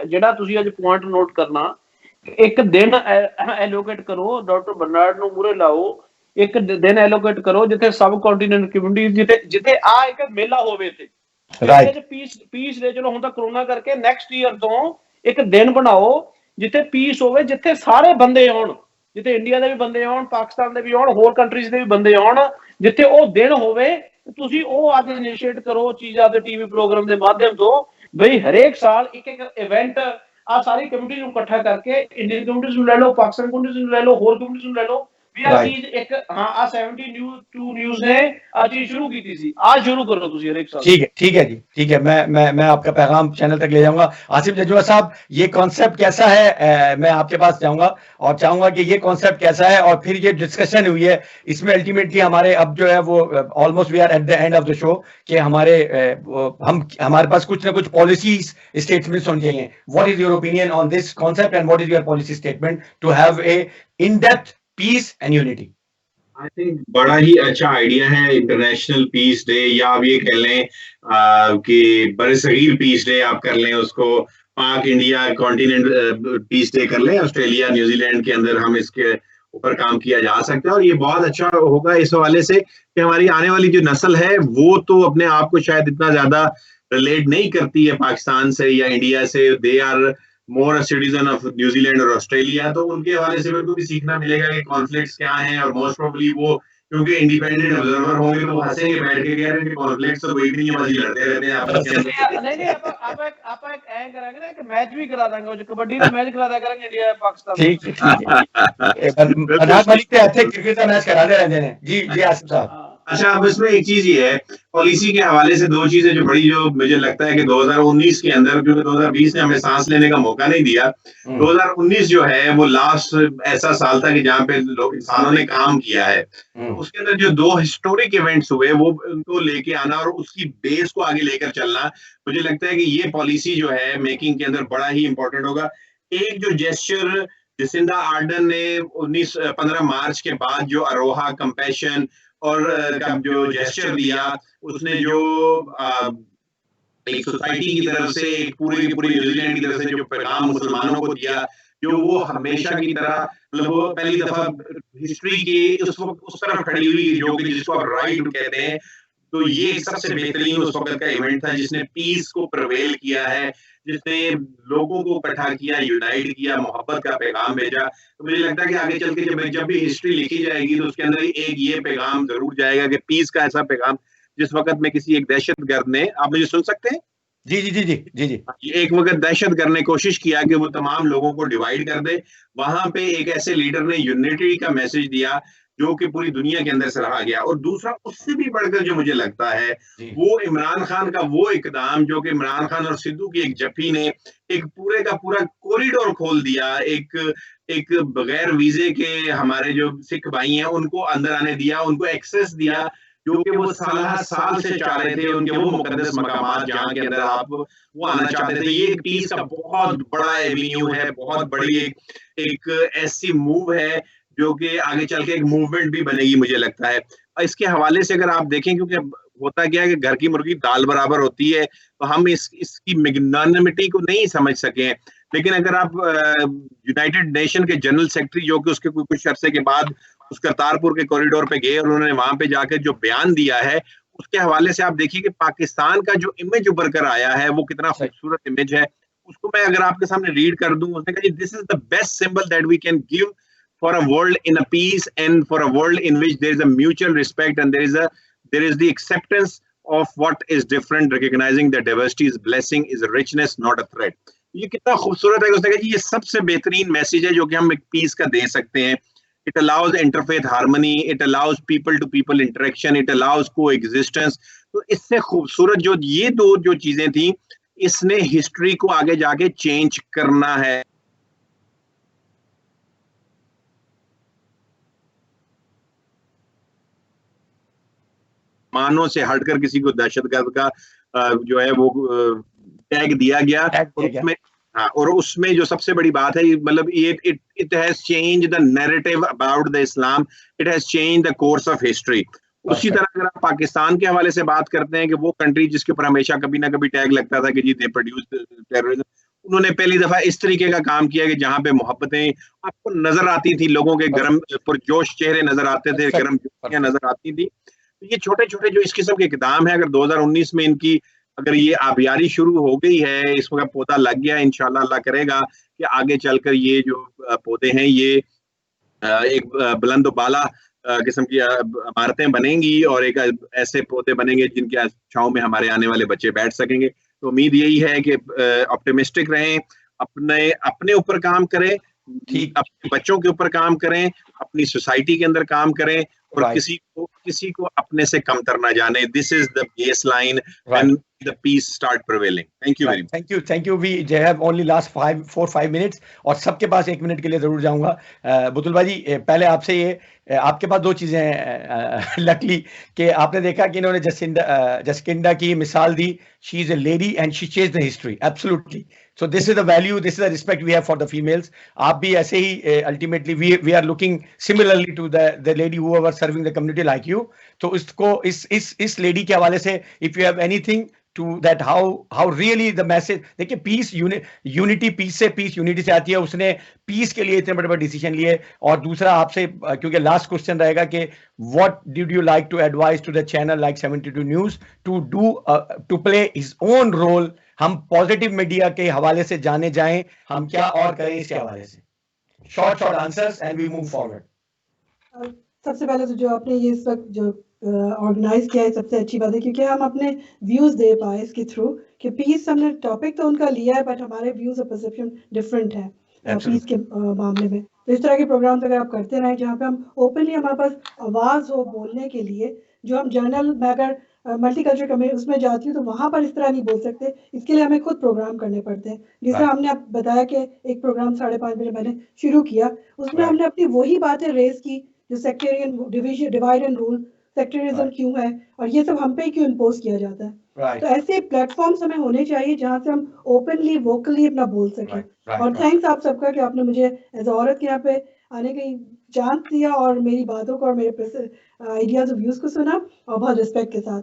ਜਿਹੜਾ ਤੁਸੀਂ ਅੱਜ ਪੁਆਇੰਟ ਨੋਟ ਕਰਨਾ, ਇੱਕ ਦਿਨ ਐਲੋਕੇਟ ਕਰੋ, ਡਾਕਟਰ ਬਰਨਾਰਡ ਨੂੰ ਮੂਰੇ ਲਾਓ, ਇੱਕ ਦਿਨ ਐਲੋਕੇਟ ਕਰੋ ਜਿੱਥੇ ਸਬ ਕੰਟੀਨੈਂਟ ਕਮਿਊਨਿਟੀ ਜਿੱਥੇ ਆ ਇੱਕ ਮੇਲਾ ਹੋਵੇ ਇੱਥੇ, ਰਾਈਟ। ਪੀਸ ਦੇ ਚਲੋ ਹੁਣ ਤਾਂ ਕਰੋਨਾ ਕਰਕੇ ਨੈਕਸਟ ਈਅਰ ਤੋਂ ਇੱਕ ਦਿਨ ਬਣਾਓ ਜਿੱਥੇ ਪੀਸ ਹੋਵੇ, ਜਿੱਥੇ ਸਾਰੇ ਬੰਦੇ ਆਉਣ, ਜਿੱਥੇ ਇੰਡੀਆ ਦੇ ਵੀ ਬੰਦੇ ਆਉਣ, ਪਾਕਿਸਤਾਨ ਦੇ ਵੀ ਆਉਣ, ਹੋਰ ਕੰਟਰੀਜ਼ ਦੇ ਵੀ ਬੰਦੇ ਆਉਣ, ਜਿੱਥੇ ਉਹ ਦਿਨ ਹੋਵੇ। ਤੁਸੀਂ ਉਹ ਅੱਜ ਇਨੀਸ਼ੀਏਟ ਕਰੋ ਚੀਜ਼ਾਂ ਦੇ ਟੀਵੀ ਪ੍ਰੋਗਰਾਮ ਦੇ ਮਾਧਿਅਮ ਤੋਂ, ਬਈ ਹਰੇਕ ਸਾਲ ਇੱਕ ਇਵੈਂਟ ਆ ਸਾਰੀ ਕਮਿਊਨਿਟੀ ਨੂੰ ਇਕੱਠਾ ਕਰਕੇ, ਇੰਡੀਅਨ ਕਮਿਊਨਿਟੀ ਨੂੰ ਲੈ ਲਓ, ਪਾਕਿਸਤਾਨ ਕਮਿਊਨਿਟੀ ਨੂੰ ਲੈ ਲਓ, ਹੋਰ ਕਮਿਊਨਿਟੀ ਨੂੰ ਲੈ ਲਓ, ਵੀ ਆ ਚੀਜ਼ ਇੱਕ ਹਾਂ ਆ 72 न्यूज़ ने आ चीज शुरू की थी, आज शुरू करो तुसी हर एक साल। ठीक है जी, ठीक है। मैं आपका पैगाम चैनल तक ले जाऊंगा। आसिफ जजुआ साहब, ये कॉन्सेप्ट कैसा है? मैं आपके पास जाऊंगा और चाहूंगा कि ये कॉन्सेप्ट कैसा है, और फिर ये डिस्कशन हुई है इसमें अल्टीमेटली हमारे अब जो है वो almost we are at the end of the show कि हमारे पास कुछ ना कुछ पॉलिसीज स्टेटमेंट्स होने चाहिए। What is your opinion on this concept and what is your policy statement to have a in depth peace and unity? I think बड़ा ही अच्छा आइडिया है इंटरनेशनल पीस डे, या आप ये कह लें कि बरसगीर पीस डे आप कर लें उसको, पाक इंडिया कॉन्टिनेंट पीस डे कर लें, ऑस्ट्रेलिया न्यूजीलैंड के अंदर हम इसके ऊपर काम किया जा सकता है। और ये बहुत अच्छा होगा इस हवाले से कि हमारी आने वाली जो नस्ल है वो तो अपने आप को शायद इतना ज्यादा रिलेट नहीं करती है पाकिस्तान से या इंडिया से, they are more citizen of New Zealand और ऑस्ट्रेलिया। तो उनके हवाले से उनको भी सीखना मिलेगा कि कॉन्फ्लिक्ट्स क्या हैं, और मोस्ट प्रोबेबली वो क्योंकि इंडिपेंडेंट ऑब्जर्वर होंगे तो हंसेंगे बैठ के, कह रहे हैं कॉन्फ्लिक्ट्स तो कोई भी नहीं है, बस लड़ते रहते हैं आपस के अंदर। नहीं आप एक ऐ करांगे ना कि मैच भी करा देंगे, जो कबड्डी का मैच करा दिया करेंगे इंडिया पाकिस्तान। ठीक है। अनाज मलिक के ऐसे क्रिकेट का मैच करा दे रहे हैं जी आसिफ साहब। अच्छा, अब इसमें एक चीज ये है पॉलिसी के हवाले से, दो चीजें जो बड़ी, जो मुझे लगता है कि 2019 के अंदर, क्योंकि 2020 ने हमें सांस लेने का मौका नहीं दिया, 2019 जो है वो लास्ट ऐसा साल था कि जहाँ पे इंसानों ने काम किया है। उसके अंदर जो 2 हिस्टोरिक इवेंट्स हुए वो उनको लेके आना और उसकी बेस को आगे लेकर चलना, मुझे लगता है कि ये पॉलिसी जो है मेकिंग के अंदर बड़ा ही इंपॉर्टेंट होगा। एक जो जेस्चर जसिंदा आर्डन ने 15 मार्च के बाद जो अरोहा कंपैशन और का जो जेस्चर दिया, उसने जो एक सोसाइटी की तरफ से, एक पूरी की पूरी न्यूजीलैंड की तरफ से जो पैगाम मुसलमानों को दिया, जो वो हमेशा की तरह मतलब वो पहली दफा हिस्ट्री की उस तरफ खड़ी हुई जो कि जिसको आप राइट कहते हैं, तो ये एक सबसे बेहतरीन उस वक्त का इवेंट था जिसने पीस को प्रवेल किया है, जिसने लोगों को इकट्ठा किया, यूनाइट किया, मोहब्बत का पैगाम भेजा। तो मुझे लगता है कि आगे चल के जब भी हिस्ट्री लिखी जाएगी तो उसके अंदर एक ये पैगाम जरूर जाएगा कि पीस का ऐसा पैगाम जिस वक्त में किसी एक दहशतगर्द ने, आप मुझे सुन सकते हैं? जी जी जी जी जी जी एक वक्त दहशतगर्द ने कोशिश किया कि वो तमाम लोगों को डिवाइड कर दे, वहां पे एक ऐसे लीडर ने यूनिटी का मैसेज दिया जो कि पूरी दुनिया के अंदर सराहा गया। और दूसरा उससे भी बढ़कर जो मुझे लगता है वो इमरान खान का वो इकदाम जो कि इमरान खान और सिद्धू की एक जफ्फी ने एक पूरे का पूरा कॉरिडोर खोल दिया, एक बगैर वीजे के हमारे जो सिख भाई हैं उनको अंदर आने दिया, उनको एक्सेस दिया जो कि वो साल से चाह रहे थे, उनके वो मुकद्दस मकामात जहाँ के अंदर आप वो आना चाहते थे। ये एक पीस का बहुत बड़ा एवेन्यू है, बहुत बड़ी एक ऐसी मूव है जो कि आगे चल के एक मूवमेंट भी बनेगी मुझे लगता है। और इसके हवाले से अगर आप देखें, क्योंकि होता क्या है कि घर की मुर्गी दाल बराबर होती है, तो हम इसकी मैग्नानिमिटी को नहीं समझ सके। लेकिन अगर आप यूनाइटेड नेशन के जनरल सेक्रेटरी जो कि उसके कुछ अरसे के बाद उस करतारपुर के कॉरिडोर पे गए और उन्होंने वहां पे जाकर जो बयान दिया है उसके हवाले से आप देखिए कि पाकिस्तान का जो इमेज उभर कर आया है वो कितना खूबसूरत इमेज है। उसको मैं अगर आपके सामने रीड कर दूं, उसने कहा this is the best symbol that we can give for a world in a peace and for a world in which there is a mutual respect and there is the acceptance of what is different, recognizing that diversity is blessing, is a richness, not a threat. ये कितना खूबसूरत है। उसने कहा ये सबसे बेहतरीन message है जो कि हम एक पीस का दे सकते हैं। It allows interfaith harmony, it allows people to people interaction, it allows coexistence. तो इससे खूबसूरत जो ये दो जो चीजें थी, इसने हिस्ट्री को आगे जाके चेंज करना है। मानों से हटकर किसी को दहशतगर्द का जो है वो टैग दिया गया। और उसमें जो सबसे बड़ी बात है मतलब it has change the narrative about the Islam, it has change the course of history. उसी तरह अगर आप पाकिस्तान के हवाले से बात करते हैं कि वो कंट्री जिसके ऊपर हमेशा कभी ना कभी टैग लगता था कि जी दे प्रोड्यूस टेररिज्म, उन्होंने पहली दफा इस तरीके का काम किया कि जहां पे मोहब्बतें आपको नजर आती थी, लोगों के गर्म पुरजोश चेहरे नजर आते थे, गर्म जोशियां नजर आती थी। तो ये छोटे छोटे जो इस किस्म के इकदाम है, अगर 2019 में इनकी अगर ये आबियारी शुरू हो गई है, इसका पौधा लग गया, इंशाल्लाह अल्लाह करेगा कि आगे चलकर ये जो पौधे हैं ये एक बुलंद बाला किस्म की इमारतें बनेंगी और एक ऐसे पौधे बनेंगे जिनके छांव में हमारे आने वाले बच्चे बैठ सकेंगे। तो उम्मीद यही है कि ऑप्टिमिस्टिक रहें, अपने ऊपर काम करें, अपने बच्चों के ऊपर काम करें, अपनी सोसाइटी के अंदर काम करें और किसी को अपने से कमतर ना जाने। This is the base line when the peace start prevailing. Thank you very much. Thank you. We have only last 4-5 minutes और सबके पास 1 मिनट के लिए जरूर जाऊंगा। बुतुल भाई पहले आपसे ये आपके पास दो चीजें हैं लकली कि आपने देखा कि इन्होंने जसकिंडा की मिसाल दी। She is a lady and she changed the history absolutely. So this is the value, this is the respect we have for the females. आप भी ऐसे ही ultimately we are looking similarly to the lady who was serving the community like you. तो इसको इस lady के हवाले से if you have anything to that how really the message, देखिए peace unity, peace से peace unity से आती है। उसने peace के लिए इतने बड़े बड़े डिसीजन लिए। और दूसरा आपसे क्योंकि लास्ट क्वेश्चन रहेगा कि what did you like to advise to the channel like 72 News to do to play his own role? हम पॉजिटिव मीडिया के हवाले से जाने जाएं, हम क्या और करें इसके हवाले से? Short answers and we move forward. सबसे पहले तो जो आपने ये इस वक्त जो ऑर्गेनाइज किया है सबसे अच्छी बात है, क्योंकि हम अपने व्यूज दे पाए इसके थ्रू कि पीस हमने टॉपिक तो उनका लिया है बट हमारे व्यूज और परसेप्शन डिफरेंट है पीस के मामले में। तो इस तरह के प्रोग्राम अगर आप करते रहें जहाँ पे हम ओपनली हमारे पास आवाज हो बोलने के लिए, जो हम जर्नल में अगर मल्टीकल्चरल कम्युनिटी उसमें जाती हूँ तो वहाँ पर इस तरह नहीं बोल सकते, इसके लिए हमें खुद प्रोग्राम करने पड़ते हैं। जिस तरह हमने आप बताया कि एक प्रोग्राम 5:30 बजे मैंने शुरू किया, उसमें हमने अपनी वही बातें रेज की जो sectarian division, divide and rule, sectarianism क्यों है और ये सब हम पे क्यों इम्पोज किया जाता है। तो ऐसे प्लेटफॉर्म्स हमें होने चाहिए जहाँ से हम ओपनली वोकली अपना बोल सकें। और थैंक्स आप सबका कि आपने मुझे एज औरत के यहाँ पे आने का चांस दिया और मेरी बातों को और मेरे आइडियाज और व्यूज को सुना और बहुत रिस्पेक्ट के साथ।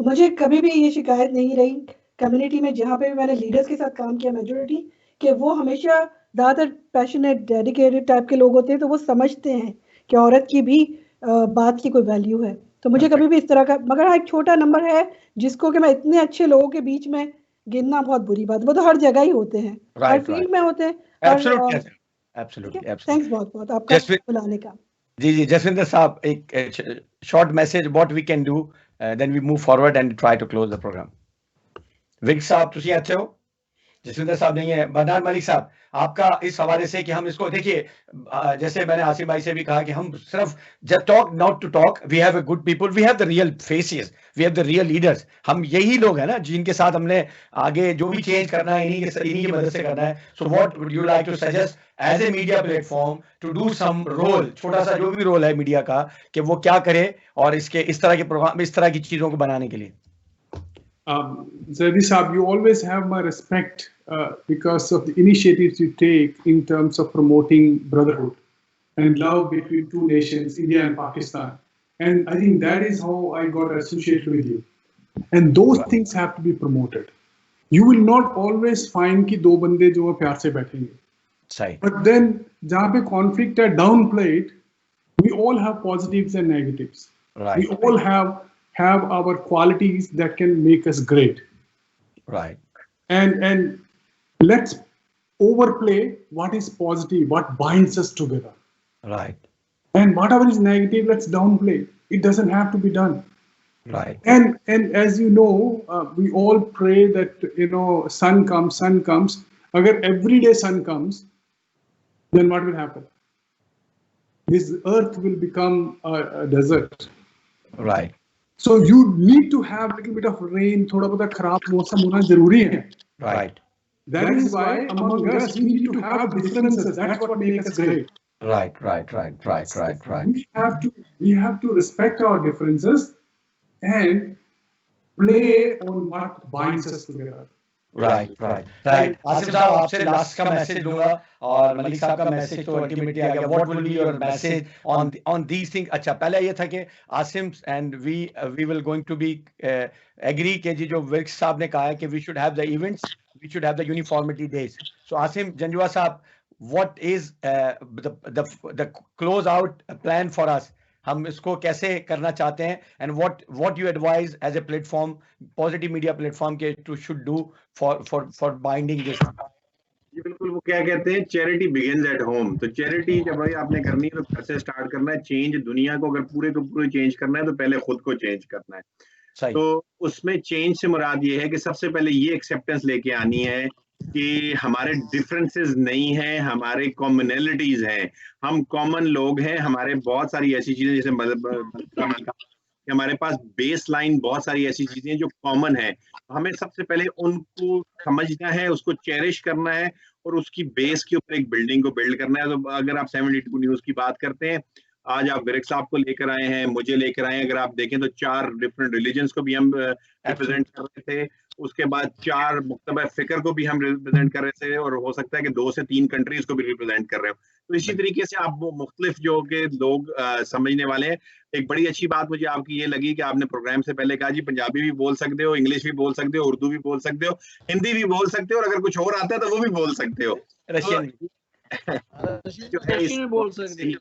मुझे कभी भी ये शिकायत नहीं रही कम्युनिटी में जहाँ पे भी मैंने लीडर्स के साथ काम किया मेजोरिटी, कि वो हमेशा ज़्यादातर पैशनेट डेडिकेटेड टाइप के लोग होते हैं, तो वो समझते हैं कि औरत की भी बात की कोई वैल्यू है। तो मुझे कभी भी इस तरह का, मगर हाँ एक छोटा नंबर है जिसको कि मैं इतने अच्छे लोगों के बीच में गिनना बहुत बुरी बात, वो तो हर जगह ही होते हैं, हर फील्ड में होते हैं। एब्सोल्युटली एब्सोल्युटली थैंक्स बहुत आपका बुलाने का। जी जसविंदर साहब, एक short message what we can do, then we move forward and try to close the program. Vic साहब तुसी अच्छे हो, जसविंदर साहब नहीं है, बदनान मलिक साहब आपका इस हवाले से कि हम इसको देखिए, जैसे मैंने आसिम भाई से भी कहा कि हम सिर्फ just talk not to talk, we have a good people, we have the real faces, we have the real leaders. हम यही लोग हैं ना जिनके साथ हमने आगे जो भी चेंज करना है इन्हीं की मदद से करना है। So what would you like to suggest as a media platform to do some role, छोटा सा जो भी रोल है मीडिया का, कि वो क्या करे और इसके इस तरह के प्रोग्राम, इस तरह की चीजों को बनाने के लिए? Zaidi Saab, you always have my respect because of the initiatives you take in terms of promoting brotherhood and love between two nations, India and Pakistan. And I think that is how I got associated with you. And those things have to be promoted. You will not always find कि दो बंदे जो है प्यार से बैठेंगे. सही. But then जहाँ पे conflict है downplayed, we all have positives and negatives. Right. We all have our qualities that can make us great. Right. And let's overplay what is positive, what binds us together. Right. And whatever is negative, let's downplay. It doesn't have to be done. Right. And as you know, we all pray that sun comes. Agar everyday sun comes, then what will happen? This earth will become a desert. Right. So you need to have a little bit of rain, thoda bahut kharab mausam hona zaruri hai. Right. That is why among us we need to have differences. That's what makes us great. Right. We have to respect our differences and play on what binds us together. Right. Asif साहब आपसे last का message लूंगा और मलिक साहब का message तो ultimately आ गया. What will be your message on this thing? अच्छा, पहले ये था कि Asim and we will going to be agree कि जी जो विक्स साहब ने कहा है कि we should have the events, we should have the uniformity days. So Asim Janjua साहब, what is the close out plan for us? हम इसको कैसे करना चाहते हैं and what you advise as a platform, positive media platform के to should do for binding this? जी बिल्कुल, वो क्या कहते हैं, चैरिटी बिगिंस एट होम. तो चैरिटी जब भाई आपने करनी है तो घर से स्टार्ट करना है. चेंज दुनिया को अगर पूरे को पूरे चेंज करना है तो पहले खुद को चेंज करना है. सही. तो उसमें चेंज से मुराद ये है कि सबसे पहले ये एक्सेप्टेंस लेके आनी है कि हमारे डिफरेंसेस नहीं हैं, हमारे कॉमनैलिटीज हैं. हम कॉमन लोग हैं. हमारे बहुत सारी ऐसी चीजें, जैसे हमारे पास बेस लाइन बहुत सारी ऐसी चीजें जो कॉमन है. हमें सबसे पहले उनको समझना है, उसको चेरिश करना है और उसकी बेस के ऊपर एक बिल्डिंग को बिल्ड करना है. तो अगर आप 72 न्यूज की बात करते हैं, आज आप विरक साहब को लेकर आए हैं, मुझे लेकर आए हैं. अगर आप देखें तो 4 डिफरेंट रिलीजन्स को भी हम रिप्रेजेंट कर रहे थे. उसके बाद 4 मुक्तबा फिक्र को भी हम रिप्रेजेंट कर रहे थे और हो सकता है कि 2 से 3 कंट्रीज को भी रिप्रेजेंट कर रहे हो. तो इसी तरीके से आप वो मुख्तलिफ जो के लोग समझने वाले हैं. एक बड़ी अच्छी बात मुझे आपकी ये लगी कि आपने प्रोग्राम से पहले कहा जी पंजाबी भी बोल सकते हो, इंग्लिश भी बोल सकते हो, उर्दू भी बोल सकते हो, हिंदी भी बोल सकते हो और अगर कुछ और आता है तो वो भी बोल सकते हो. रशियन भी बोल सकते हो,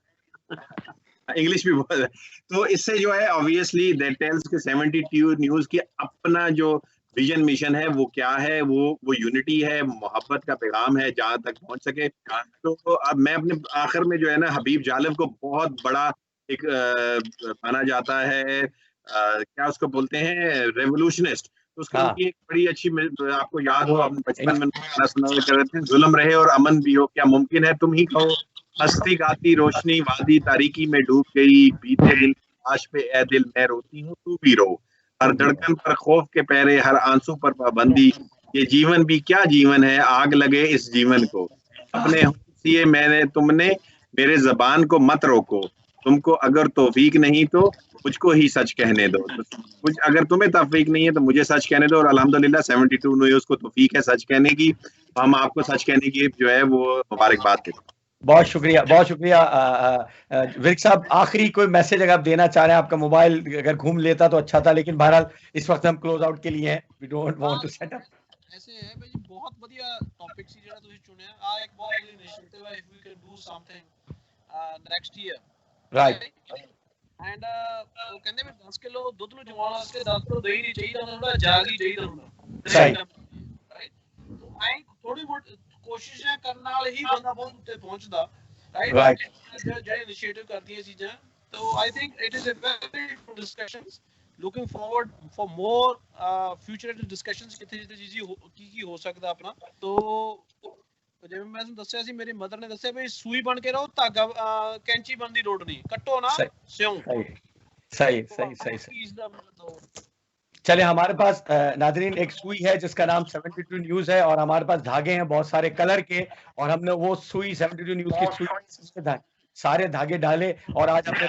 इंग्लिश भी बोल. तो इससे जो है ऑब्वियसली दैट टेल्स के 72 न्यूज की अपना जो विजन मिशन है वो क्या है, वो यूनिटी है, मोहब्बत का पैगाम है जहां तक पहुंच सके. तो अब मैं अपने आखिर में जो है ना, हबीब जालिब को बहुत बड़ा एक माना जाता है, क्या उसको बोलते हैं, रेवोल्यूशनिस्ट. तो उसका एक बड़ी अच्छी, आपको याद हो हम बचपन में सुना कर रहे थे, जुल्म रहे और अमन भी हो, क्या मुमकिन है तुम ही कहो, हस्ती गाती रोशनी वादी तारीकी में डूब गई, बीते दिन आश पे ए दिल मैं रोती हूँ तू भी रो, हर धड़कन पर खौफ के पहरे, हर आंसू पर पाबंदी, ये जीवन भी क्या जीवन है, आग लगे इस जीवन को, अपने सिए मैंने तुमने, मेरे जबान को मत रोको, तुमको अगर तौफीक नहीं तो मुझको ही सच कहने दो. तो कुछ अगर तुम्हें तौफीक नहीं है तो मुझे सच कहने दो. और अल्हम्दुलिल्लाह 72 न्यूज़ को तौफीक है सच कहने की. हम आपको सच कहने की जो है वो मुबारकबाद देते हैं. बहुत शुक्रिया विर्क साहब, आखिरी कोई मैसेज अगर आप देना चाह रहे हैं, आपका मोबाइल अगर घूम लेता तो अच्छा था, लेकिन बहरहाल इस वक्त हम क्लोज आउट के लिए हैं, we don't want to set up. ऐसे है भाई, बहुत बढ़िया टॉपिक ਸੀ ਜਿਹੜਾ ਤੁਸੀਂ ਚੁਣਿਆ ਆ, ਇੱਕ ਬਹੁਤ ਵਧੀਆ ਇਨੀਸ਼ੀਏਟਿਵ ਹੈ, if we can do something next year, right, and ਉਹ ਕਹਿੰਦੇ ਵੀ 10 ਕਿਲੋ ਦੁੱਧ ਨੂੰ ਜਮਾਉਣ ਵਾਸਤੇ 10 ਕਿਲੋ ਦਹੀਂ ਨਹੀਂ ਚਾਹੀਦਾ ਹੁੰਦਾ, ਜਾਗ ਹੀ ਚਾਹੀਦਾ ਹੁੰਦਾ, ਸਹੀ, ਰਾਈਟ। ਆਈ ਥੋੜੀ ਬਹੁਤ ਕੋਸ਼ਿਸ਼ਾਂ ਕਰਨ ਨਾਲ ਹੀ ਬੰਦਾ ਬਹੁਤ ਉੱਤੇ ਪਹੁੰਚਦਾ, ਰਾਈਟ। ਜਿਹੜੇ ਇਨੀਸ਼ੀਏਟਿਵ ਕਰਦੀਆਂ ਚੀਜ਼ਾਂ, तो I think it is a very good discussions, looking forward for more future discussions ਕਿੱਥੇ ਜਿੱਥੇ ਕੀ ਹੋ ਸਕਦਾ ਆਪਣਾ। तो ਜਿਵੇਂ ਮੈਂ ਤੁਹਾਨੂੰ ਦੱਸਿਆ ਸੀ, ਮੇਰੀ ਮਦਰ ਨੇ ਦੱਸਿਆ ਵੀ ਸੂਈ ਬਣ ਕੇ ਰਹੋ, ਧਾਗਾ ਕੈਂਚੀ ਬਣ ਦੀ ਲੋੜ ਨਹੀਂ, ਕੱਟੋ ਨਾ ਸਿਉਂ। सही। चले, हमारे पास नाजरीन एक सुई है जिसका नाम 72 न्यूज है, और हमारे पास धागे हैं बहुत सारे कलर के, और हमने वो सुई 72 न्यूज की सुई सारे धागे डाले, और आज हमने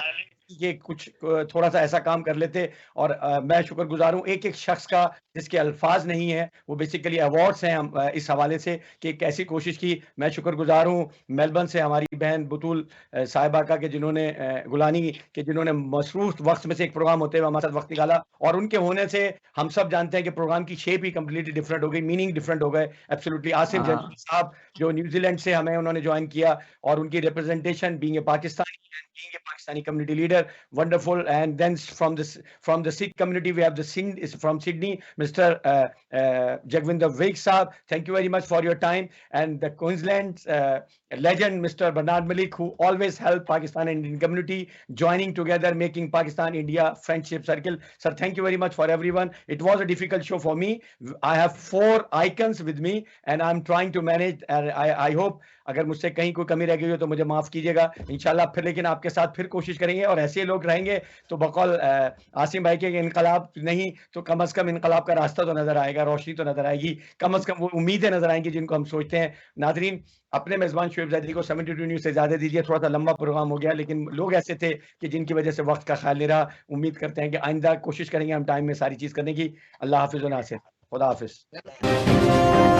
ये कुछ थोड़ा सा ऐसा काम कर लेते। और मैं शुक्रगुजार हूँ एक एक शख्स का जिसके अल्फाज नहीं है, वो बेसिकली अवार्ड्स हैं हम इस हवाले से कि एक ऐसी कोशिश की। मैं शुक्रगुजार हूँ मेलबर्न से हमारी बहन बुतूल साहिबा का, कि जिन्होंने गुलानी के जिन्होंने मसरूफ वक्त में से एक प्रोग्राम होते हुए हमारे साथ वक्त निकाला, और उनके होने से हम सब जानते हैं कि प्रोग्राम की शेप ही कंप्लीटली डिफरेंट हो गई, मीनिंग डिफरेंट हो गए। एब्सोल्युटली आसिम जंजूरी साहब जो न्यूजीलैंड से हमें उन्होंने ज्वाइन किया, और उनकी representation being a Pakistani community leader, wonderful. And then from the Sikh community we have from Sydney, Mr. Jagvinder Vaik Saab, thank you very much for your time. And the Queensland legend Mr. Bernard Malik, who always helped Pakistan and Indian community joining together, making Pakistan India friendship circle. Sir, thank you very much for everyone. It was a difficult show for me. I have 4 icons with me and I'm trying to manage. I hope अगर मुझसे कहीं कोई कमी रह गई हो तो मुझे माफ कीजिएगा इंशाल्लाह। फिर लेकिन आपके साथ फिर कोशिश करेंगे, और ऐसे लोग रहेंगे तो बकौल आसिम भाई के इनकलाब नहीं तो कम से कम इनकलाब का रास्ता तो नजर आएगा, रोशनी तो नजर आएगी, कम से कम वो उम्मीदें नजर आएंगी जिनको हम सोचते हैं। नाजरीन, अपने मेजबान शोएब ज़ैदी को 72 न्यूज़ से ज़्यादा दीजिए, थोड़ा सा लंबा प्रोग्राम हो गया, लेकिन लोग ऐसे थे कि जिनकी वजह से वक्त का ख्याल नहीं रहा। उम्मीद करते हैं कि आइंदा कोशिश करेंगे हम टाइम में सारी चीज़ करने की। अल्लाह हाफिज़ व नासिर, खुदा हाफिज़।